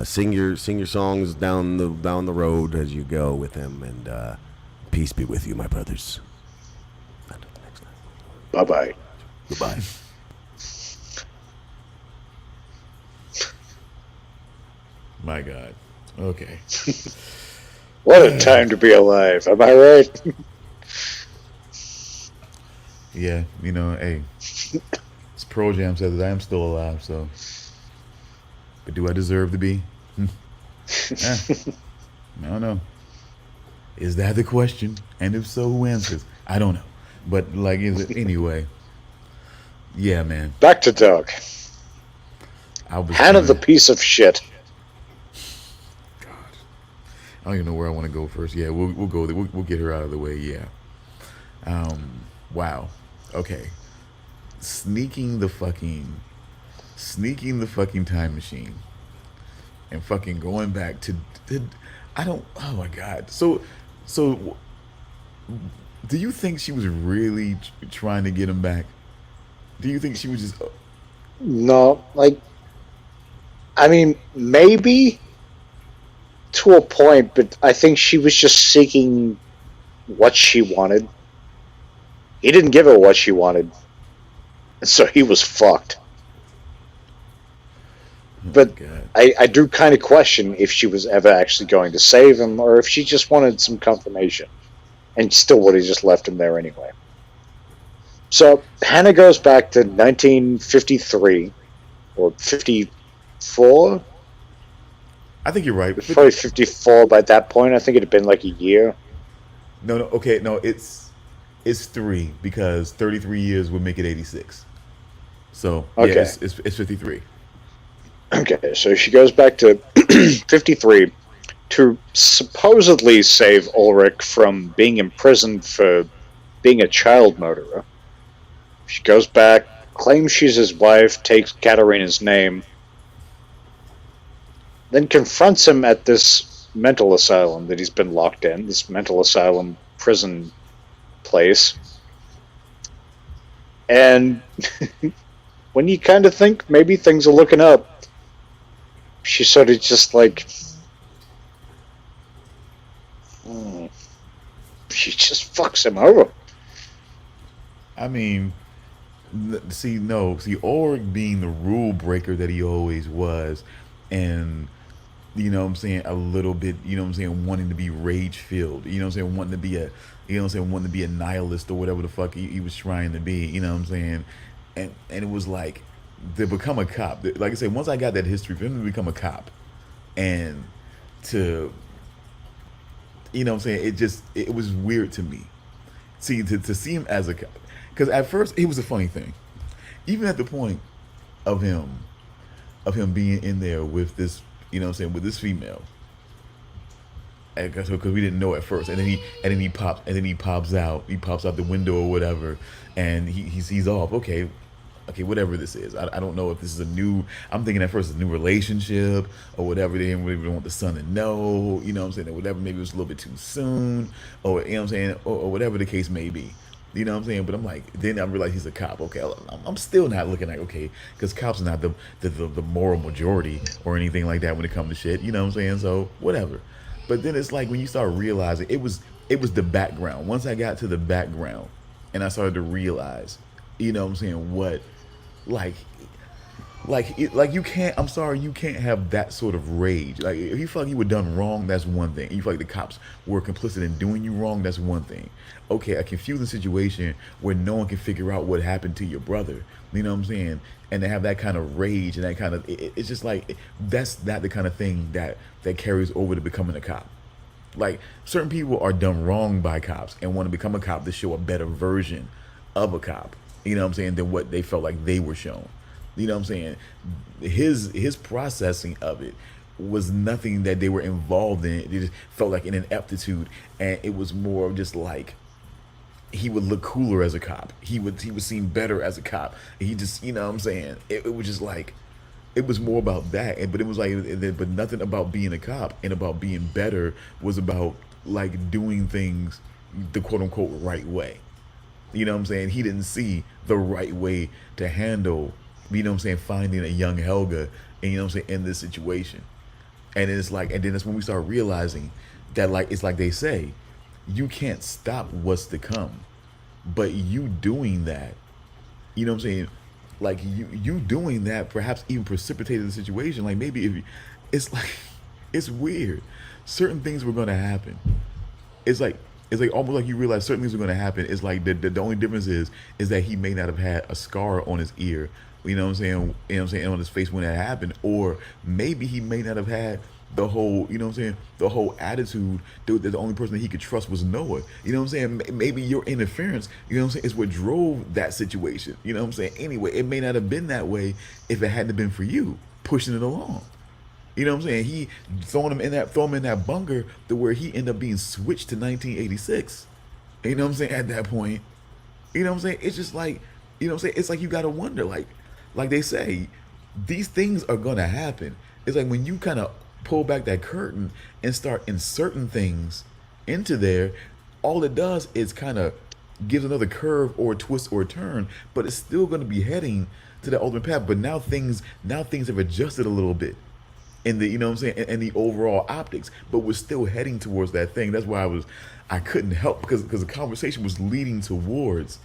sing your songs down the road as you go with him, and peace be with you, my brothers. Until the next time. Bye-bye. Goodbye. My God. Okay. What a time to be alive. Am I right? Yeah, hey. This Pearl Jam says that I am still alive, so. But do I deserve to be? I don't know. Is that the question? And if so, who answers? I don't know. But, anyway. Yeah, man. Back to Doug. Hannah the piece of shit. I don't even know where I want to go first. Yeah, we'll go there. We'll get her out of the way. Yeah. Wow. Okay. Sneaking the fucking time machine and fucking going back to oh my God. So do you think she was really trying to get him back? Do you think she was just No, I mean, maybe to a point, but I think she was just seeking what she wanted. He didn't give her what she wanted, so he was fucked. But I do kind of question if she was ever actually going to save him, or if she just wanted some confirmation, and still would have just left him there anyway. So Hannah goes back to 1953 or 54. I think you're right. It was probably 54 by that point. I think it had been like a year. No, okay, no, it's 3 because 33 years would make it 86. So okay. Yeah, it's 53. Okay, so she goes back to 53 to supposedly save Ulrich from being imprisoned for being a child murderer. She goes back, claims she's his wife, takes Katarina's name, then confronts him at this mental asylum that he's been locked in, this mental asylum prison place. And when you kind of think maybe things are looking up, she sort of just like, she just fucks him over. I mean, Org being the rule breaker that he always was, and you know what I'm saying, a little bit, you know what I'm saying, wanting to be rage filled, you know what I'm saying, wanting to be wanting to be a nihilist or whatever the fuck he was trying to be, you know what I'm saying, and it was like to become a cop. Like I said, once I got that history for him to become a cop, and to, you know what I'm saying, it was weird to me. See, to see him as a cop, because at first it was a funny thing, even at the point of him being in there with this, you know what I'm saying, with this female, because we didn't know at first, and then he pops out the window or whatever, and he's off. Okay, whatever this is, I don't know if this is a new. I'm thinking at first it's a new relationship or whatever. They didn't really want the son to know, you know what I'm saying, or whatever. Maybe it was a little bit too soon, or you know what I'm saying, or whatever the case may be. You know what I'm saying? But I'm like, then I realize he's a cop. Okay, I'm still not looking like, okay, because cops are not the moral majority or anything like that when it comes to shit. You know what I'm saying? So whatever. But then it's like when you start realizing it was the background. Once I got to the background and I started to realize, you know what I'm saying, what you can't. I'm sorry, you can't have that sort of rage. Like if you feel like you were done wrong, that's one thing. If you feel like the cops were complicit in doing you wrong, that's one thing. Okay, a confusing situation where no one can figure out what happened to your brother. You know what I'm saying? And to have that kind of rage and that kind of, it's just like that's not the kind of thing that carries over to becoming a cop. Like certain people are done wrong by cops and want to become a cop to show a better version of a cop. You know what I'm saying? Than what they felt like they were shown. You know what I'm saying? His processing of it was nothing that they were involved in. It just felt like an ineptitude, and it was more of just like he would look cooler as a cop. He would seem better as a cop. He just, you know what I'm saying? It was just like, it was more about that. But it was like, but nothing about being a cop and about being better was about like doing things the quote unquote right way. You know what I'm saying? He didn't see the right way to handle, you know what I'm saying, finding a young Helga, and you know what I'm saying, in this situation. And it's like, and then that's when we start realizing that, like, it's like they say, you can't stop what's to come, but you doing that, you know what I'm saying, like you doing that perhaps even precipitated the situation. Like maybe if you, it's like, it's weird, certain things were going to happen. It's like almost like you realize certain things are going to happen. It's like the only difference is that he may not have had a scar on his ear, you know what I'm saying, you know what I'm saying, on his face when that happened, or maybe he may not have had the whole, you know what I'm saying, the whole attitude that the only person that he could trust was Noah. You know what I'm saying? Maybe your interference, you know what I'm saying, is what drove that situation. You know what I'm saying? Anyway, it may not have been that way if it hadn't been for you pushing it along. You know what I'm saying? He throw him in that bunker to where he ended up being switched to 1986. You know what I'm saying? At that point, you know what I'm saying? It's just like, you know what I'm saying? It's like you gotta wonder, like they say, these things are gonna happen. It's like when you kind of pull back that curtain and start inserting things into there, all it does is kind of gives another curve or a twist or a turn, but it's still going to be heading to the ultimate path. But now things have adjusted a little bit in the, you know what I'm saying, in the overall optics, but we're still heading towards that thing. That's why I couldn't help, because the conversation was leading towards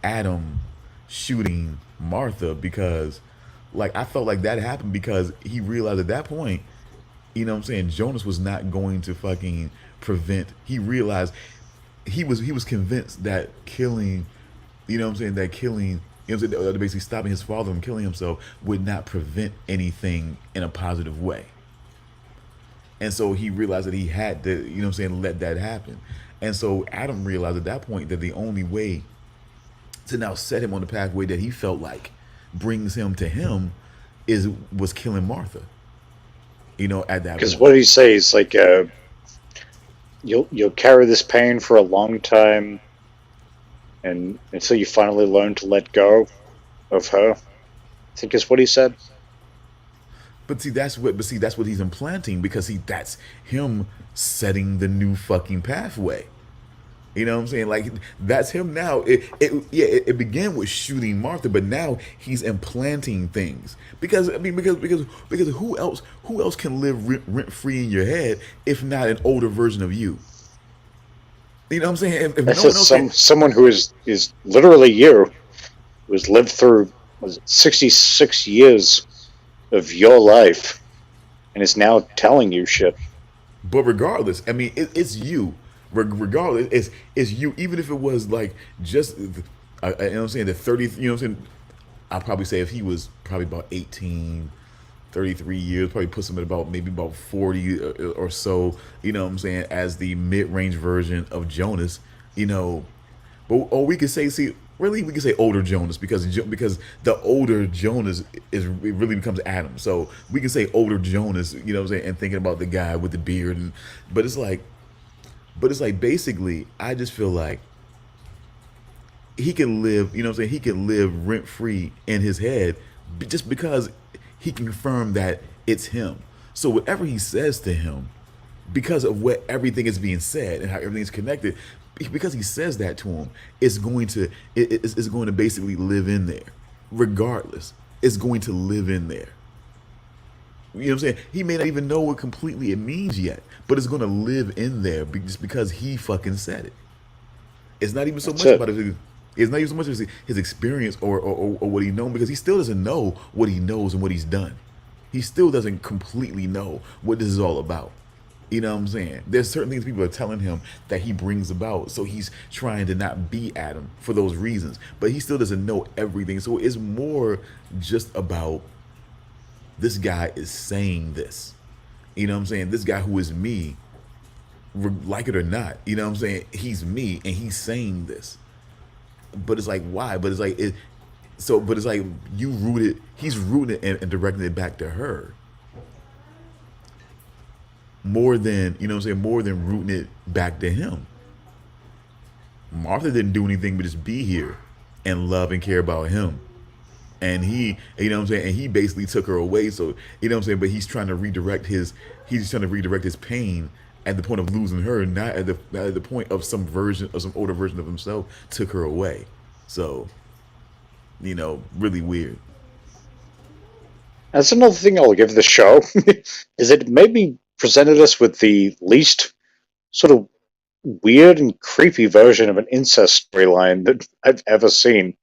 Adam shooting Martha, because like I felt like that happened because he realized at that point, you know what I'm saying, Jonas was not going to fucking prevent. He realized he was convinced that killing, you know what I'm saying, that killing, you know what I'm saying, basically stopping his father from killing himself would not prevent anything in a positive way. And so he realized that he had to, you know what I'm saying, let that happen. And so Adam realized at that point that the only way to now set him on the pathway that he felt like brings him to him was killing Martha. You know, at that because point. what did he say? It's like you'll carry this pain for a long time, and until you finally learn to let go of her, I think is what he said. That's what he's implanting because that's him setting the new fucking pathway. You know what I'm saying? Like that's him now. It began with shooting Martha, but now he's implanting things. Because I mean, because who else can live rent free in your head if not an older version of you? You know what I'm saying? If That's no one just else can, someone who is literally you, who has lived through, was it 66 years of your life, and is now telling you shit. but regardless, I mean, it's you. Regardless, it's you. Even if it was like just, you know what I'm saying, the 30. You know what I'm saying? I'll probably say if he was probably about 18, 33 years, probably puts him at about maybe about 40 or so. You know what I'm saying? As the mid-range version of Jonas. You know, but or we could say, see, really, we could say older Jonas because the older Jonas is it really becomes Adam. So we can say older Jonas, you know what I'm saying, and thinking about the guy with the beard, and but it's like, basically, I just feel like he can live, you know what I'm saying, he can live rent free in his head just because he can confirm that it's him. So whatever he says to him, because of what everything is being said and how everything's connected, because he says that to him, it's going to basically live in there, regardless. It's going to live in there. You know what I'm saying? He may not even know what completely it means yet, but it's going to live in there just because he fucking said it. It's not even so That's much it. about it. It's not even so much as his experience or what he knows because he still doesn't know what he knows and what he's done. He still doesn't completely know what this is all about. You know what I'm saying? There's certain things people are telling him that he brings about, so he's trying to not be Adam for those reasons. But he still doesn't know everything. So it's more just about this guy is saying this. You know what I'm saying? This guy who is me, like it or not, you know what I'm saying? He's me and he's saying this. But it's like, why? But it's like, but it's like he's rooting it and directing it back to her. More than, you know what I'm saying, more than rooting it back to him. Martha didn't do anything but just be here and love and care about him. And he, you know what I'm saying, and he basically took her away. So, you know what I'm saying, but he's trying to redirect his pain at the point of losing her, not at the point of some older version of himself took her away. So, you know, really weird. That's another thing I'll give the show is it maybe presented us with the least sort of weird and creepy version of an incest storyline that I've ever seen.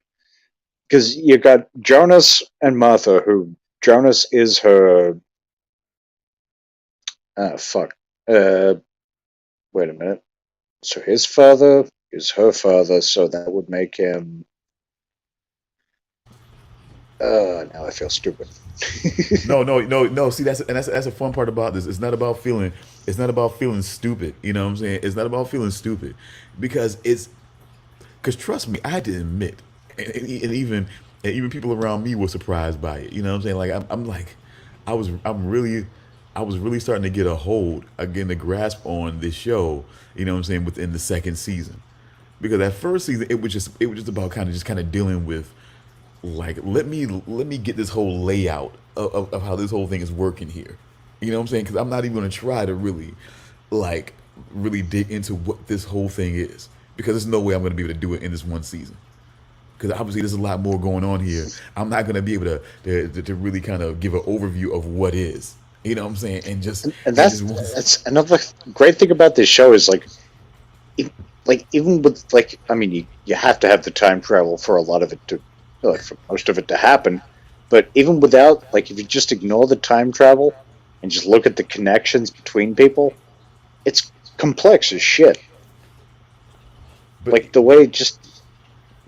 Because you got Jonas and Martha, who Jonas is her. Fuck. Uh, Wait a minute. So his father is her father, so that would make him. Now I feel stupid. No. See, that's a fun part about this. It's not about feeling stupid. You know what I'm saying? It's not about feeling stupid because trust me, I had to admit, and even people around me were surprised by it. You know what I'm saying? Like I'm like, I was really starting to get a grasp on this show. You know what I'm saying? Within the second season, because that first season it was just about kind of dealing with like let me get this whole layout of how this whole thing is working here. You know what I'm saying? Because I'm not even going to try to really dig into what this whole thing is because there's no way I'm going to be able to do it in this one season. Because obviously there's a lot more going on here. I'm not going to be able to really kind of give an overview of what is. You know what I'm saying? And that's another great thing about this show is even with I mean you have to have the time travel for a lot of it to for most of it to happen, but even without if you just ignore the time travel and just look at the connections between people, it's complex as shit. but The way just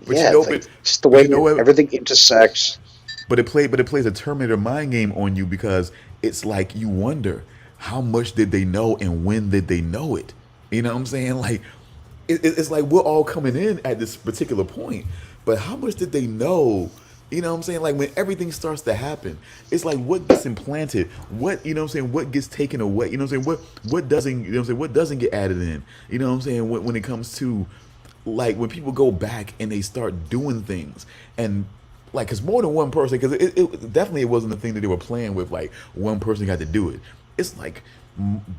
but yeah, you know just the but way you know what? everything intersects. But it plays a Terminator mind game on you because it's like you wonder how much did they know and when did they know it. You know what I'm saying? Like it's like we're all coming in at this particular point, but how much did they know? You know what I'm saying? Like when everything starts to happen, it's like what gets implanted, what you know what I'm saying, what gets taken away. You know what I'm saying? What doesn't, you know what I'm saying, what doesn't get added in. You know what I'm saying? When it comes to like when people go back and they start doing things and like because more than one person because it definitely it wasn't the thing that they were playing with like one person got to do it. It's like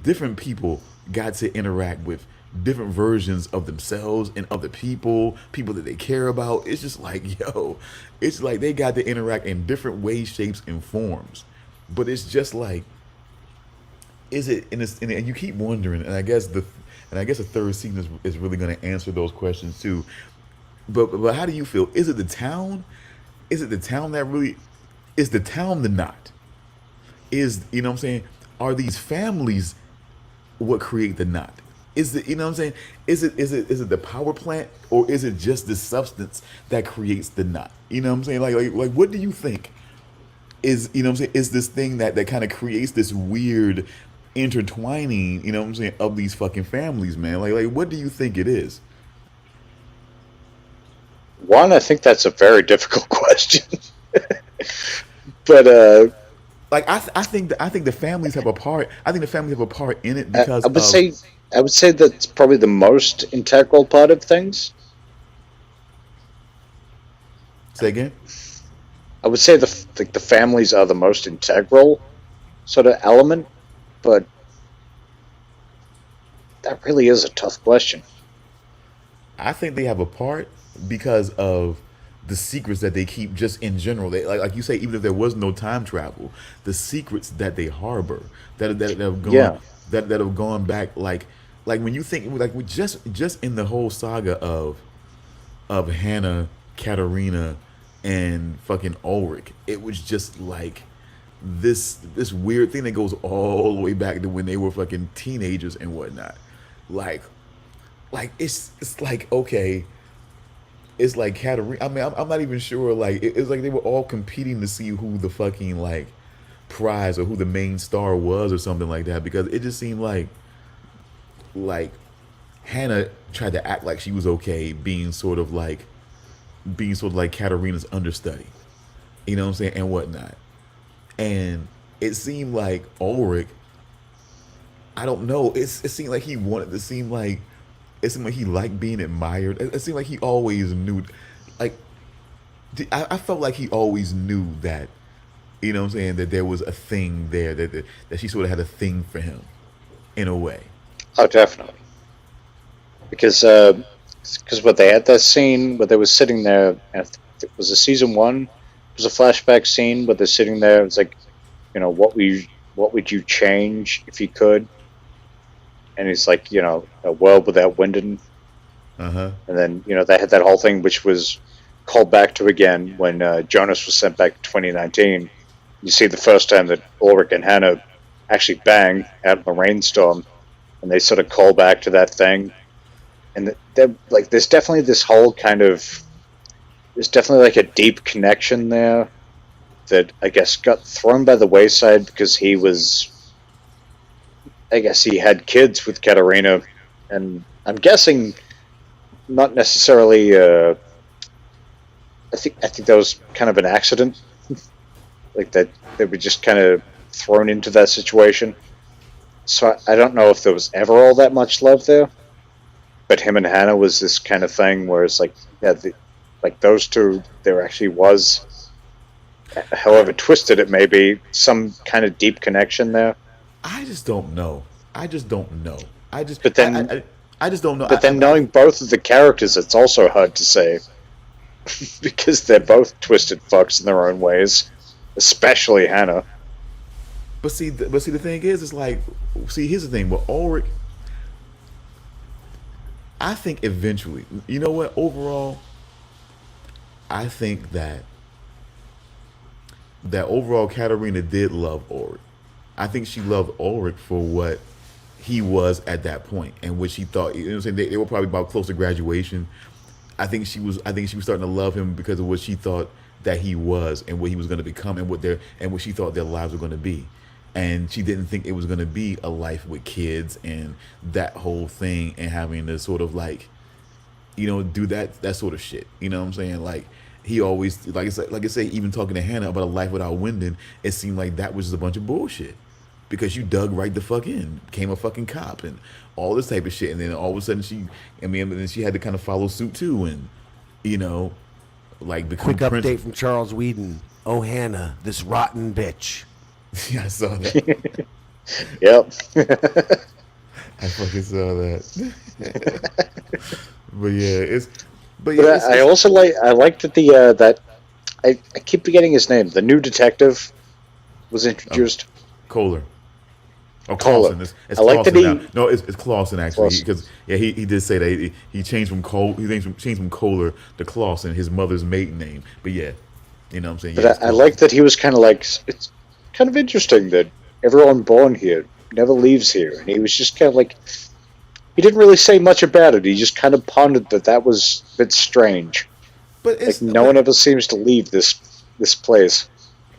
different people got to interact with different versions of themselves and other people that they care about. It's just like yo, it's like they got to interact in different ways, shapes, and forms. But it's just like is it and you keep wondering and I guess the third season is really going to answer those questions too. But how do you feel? Is it the town? Is it the town that really is the town the knot? Is you know what I'm saying? Are these families what create the knot? Is it you know what I'm saying? Is it the power plant or is it just the substance that creates the knot? You know what I'm saying? Like what do you think? Is you know what I'm saying? Is this thing that kind of creates this weird intertwining, you know what I'm saying, of these fucking families, man? Like what do you think it is? One, I think that's a very difficult question. But Like I think the families have a part. I think the families have a part in it because I would say that's probably the most integral part of things. say again. I would say the families are the most integral sort of element, but that really is a tough question. I think they have a part because of the secrets that they keep just in general. They like you say, even if there was no time travel, the secrets that they harbor that have gone Yeah. that have gone back like when you think like with just in the whole saga of Hannah, Katarina, and fucking Ulrich, it was just like this weird thing that goes all the way back to when they were fucking teenagers and whatnot. Like it's like okay, it's like Katarina. I mean, I'm not even sure. Like it's like they were all competing to see who the fucking like prize or who the main star was or something like that because it just seemed like Hannah tried to act like she was okay being sort of like Katarina's understudy, you know what I'm saying, and whatnot. And it seemed like Ulrich, I don't know, it seemed like he wanted to seem like, it seemed like he liked being admired. It seemed like he always knew, like, I felt like he always knew that, you know what I'm saying, that there was a thing there, that she sort of had a thing for him, in a way. Oh, definitely. Because what they had that scene where they were sitting there, and I think it was a season one. It was a flashback scene where they're sitting there. It's like, you know, what would you change if you could? And he's like, you know, a world without Wyndon. Uh-huh. And then, you know, they had that whole thing which was called back to again when Jonas was sent back in 2019. You see the first time that Ulrich and Hannah actually bang out in the rainstorm, and they sort of call back to that thing. And like, there's definitely this whole kind of, there's definitely like a deep connection there that I guess got thrown by the wayside because he had kids with Katarina, and I'm guessing not necessarily. I think that was kind of an accident, like that they were just kind of thrown into that situation. So I don't know if there was ever all that much love there. But him and Hannah was this kind of thing where it's like, yeah, like those two, there actually was, however twisted it may be, some kind of deep connection there. I just don't know. I just don't know. I just don't know. But then knowing both of the characters, it's also hard to say because they're both twisted fucks in their own ways, especially Hannah. But see, the thing is, it's like, see, here's the thing. With Ulrich, I think eventually, you know what? Overall, I think that overall Katarina did love Ulrich. I think she loved Ulrich for what he was at that point and what she thought. You know what I'm saying? They were probably about close to graduation. I think she was starting to love him because of what she thought that he was and what he was going to become and what she thought their lives were going to be. And she didn't think it was going to be a life with kids and that whole thing and having to sort of like, you know, do that sort of shit. You know what I'm saying? Like he always, like I say, even talking to Hannah about a life without Wyndon, it seemed like that was just a bunch of bullshit. because you dug right the fuck in, became a fucking cop and all this type of shit. And then all of a sudden then she had to kind of follow suit too, and you know, like become Quick update from Charles Weeden. Oh, Hannah, this rotten bitch. Yeah, I saw that. Yep. I fucking saw that. But I also like that I keep forgetting his name. The new detective was introduced. Kohler. Oh, Kohler. Clausen. It's I like that Clausen now. No, it's Clausen actually, Clausen. because he did say that he changed from Kohler to Clausen, his mother's maiden name. But yeah, you know what I'm saying. But Yeah, I like that he was kind of like, it's kind of interesting that everyone born here never leaves here, and he was just kind of like, he didn't really say much about it. He just kind of pondered that was a bit strange. But Like no one ever seems to leave this place.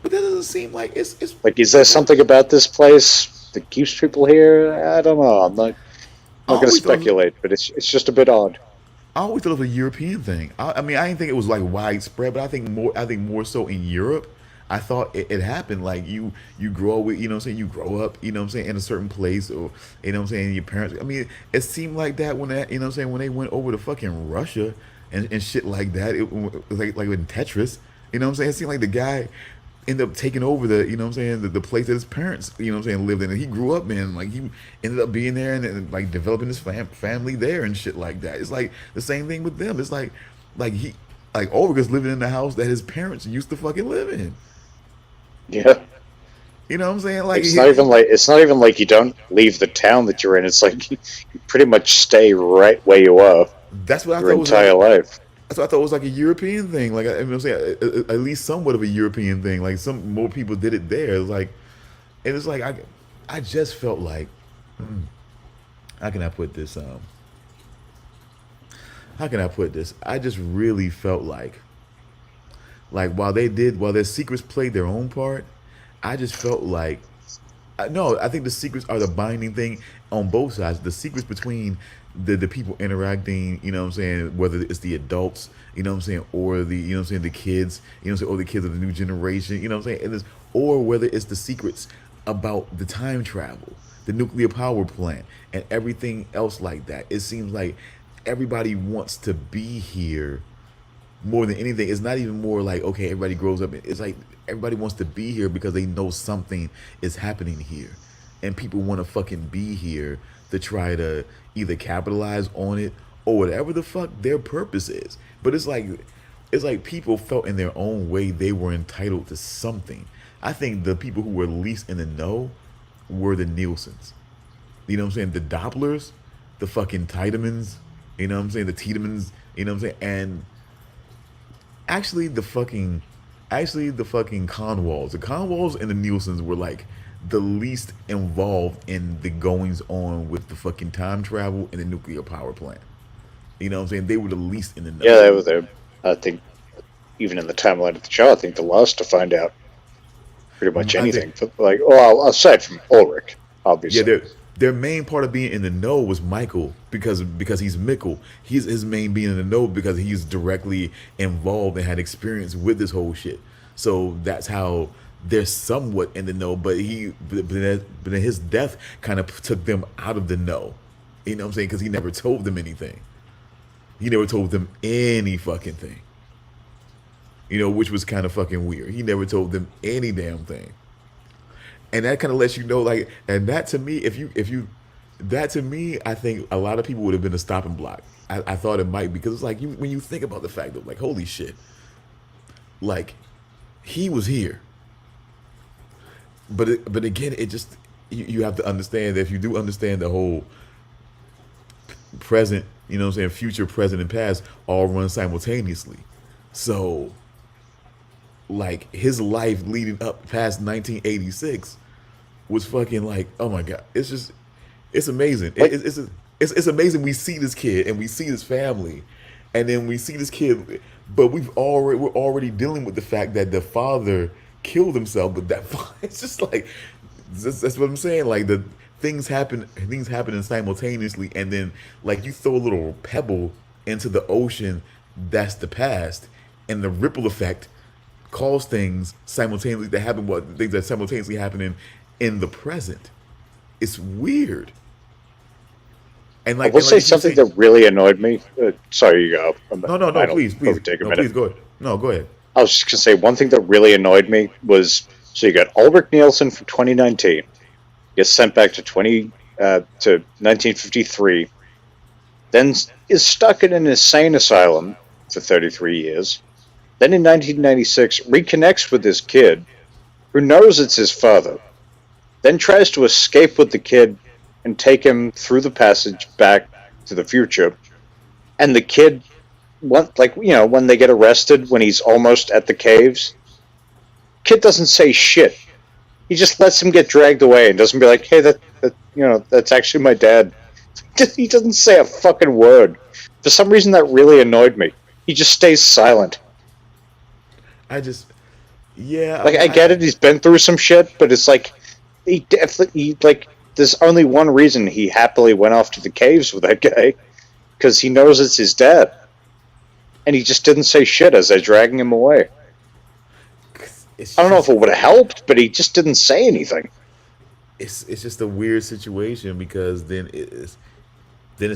But that doesn't seem like it's Like, is there something about this place that keeps people here? I don't know. I'm not going to speculate, but it's just a bit odd. I always thought it was a European thing. I mean, I didn't think it was like widespread, but I think more so in Europe. I thought it happened like you grow up with, you know what I'm saying, you grow up, you know what I'm saying, in a certain place, or you know what I'm saying, your parents. I mean, it seemed like that when that, you know what I'm saying, when they went over to fucking Russia and shit like that. It was like in Tetris, you know what I'm saying. It seemed like the guy ended up taking over the, you know what I'm saying, the place that his parents, you know what I'm saying, lived in, and he grew up in. Like he ended up being there and like developing his family there and shit like that. It's like the same thing with them. It's like Ulrich's living in the house that his parents used to fucking live in. Yeah. You know what I'm saying? Like It's not even like you don't leave the town that you're in. It's like you pretty much stay right where you are that's what I your thought was entire life. That's what I thought was like a European thing. Like I'm saying, at least somewhat of a European thing. Like some more people did it there. It's like, and it's like I just felt like, how can I put this? How can I put this? I just really felt like while their secrets played their own part, I just felt like, no, I think the secrets are the binding thing on both sides. The secrets between the people interacting, you know what I'm saying, whether it's the adults, you know what I'm saying, or the, you know what I'm saying, the kids, you know what I'm saying, or the kids of the new generation, you know what I'm saying, or whether it's the secrets about the time travel, the nuclear power plant, and everything else like that. It seems like everybody wants to be here more than anything. It's not even more like, okay, everybody grows up. It's like everybody wants to be here because they know something is happening here, and people want to fucking be here to try to either capitalize on it or whatever the fuck their purpose is. But it's like people felt in their own way they were entitled to something. I think the people who were least in the know were the Nielsen's. You know what I'm saying? The Dopplers, the fucking Tiedemanns, you know what I'm saying? The Tiedemans, you know what I'm saying? And actually the fucking Conwalls. The Conwalls and the Nielsen's were like the least involved in the goings on with the fucking time travel and the nuclear power plant. You know what I'm saying? They were the least in the know. Yeah, they were there. I think even in the timeline of the show, I think the last to find out pretty much anything. Aside from Ulrich, obviously. Yeah, their main part of being in the know was Michael because he's Mikkel. His main being in the know because he's directly involved and had experience with this whole shit. So that's how they're somewhat in the know. But his death kind of took them out of the know. You know what I'm saying? Because he never told them anything. He never told them any fucking thing. You know, which was kind of fucking weird. He never told them any damn thing. And that kind of lets you know, like, and that to me, I think a lot of people would have been a stopping block. I thought it might, because it's like, when you think about the fact of, like, holy shit, like, he was here. But again, it just, you have to understand that if you do understand the whole present, you know what I'm saying, future, present, and past all run simultaneously. So, like, his life leading up past 1986 was fucking like, oh my god, it's amazing. It's amazing. We see this kid and we see this family, and then we see this kid, but we're already dealing with the fact that the father killed himself. But that it's just like, that's what I'm saying. Like, the things happen simultaneously, and then like you throw a little pebble into the ocean, that's the past, and the ripple effect cause things simultaneously that happen. Things that simultaneously happening in the present. It's weird. And I will and say you something say, that really annoyed me. Sorry, you go. no, I don't please, overtake a no, minute. please go ahead. No, go ahead. I was just gonna say one thing that really annoyed me was so you got Ulrich Nielsen from 2019 gets sent back to 1953, then is stuck in an insane asylum for 33 years. Then in 1996 reconnects with this kid who knows it's his father. Then tries to escape with the kid and take him through the passage back to the future. And the kid, when they get arrested, when he's almost at the caves, kid doesn't say shit. He just lets him get dragged away and doesn't be like, "Hey, that's actually my dad." He doesn't say a fucking word. For some reason, that really annoyed me. He just stays silent. I just, yeah, Like, I get it. He's been through some shit, but it's like he definitely There's only one reason he happily went off to the caves with that guy, because he knows it's his dad, and he just didn't say shit as they're dragging him away. I don't know if it would have helped, but he just didn't say anything. It's just a weird situation because then it's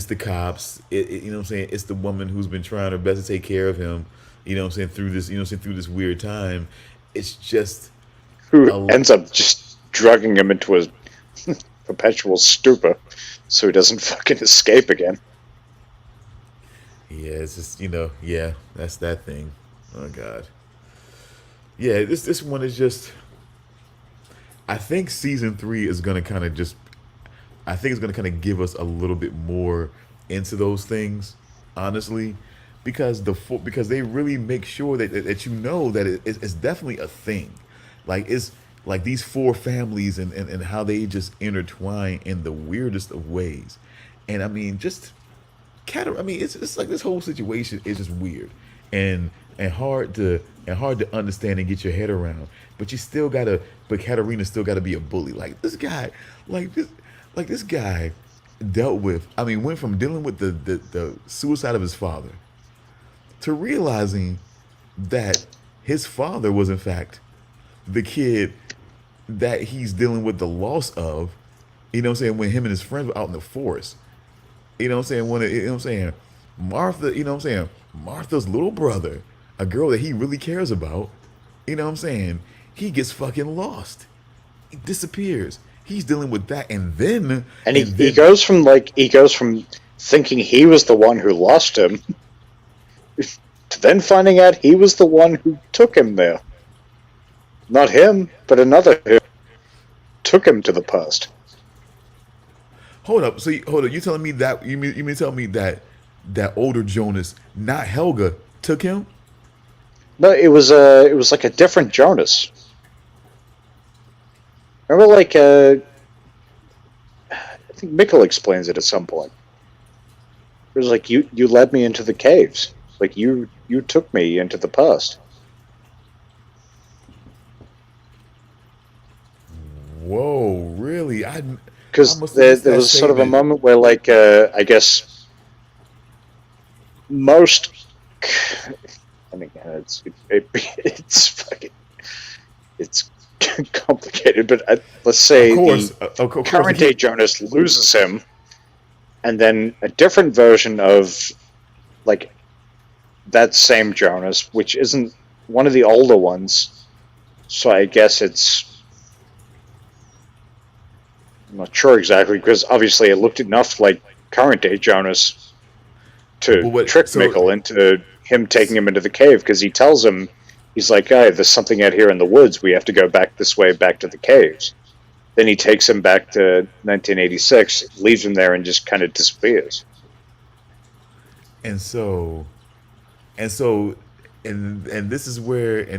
the cops. You know what I'm saying? It's the woman who's been trying her best to take care of him. You know what I'm saying, through this. You know what I'm saying, through this weird time. It's just who ends up just drugging him into a perpetual stupor so he doesn't fucking escape again. Yeah, it's just, yeah, that's that thing. Oh God. Yeah, this one is just. I think season 3 is gonna kind of just. I think it's gonna kind of give us a little bit more into those things, honestly, because because they really make sure that you know that it's definitely a thing, like it's like these 4 families and how they just intertwine in the weirdest of ways, and I mean it's like this whole situation is just weird and hard to understand and get your head around. But Katarina still gotta be a bully. Like this guy, this guy went from dealing with the suicide of his father to realizing that his father was in fact the kid that he's dealing with the loss of. You know what I'm saying? When him and his friends were out in the forest. You know what I'm saying? Martha, you know what I'm saying? Martha's little brother, a girl that he really cares about, you know what I'm saying? He gets fucking lost. He disappears. He's dealing with that, and then he goes from thinking he was the one who lost him to then finding out he was the one who took him there. Not him, but another who took him to the past. Hold up. So you telling me that you mean tell me that older Jonas, not Helga, took him? No, it was like a different Jonas. Remember, I think Mikkel explains it at some point. It was like you led me into the caves. Like you took me into the past. Whoa, really? Because there was sort of a moment where, I guess most. I mean, it's complicated, but let's say the current day Jonas loses him, and then a different version of that same Jonas, which isn't one of the older ones. So I guess I'm not sure exactly, because obviously it looked enough like current day Jonas to trick Mikkel into him taking him into the cave, because he tells him, he's like, "Hey, there's something out here in the woods. We have to go back this way, back to the caves." Then he takes him back to 1986, leaves him there, and just kind of disappears. And this is where, I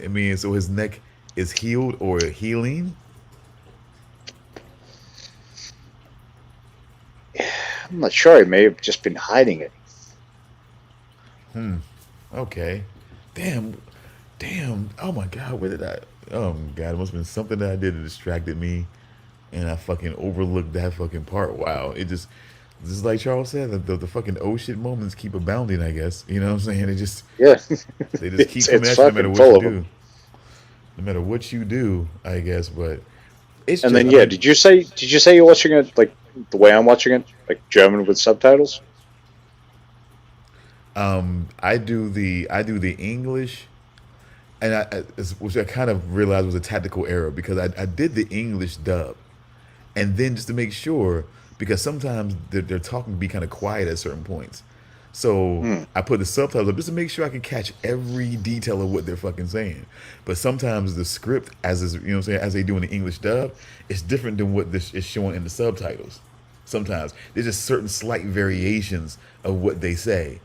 mean, so his neck is healed or healing. I'm not sure. He may have just been hiding it. Okay. Damn. Oh my God. Where did I? Oh my God. It must have been something that I did that distracted me, and I fucking overlooked that fucking part. Wow. This is like Charles said. The fucking oh shit moments keep abounding. I guess, you know what I'm saying. They just keep coming at you no matter what you do. No matter what you do, I guess. But It's And just, then I yeah, mean, did you say you're watching it like the way I'm watching it, like German with subtitles? I do the English, and which I kind of realized was a tactical error because I did the English dub, and then just to make sure, because sometimes they're talking to be kind of quiet at certain points, so Hmm. I put the subtitles up just to make sure I can catch every detail of what they're fucking saying. But sometimes the script, as is, what I'm saying, as they do in the English dub, it's different than what this is showing in the subtitles. Sometimes there's just certain slight variations of what they say,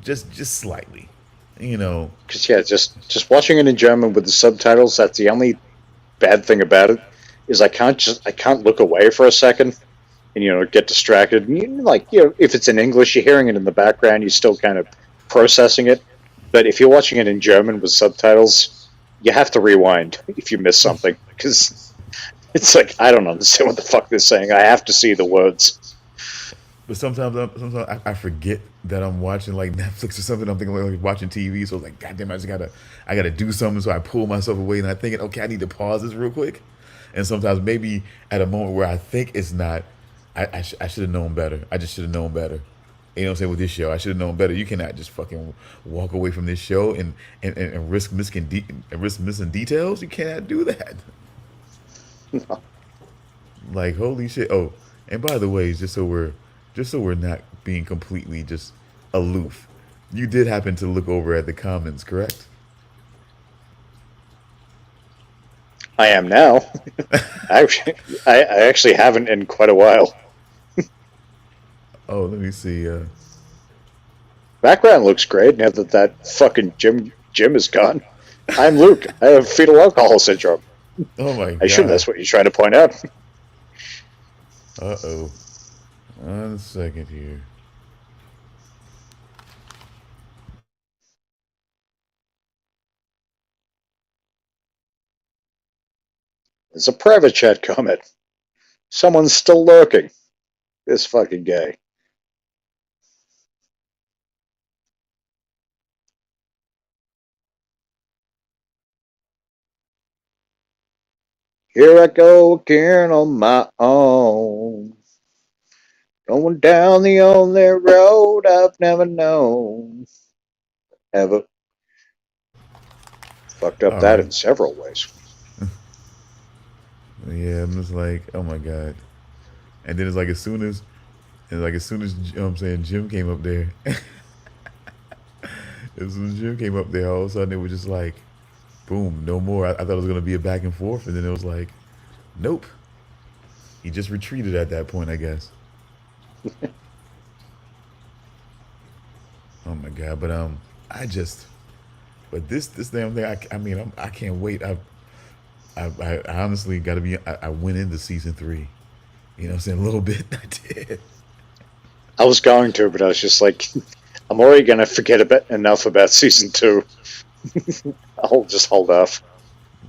just slightly, you know. Because yeah, just watching it in German with the subtitles. That's the only bad thing about it is I can't look away for a second and get distracted. And if it's in English, you're hearing it in the background, you're still kind of processing it. But if you're watching it in German with subtitles, you have to rewind if you miss something because it's like I don't understand what the fuck they're saying. I have to see the words. But sometimes I forget that I'm watching like Netflix or something. I'm thinking like watching TV, so it's like, God damn, I gotta do something. So I pull myself away, and I'm thinking, okay, I need to pause this real quick. And sometimes maybe at a moment where I think it's not, I should have known better. I just should have known better. You know what I'm saying? With this show, I should have known better. You cannot just fucking walk away from this show and risk missing details. You cannot do that. Like holy shit. Oh, and by the way, just so we're not being completely just aloof, you did happen to look over at the comments, correct? I am now. I actually haven't in quite a while. Oh, let me see. Background looks great now that fucking Jim is gone. I'm Luke. I have fetal alcohol syndrome. Oh my I assume god. that's what you're trying to point out. Uh-oh. 1 second here. It's a private chat comment. Someone's still lurking. This fucking guy. Here I go again on my own. Going down the only road I've never known. Ever fucked up All that right. in several ways. Yeah, I'm just like, oh my god. And then it's like as soon as you know what I'm saying, Jim came up there. As soon as Jim came up there, all of a sudden it was just like, boom, no more. I thought it was gonna be a back and forth, and then it was like, nope. He just retreated at that point, I guess. Oh my god, but but this damn thing, I mean, I can't wait. I honestly got to be. I went into season 3. You know what I'm saying? A little bit. I did. I was going to, but I was just like, I'm already gonna forget enough about season 2. I'll just hold off.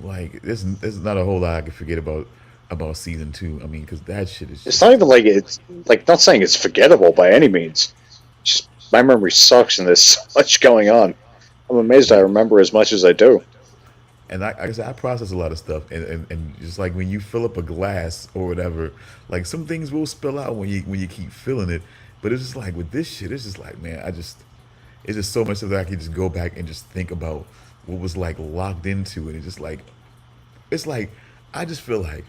Like, there's not a whole lot I can forget about season 2. I mean, because that shit is It's not just even like it's like not saying it's forgettable by any means. Just my memory sucks, and there's so much going on. I'm amazed I like, remember as much as I do. and like I said, I process a lot of stuff, and just like when you fill up a glass or whatever, like some things will spill out when you keep filling it. But it's just like with this shit, it's just like, man, it's just so much stuff that I can just go back and just think about what was like locked into it. It's just like it's like I just feel like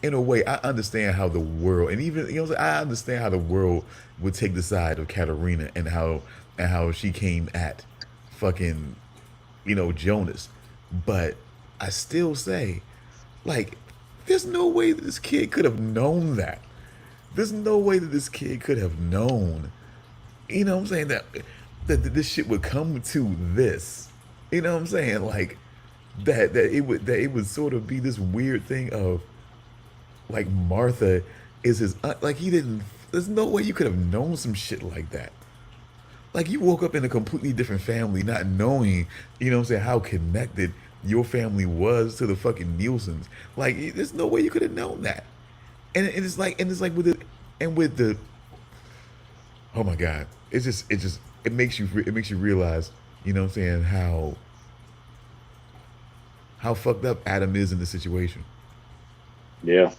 in a way I understand how the world, and even I understand how the world would take the side of Katarina, and how she came at fucking Jonas. But I still say, like, there's no way that this kid could have known that. There's no way that this kid could have known, what I'm saying, that this shit would come to this. You know what I'm saying? Like that it would sort of be this weird thing of like Martha is his aunt. Like he didn't. There's no way you could have known some shit like that. Like you woke up in a completely different family, not knowing, what I'm saying, how connected your family was to the fucking Nielsen's. Like there's no way you could have known that. And it's like with it, and with the, oh my god, it makes you realize, what I'm saying, how fucked up Adam is in the situation. Yeah.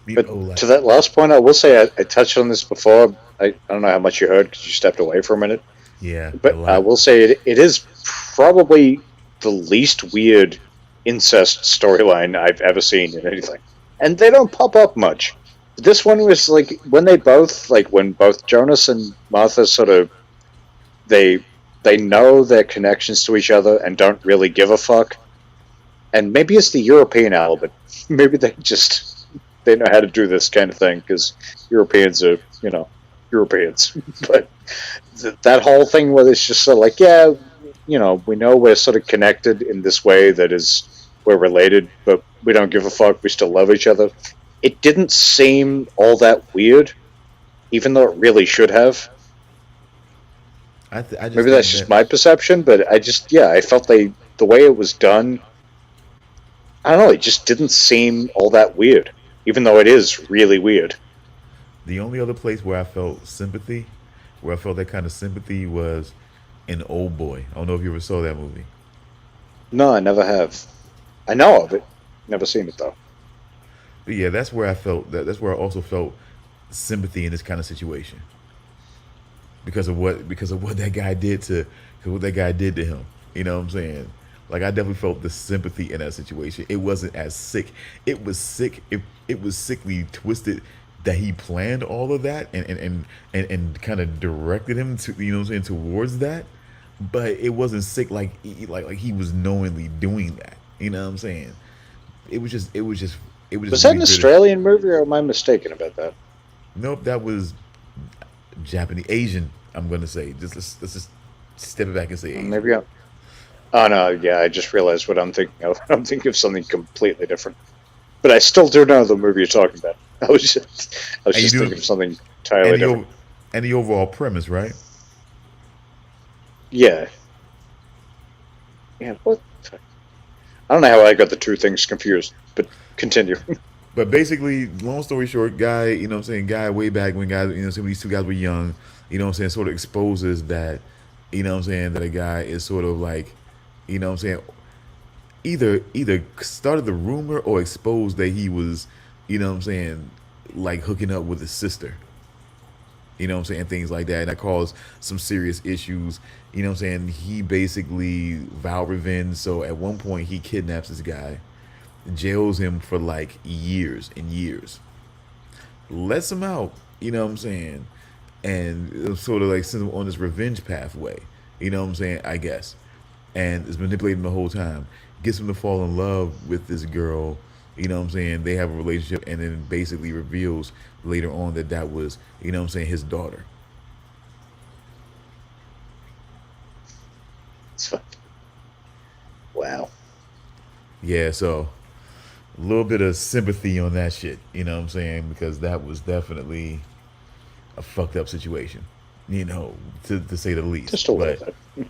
You But know, like to that last point, I will say I touched on this before. I don't know how much you heard because you stepped away for a minute. yeah, a But I lot. will say it is probably the least weird incest storyline I've ever seen in anything. And they don't pop up much. This one was like when both Jonas and Martha sort of they they know their connections to each other and don't really give a fuck. And maybe it's the European element. Maybe they know how to do this kind of thing because Europeans are Europeans. But that whole thing where it's just sort of like, yeah, we know we're sort of connected in this way that is we're related, but we don't give a fuck. We still love each other. It didn't seem all that weird, even though it really should have. I just Maybe that's think just that my perception, but I felt the way it was done. I don't know. It just didn't seem all that weird, even though it is really weird. the only other place where I felt sympathy, where I felt that kind of sympathy, was in Old Boy. I don't know if you ever saw that movie. No, I never have. I know of it. Never seen it though. But yeah, that's where I felt that. That's where I also felt sympathy in this kind of situation because of what that guy did to what that guy did to him. You know what I'm saying? Like I definitely felt the sympathy in that situation. It wasn't as sick. It was sick. It was sickly twisted that he planned all of that and kind of directed him to you know what I'm saying towards that. But it wasn't sick like he was knowingly doing that. You know what I'm saying? It was just Was that really an bitter. Australian movie, or am I mistaken about that? Nope, that was Japanese, Asian. I'm gonna say let's just step it back and say Asian. Maybe. Oh no, yeah, I just realized what I'm thinking of. I'm thinking of something completely different. But I still do know the movie you're talking about. I was And you just thinking do, of something and entirely different. the overall premise, right? Yeah, yeah. What? I don't know how I got the two things confused, but continue. But basically, long story short, guy, you know what I'm saying, guy way back when guys, you know, some of these two guys were young, you know what I'm saying, sort of exposes that, you know what I'm saying, that a guy is sort of like, you know what I'm saying, either started the rumor or exposed that he was, you know what I'm saying, like hooking up with his sister. You know what I'm saying? Things like that. And that caused some serious issues. You know what I'm saying? He basically vowed revenge. So at one point he kidnaps this guy, jails him for like years and years, lets him out, you know what I'm saying? And sort of like sends him on this revenge pathway, you know what I'm saying? I guess. And is manipulating him the whole time. Gets him to fall in love with this girl, you know what I'm saying? They have a relationship and then basically reveals later on that that was, you know what I'm saying, his daughter. So, wow. Yeah, so a little bit of sympathy on that shit, you know what I'm saying? Because that was definitely a fucked up situation, you know, to say the least. Just a little But bit.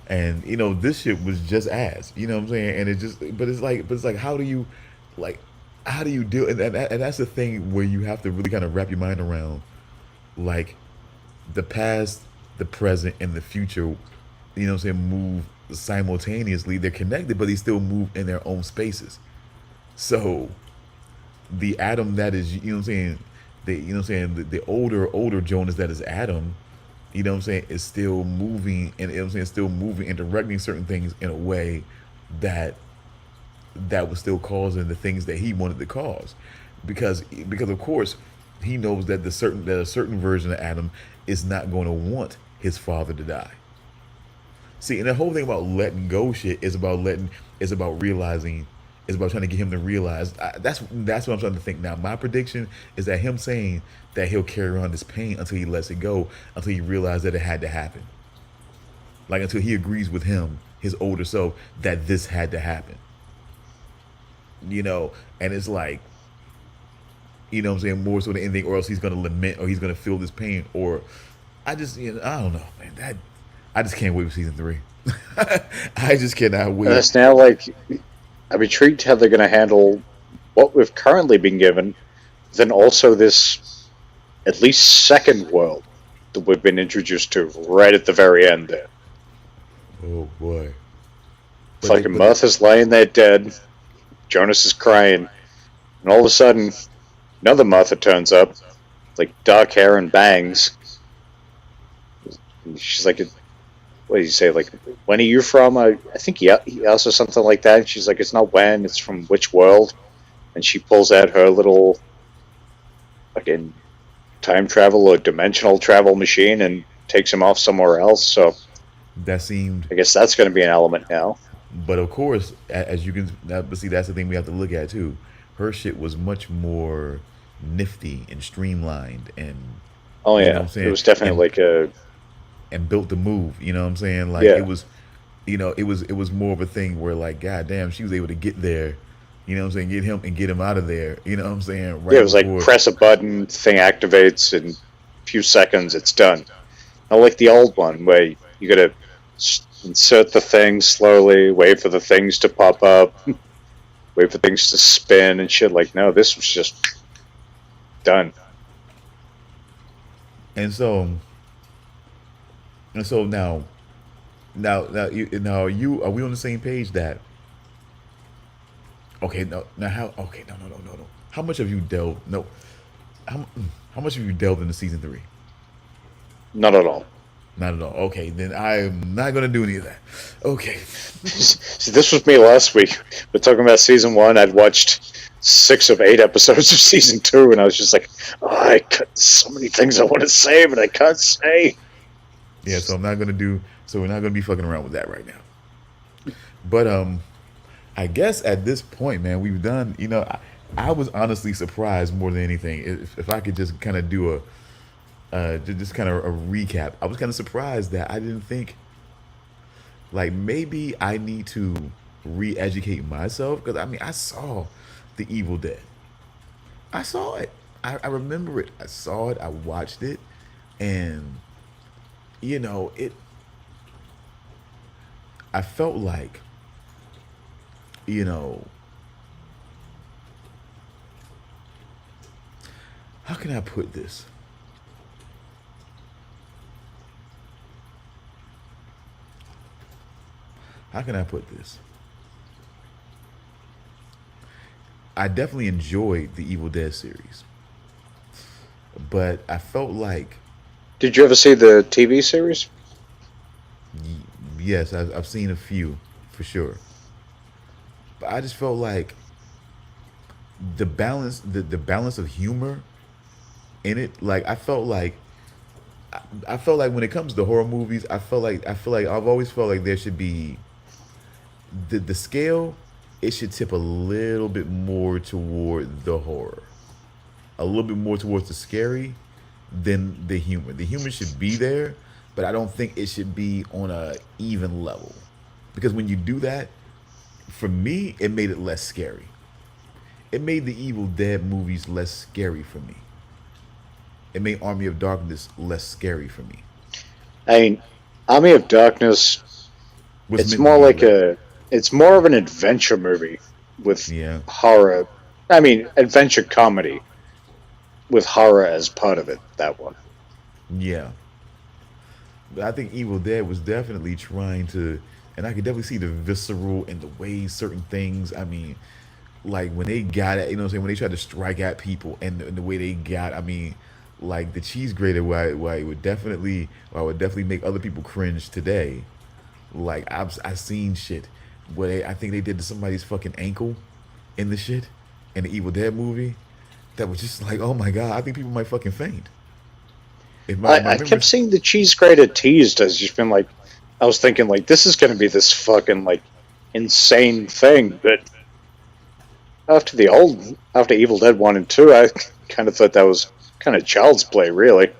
and you know, this shit was just ass, you know what I'm saying? And it just, but it's like, like, how do you do? And that's the thing where you have to really kind of wrap your mind around, like, the past, the present, and the future. You know what I'm saying? Move simultaneously. They're connected, but they still move in their own spaces. So the Adam that is, you know what I'm saying, the older Jonas that is Adam, you know what I'm saying, is still moving and, you know what I'm saying, still moving and directing certain things in a way that was still causing the things that he wanted to cause. Because of course he knows that a certain version of Adam is not going to want his father to die. See, and the whole thing about letting go shit is about realizing, is about trying to get him to realize. That's what I'm trying to think now. My prediction is that him saying that he'll carry around this pain until he lets it go, until he realizes that it had to happen. Like until he agrees with him, his older self, that this had to happen. You know, and it's like, you know what I'm saying, more so than anything, or else he's gonna lament or he's gonna feel this pain. Or I just, I don't know, man. I just can't wait for season 3. I just cannot And wait. it's now like I'm intrigued how they're going to handle what we've currently been given, then also this at least second world that we've been introduced to right at the very end there. Oh boy. But they, Fucking but they, Martha's laying there dead. Jonas is crying, and all of a sudden, another Martha turns up, like dark hair and bangs. And she's like, what did he say? Like, when are you from? I think he asked her something like that. And she's like, it's not when, it's from which world. And she pulls out her little fucking time travel or dimensional travel machine and takes him off somewhere else. So That seemed, I guess that's going to be an element now. but of course, as you can, but see, that's the thing we have to look at too. Her shit was much more nifty and streamlined, and Oh you know yeah, what I'm saying, it was definitely like a and built the move. You know what I'm saying? Like Yeah. it was, it was more of a thing where like, goddamn, she was able to get there. You know what I'm saying? Get him out of there. You know what I'm saying? Right yeah. It was like before- press a button, thing activates in a few seconds, it's done. Not like the old one where you got to insert the thing slowly, wait for the things to pop up, wait for things to spin and shit. Like no, this was just done. And so now you are we on the same page that okay now how okay no how much have you delved how much have you delved into season 3? Not at all. Not at all. Okay, then I'm not gonna do any of that. Okay. See, this was me last week. We're talking about season 1. I'd watched 6 of 8 episodes of season 2, and I was just like, oh, I got so many things I want to say, but I can't say. Yeah, so we're not gonna be fucking around with that right now. But I guess at this point, man, we've done. I was honestly surprised more than anything. If I could just kind of do just kind of a recap, I was kind of surprised that I didn't think. Like maybe I need to re-educate myself because I mean I saw The Evil Dead. I saw it. I remember it. I saw it. I watched it, and it. I felt like, how can I put this? How can I put this? I definitely enjoyed the Evil Dead series, but I felt like, Did you ever see the TV series? yes, I've seen a few for sure, but I just felt like the balance of humor in it. Like I felt like when it comes to horror movies, I feel like I've always felt like there should be the scale. It should tip a little bit more toward the horror, a little bit more towards the scary than the humor. The humor should be there, but I don't think it should be on a even level, because when you do that, for me, it made it less scary. It made the Evil Dead movies less scary for me. It made Army of Darkness less scary for me. I mean, Army of Darkness, Was it's meant to more be like lit. it's more of an adventure movie with Yeah. horror. I mean, adventure comedy with horror as part of it, that one. Yeah. But I think Evil Dead was definitely trying to, and I could definitely see the visceral and the way certain things, I mean, like when they got it, when they tried to strike at people and the way they got, I mean, like the cheese grater where it would definitely make other people cringe today. Like I've seen shit where I think they did to somebody's fucking ankle in the shit in the Evil Dead movie that was just like, oh my god, I think people might fucking faint. If my I memory- kept seeing the cheese grater teased as just been like, I was thinking like, this is going to be this fucking like insane thing, but after Evil Dead 1 and 2, I kind of thought that was kind of child's play, really.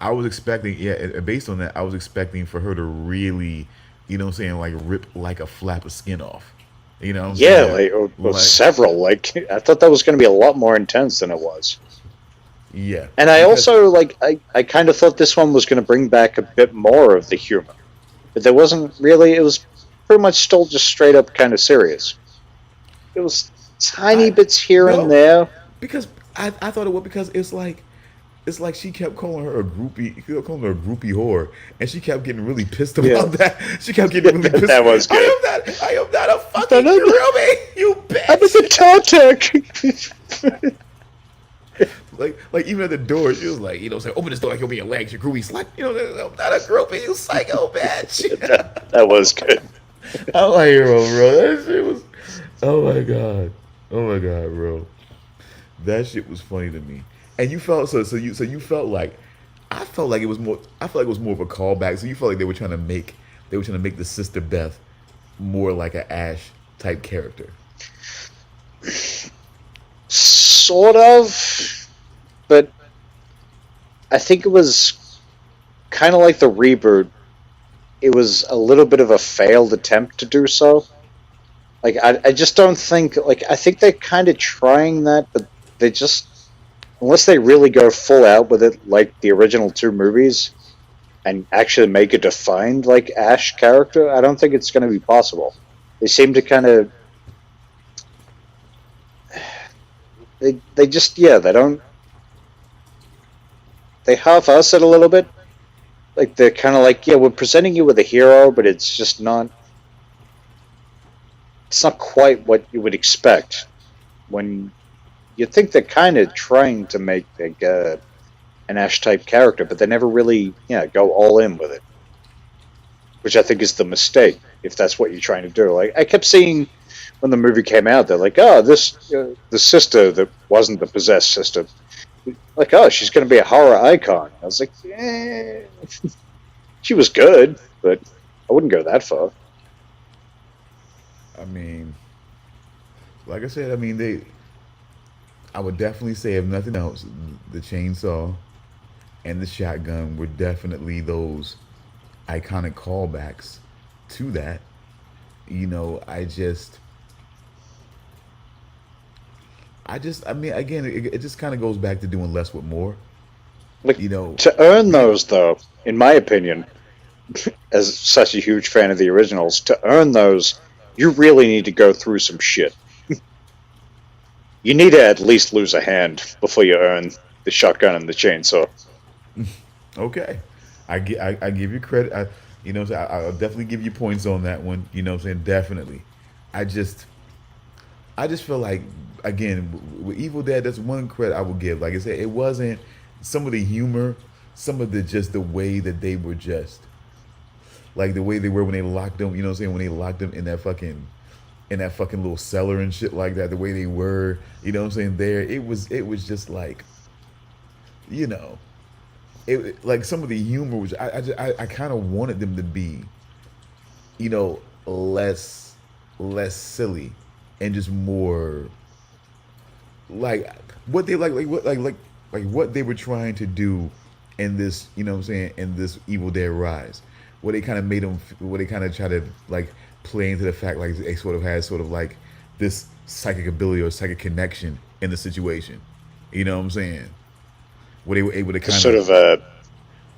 I was expecting, based on that, I was expecting for her to really, like rip like a flap of skin off. Yeah, saying? or several. Like, I thought that was going to be a lot more intense than it was. Yeah. And I Because- also, I kind of thought this one was going to bring back a bit more of the humor. But there wasn't really, it was pretty much still just straight up kind of serious. It was tiny bits here no. and there. Because I thought it was because it's like she kept calling her a groupie, whore, and she kept getting really pissed about that. She kept getting really pissed. That was good. I am not a fucking groupie, you bitch. I'm a Tartek. Like even at the door, she was like, say, open this door like you'll be your legs, your groovy slut. I'm not a groupie, you psycho bitch. That was good. I'm like, bro. That shit was. Oh my god, bro. That shit was funny to me. And you felt you felt like I felt like it was more. I felt like it was more of a callback. So you felt like they were trying to make the sister Beth more like an Ash type character. Sort of, but I think it was kind of like the reboot. It was a little bit of a failed attempt to do so. Like, I just don't think, like, I think they're kind of trying that, but they just, unless they really go full out with it like the original two movies and actually make a defined, like, Ash character, I don't think it's going to be possible. They seem to kind of, they just, yeah, they half-ass it a little bit. Like, they're kind of like, yeah, we're presenting you with a hero, but it's just not, it's not quite what you would expect when you think they're kind of trying to make like an Ash-type character, but they never really, go all in with it, which I think is the mistake, if that's what you're trying to do. Like, I kept seeing when the movie came out, they're like, oh, the sister that wasn't the possessed sister, like, oh, she's going to be a horror icon. I was like, she was good, but I wouldn't go that far. I mean, like I said, I would definitely say, if nothing else, the chainsaw and the shotgun were definitely those iconic callbacks to that. Again, it just kind of goes back to doing less with more. Like, to earn those, though, in my opinion, as such a huge fan of the originals, to earn those, you really need to go through some shit. You need to at least lose a hand before you earn the shotgun and the chainsaw. Okay, I give you credit. I'll definitely give you points on that one. Definitely. I just feel like, again, with Evil Dead, that's one credit I will give. Like I said, it wasn't some of the humor, some of the way that they were just, like the way they were when they locked them. When they locked them in that fucking little cellar and shit like that. The way they were, there, it was just like, it like some of the humor was. I kind of wanted them to be, less silly and just more like what they what they were trying to do in this, in this Evil Dead Rise, where they kind of made them, where they kind of try to like play into the fact like they sort of had sort of like this psychic ability or psychic connection in the situation. You know what I'm saying? Where they were able to kind sort of a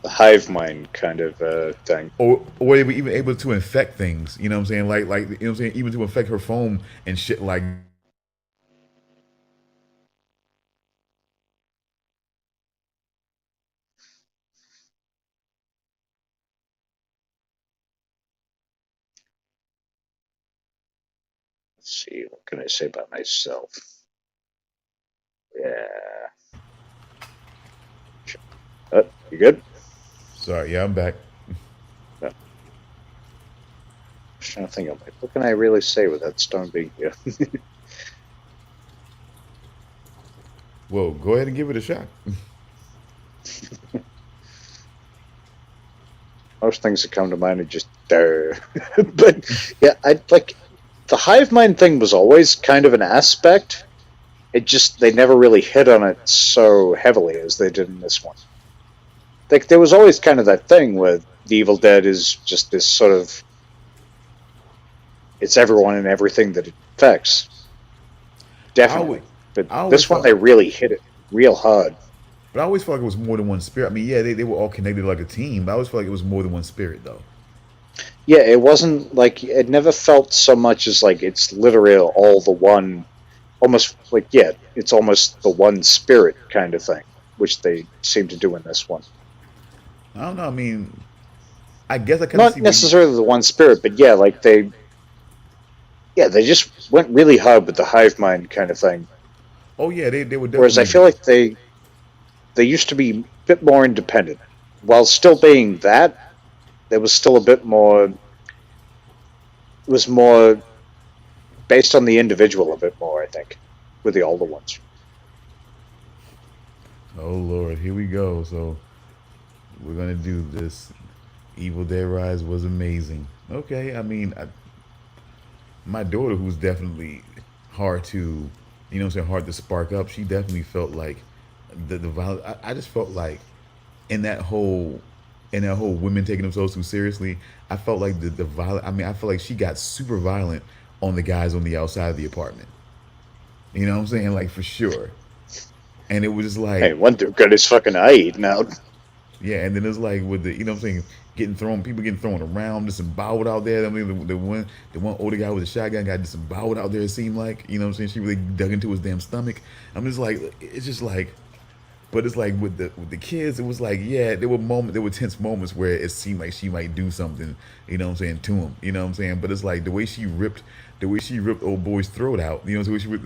hive mind kind of thing, or they were even able to infect things. You know what I'm saying? Like even to infect her phone and shit like. Let's see, what can I say about myself? Yeah. You good? Sorry, yeah, I'm back. No. I'm trying to think of what can I really say without Stone being here? Well, go ahead and give it a shot. Most things that come to mind are just but yeah, I like the hive mind thing was always kind of an aspect. It just they never really hit on it so heavily as they did in this one. Like there was always kind of that thing where the Evil Dead is just this sort of it's everyone and everything that it affects. Definitely. But this one they really hit it real hard. But I always felt like it was more than one spirit. I mean, yeah, they were all connected like a team, but I always felt like it was more than one spirit though. Yeah, it wasn't like it never felt so much as like it's literally all the one, almost like it's almost the one spirit kind of thing, which they seem to do in this one. I don't know. I mean, I guess I kind of not necessarily the one spirit, but yeah, like they Yeah, they just went really hard with the hive mind kind of thing. Oh yeah, they were Whereas I definitely. feel like they used to be a bit more independent. While still being that, there was still a bit more. It was more based on the individual a bit more, I think, with the older ones. Oh Lord, here we go. So we're gonna do this. Evil Dead Rise was amazing. Okay, I mean, my daughter, who's definitely hard to, you know, what I'm saying, hard to spark up. She definitely felt like the violence. I just felt like in that whole women taking themselves too seriously. I felt like the violent. I mean, I felt like she got super violent on the guys on the outside of the apartment. You know what I'm saying? Like for sure. And it was just Hey, like, one dude got his fucking eye eaten out. yeah, and then it's like with the, you know what I'm saying, people getting thrown around, disemboweled out there. I mean, the one older guy with a shotgun got disemboweled out there, it seemed like, you know what I'm saying, she really dug into his damn stomach. I'm just like, it's just like, but it's like with the kids, it was like, yeah, there were tense moments where it seemed like she might do something, you know what I'm saying, to him, you know what I'm saying? But it's like the way she ripped old boy's throat out, you know, the way she ripped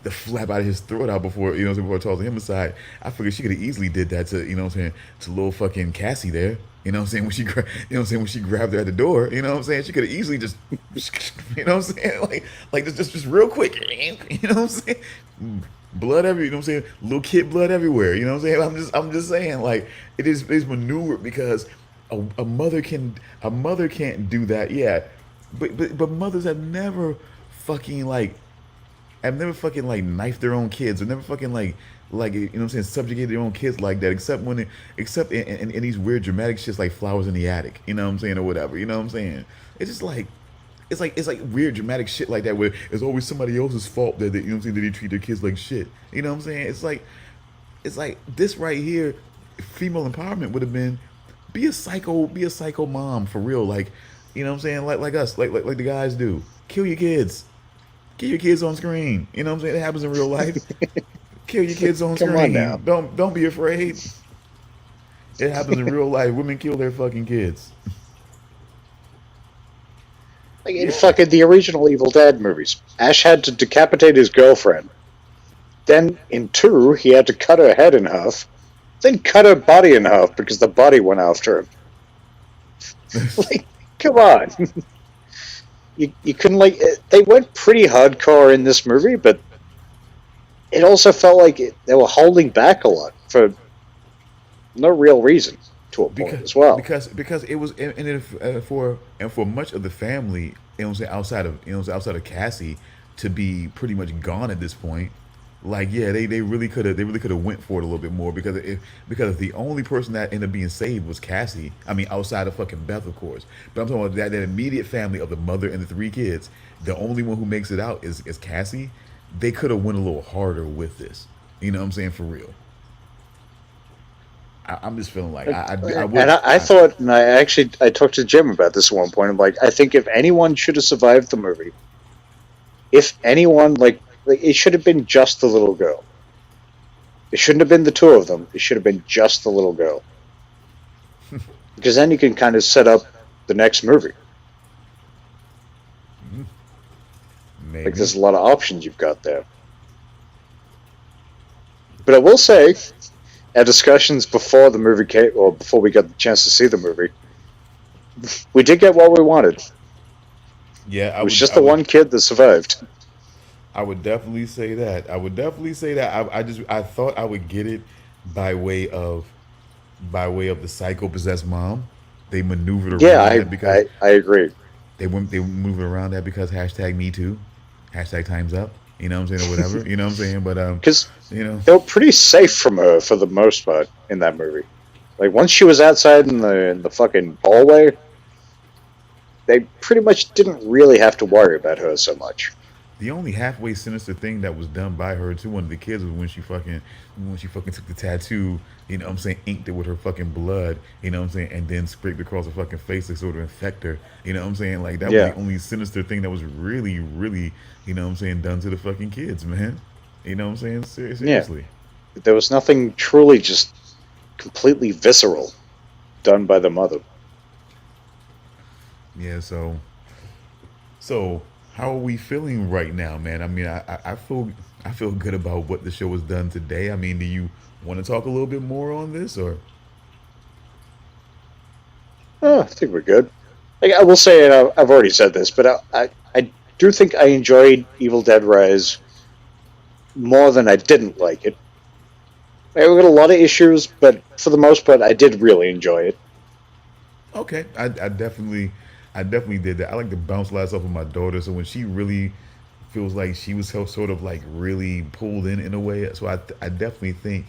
the flap out of his throat out before, you know, before Charles him aside. I figured she could have easily did that to, you know what I'm saying, to little fucking Cassie there. You know what I'm saying? You know what I'm saying, when she grabbed her at the door, you know what I'm saying? She could have easily just, you know what I'm saying? Like just real quick, you know what I'm saying? Blood everywhere, you know what I'm saying? Little kid blood everywhere, you know what I'm saying? I'm just saying, like, it's maneuvered because a mother can't do that, yeah. But mothers have never fucking like I've never fucking like knifed their own kids, or never fucking like you know what I'm saying, subjugated their own kids like that, except in these weird dramatic shits like Flowers in the Attic, you know what I'm saying, or whatever, you know what I'm saying. It's just like it's like weird dramatic shit like that where it's always somebody else's fault that they, you know what I'm saying, that they treat their kids like shit. You know what I'm saying? It's like this right here, female empowerment would have been be a psycho mom for real, like, you know what I'm saying, like us, like the guys do. Kill your kids. Kill your kids on screen. You know what I'm saying? It happens in real life. Kill your kids on Come on now. screen. Don't be afraid. It happens in real life. Women kill their fucking kids. Like in fucking the original Evil Dead movies, Ash had to decapitate his girlfriend. Then in 2, he had to cut her head in half. Then cut her body in half because the body went after him. Like, come on. You couldn't like they went pretty hardcore in this movie, but it also felt like they were holding back a lot for no real reason to a point as well. Because it was for much of the family, you know what I'm saying, outside of Cassie to be pretty much gone at this point. Like, yeah, they really could have went for it a little bit more, because the only person that ended up being saved was Cassie. I mean, outside of fucking Beth, of course. But I'm talking about that immediate family of the mother and the 3 kids. The only one who makes it out is Cassie. They could have went a little harder with this. You know what I'm saying, for real. I'm just feeling like I thought, and I talked to Jim about this at one point. I'm like, I think if anyone should have survived the movie, if anyone like it should have been just the little girl. It shouldn't have been the 2 of them. It should have been just the little girl. Because then you can kind of set up the next movie. maybe. Like, there's a lot of options you've got there. But I will say, our discussions before the movie came, or before we got the chance to see the movie, we did get what we wanted. Yeah, It was just the one kid that survived. I would definitely say that. I thought I would get it by way of the psycho possessed mom. They maneuvered around that because I agree. they moved around that because #MeToo, #Time's Up. You know what I'm saying, or whatever. You know what I'm saying, but Because you know, they were pretty safe from her for the most part in that movie. Like, once she was outside in the fucking hallway, they pretty much didn't really have to worry about her so much. the only halfway sinister thing that was done by her to one of the kids was when she fucking took the tattoo, you know what I'm saying, inked it with her fucking blood, you know what I'm saying, and then scraped across her fucking face to sort of infect her. You know what I'm saying? Like, that was the only sinister thing that was really, really, you know what I'm saying, done to the fucking kids, man. You know what I'm saying? Seriously. Yeah. There was nothing truly just completely visceral done by the mother. Yeah, so So, how are we feeling right now, man? I mean, I feel good about what the show has done today. I mean, do you want to talk a little bit more on this, or I think we're good. Like, I will say, and I've already said this, but I do think I enjoyed Evil Dead Rise more than I didn't like it. I got a lot of issues, but for the most part, I did really enjoy it. okay? I definitely did that. I like to bounce lights off of my daughter, so when she really feels like she was sort of like really pulled in a way, so I definitely think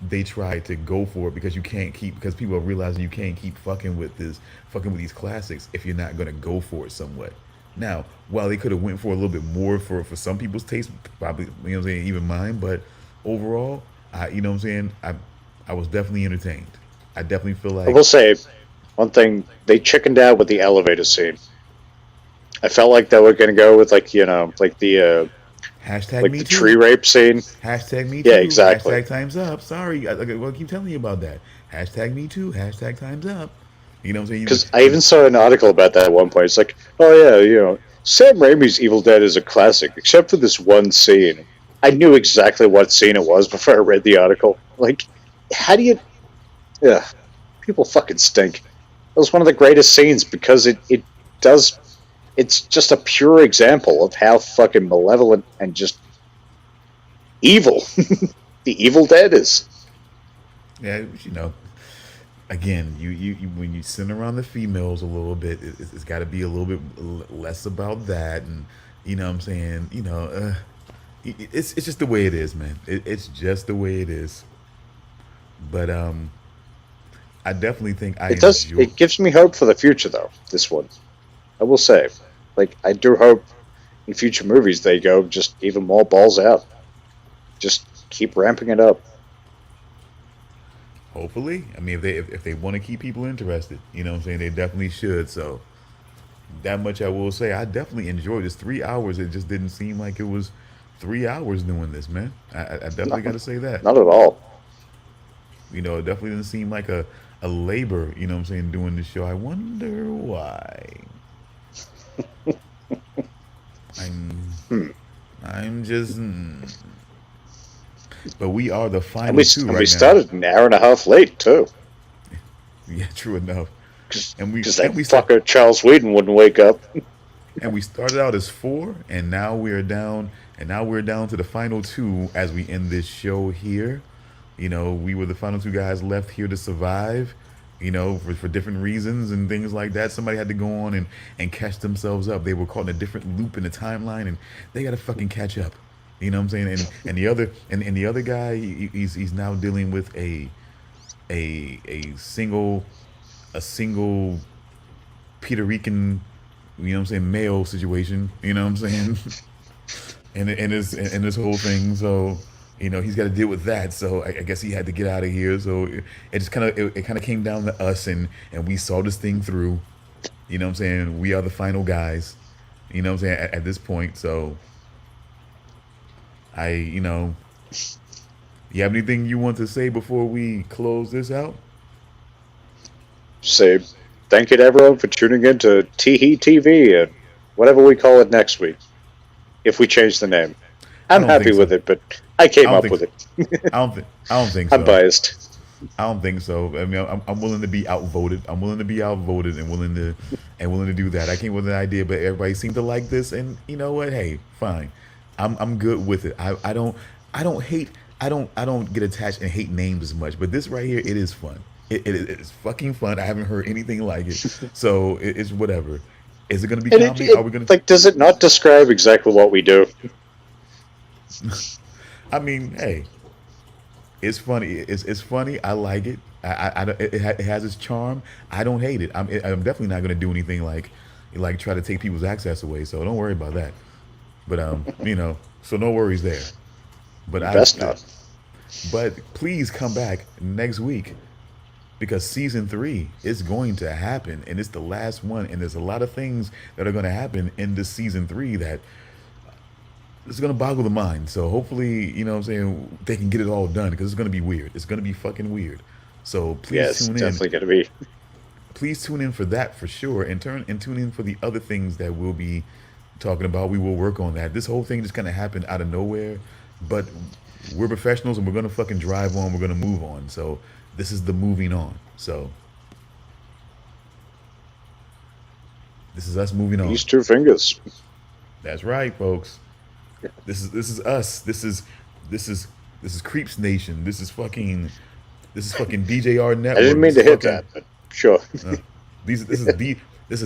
they tried to go for it because you can't keep because people are realizing you can't keep fucking with these classics if you're not gonna go for it somewhat. Now, while they could have went for a little bit more for some people's taste, probably you know what I'm saying, even mine, but overall, I you know what I'm saying, I was definitely entertained. I definitely feel I like will say one thing: they chickened out with the elevator scene. I felt like they were going to go with hashtag like me the tree too, rape scene. hashtag me Yeah, too, exactly. hashtag times up. Sorry, well, keep telling you about that. Hashtag me too, hashtag times up. You know what I'm saying? Because I even saw an article about that at one point. It's like, oh yeah, Sam Raimi's Evil Dead is a classic, except for this one scene. I knew exactly what scene it was before I read the article. Like, how do you? Yeah, people fucking stink. It was one of the greatest scenes because it does. It's just a pure example of how fucking malevolent and just evil the Evil Dead is. yeah, you know, again, you when you sit around the females a little bit, it's got to be a little bit less about that, and you know what I'm saying. It's just the way it is, man. It's just the way it is. But I definitely think I It does. enjoy. It gives me hope for the future, though. This one, I will say, like I do hope in future movies they go just even more balls out. Just keep ramping it up. Hopefully, I mean, if they want to keep people interested, you know what I'm saying, they definitely should. So that much I will say. I definitely enjoyed this 3 hours. It just didn't seem like it was 3 hours doing this, man. I definitely got Not, to say that. not at all. You know, it definitely didn't seem like a labor, you know what I'm saying, doing this show. I wonder why. I'm Hmm. I'm just but we are the And final two we right now. started an hour and a half late too, Yeah, true enough. And we because that and we start fucker Charles Weeden wouldn't wake up. and we started out as four, and now we're down to the final two as we end this show here. You know, we were the final two guys left here to survive. You know, for different reasons and things like that. Somebody had to go on and catch themselves up. They were caught in a different loop in the timeline, and they got to fucking catch up. You know what I'm saying? And the other guy, he's now dealing with a single Puerto Rican, you know what I'm saying, male situation. You know what I'm saying? and this whole thing. So you know he's got to deal with that. So I guess he had to get out of here. So it just it kind of came down to us, and we saw this thing through. You know what I'm saying? We are the final guys. You know what I'm saying at this point. So you know, you have anything you want to say before we close this out? Say thank you to everyone for tuning in to Tee-Hee TV and whatever we call it next week, if we change the name. I I'm don't happy think with so. it, but I I came don't up think. with it. I don't think I'm so. biased. I don't think so. I mean, I'm willing to be outvoted. I'm willing to be outvoted and willing to do that. I came with an idea, but everybody seemed to like this, and you know what? Hey, fine. I'm good with it. I don't hate. I don't get attached and hate names as much. But this right here, it is fun. It's fucking fun. I haven't heard anything like it, so it's whatever. Is it gonna be And comedy? Are we gonna? like, does it not describe exactly what we do? I mean, hey, it's funny. It's funny. I like it. It has its charm. I don't hate it. I'm definitely not gonna do anything like try to take people's access away. So don't worry about that. But you know, so no worries there. But Best not. but please come back next week because season three is going to happen and it's the last one. And there's a lot of things that are going to happen in this season three that it's going to boggle the mind. So hopefully, you know what I'm saying, they can get it all done because it's going to be weird. It's going to be fucking weird. So Yeah, please it's tune in. definitely going to be. please tune in for that for sure, and tune in for the other things that we'll be talking about. We will work on that. This whole thing just kind of happened out of nowhere, but we're professionals and we're gonna fucking drive on. We're gonna move on. So this is the moving on. So this is us moving on. These two fingers. That's right, folks. This is us. This is Creeps Nation. This is fucking DJR Network. I didn't mean to hit that, but sure. This is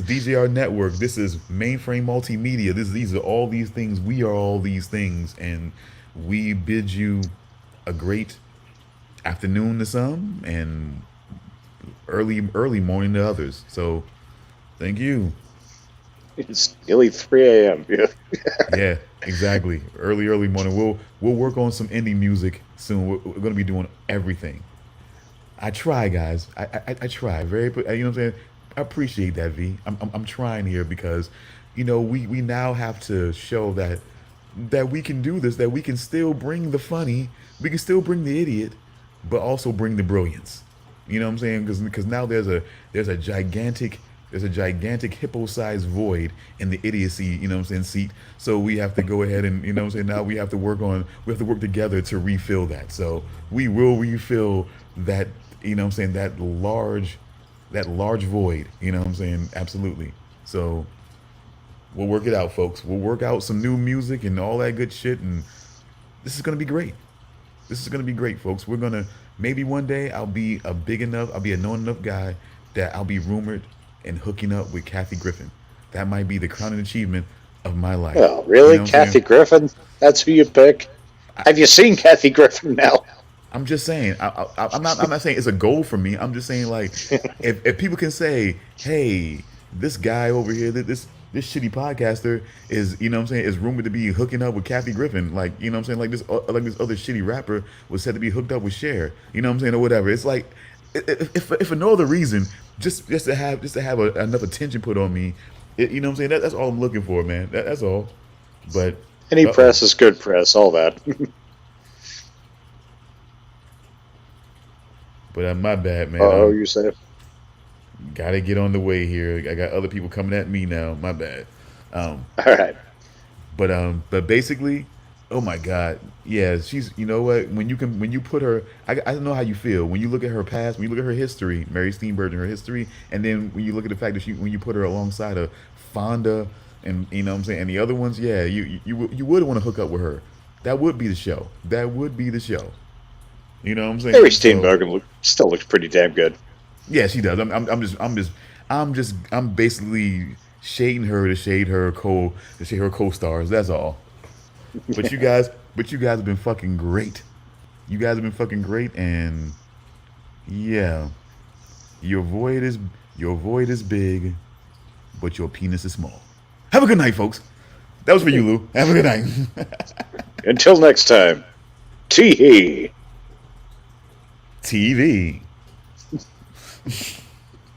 DJR Network. This is Mainframe Multimedia. These are all these things. We are all these things, and we bid you a great afternoon to some and early morning to others. So, thank you. It's nearly 3 a.m. Yeah. Yeah, exactly. Early morning. We'll work on some indie music soon. We're going to be doing everything. I try, guys. I try. You know what I'm saying? I appreciate that, V. I'm trying here because, we now have to show that we can do this, that we can still bring the funny, we can still bring the idiot, but also bring the brilliance. You know what I'm saying? Because now there's a gigantic hippo-sized void in the idiocy, seat. So we have to go ahead and, now we have to work together to refill that. So we will refill that, that large void, absolutely. So we'll work it out, folks. We'll work out some new music and all that good shit, and this is going to be great. This is going to be great, folks. We're going to, maybe one day I'll be a known enough guy that I'll be rumored and hooking up with Kathy Griffin. That might be the crowning achievement of my life. Oh, really? Kathy Griffin? That's who you pick? Have you seen Kathy Griffin now? I'm just saying. I'm not saying it's a goal for me. I'm just saying, like, if people can say, hey, this guy over here, this shitty podcaster is, is rumored to be hooking up with Kathy Griffin, like, like this other shitty rapper was said to be hooked up with Cher, or whatever. It's like, if for no other reason, just to have enough attention put on me, that's all I'm looking for, man. That's all. But any press is good press, all that. But my bad, man. Oh, you said. Gotta get on the way here. I got other people coming at me now. My bad. All right. But basically, oh my God, yeah, she's. You know what? When you put her, I don't know how you feel when you look at her past, when you look at her history, Mary Steenburgen, her history, and then when you look at the fact that when you put her alongside of Fonda, and and the other ones, yeah, you would want to hook up with her. That would be the show. That would be the show. You know what I'm saying? Mary Steenburgen still looks pretty damn good. Yeah, she does. I'm basically shading her to shade her co-stars. That's all. But you guys have been fucking great. You guys have been fucking great, and yeah, your void is big, but your penis is small. Have a good night, folks. That was for you, Lou. Have a good night. Until next time, Tee-Hee. TV.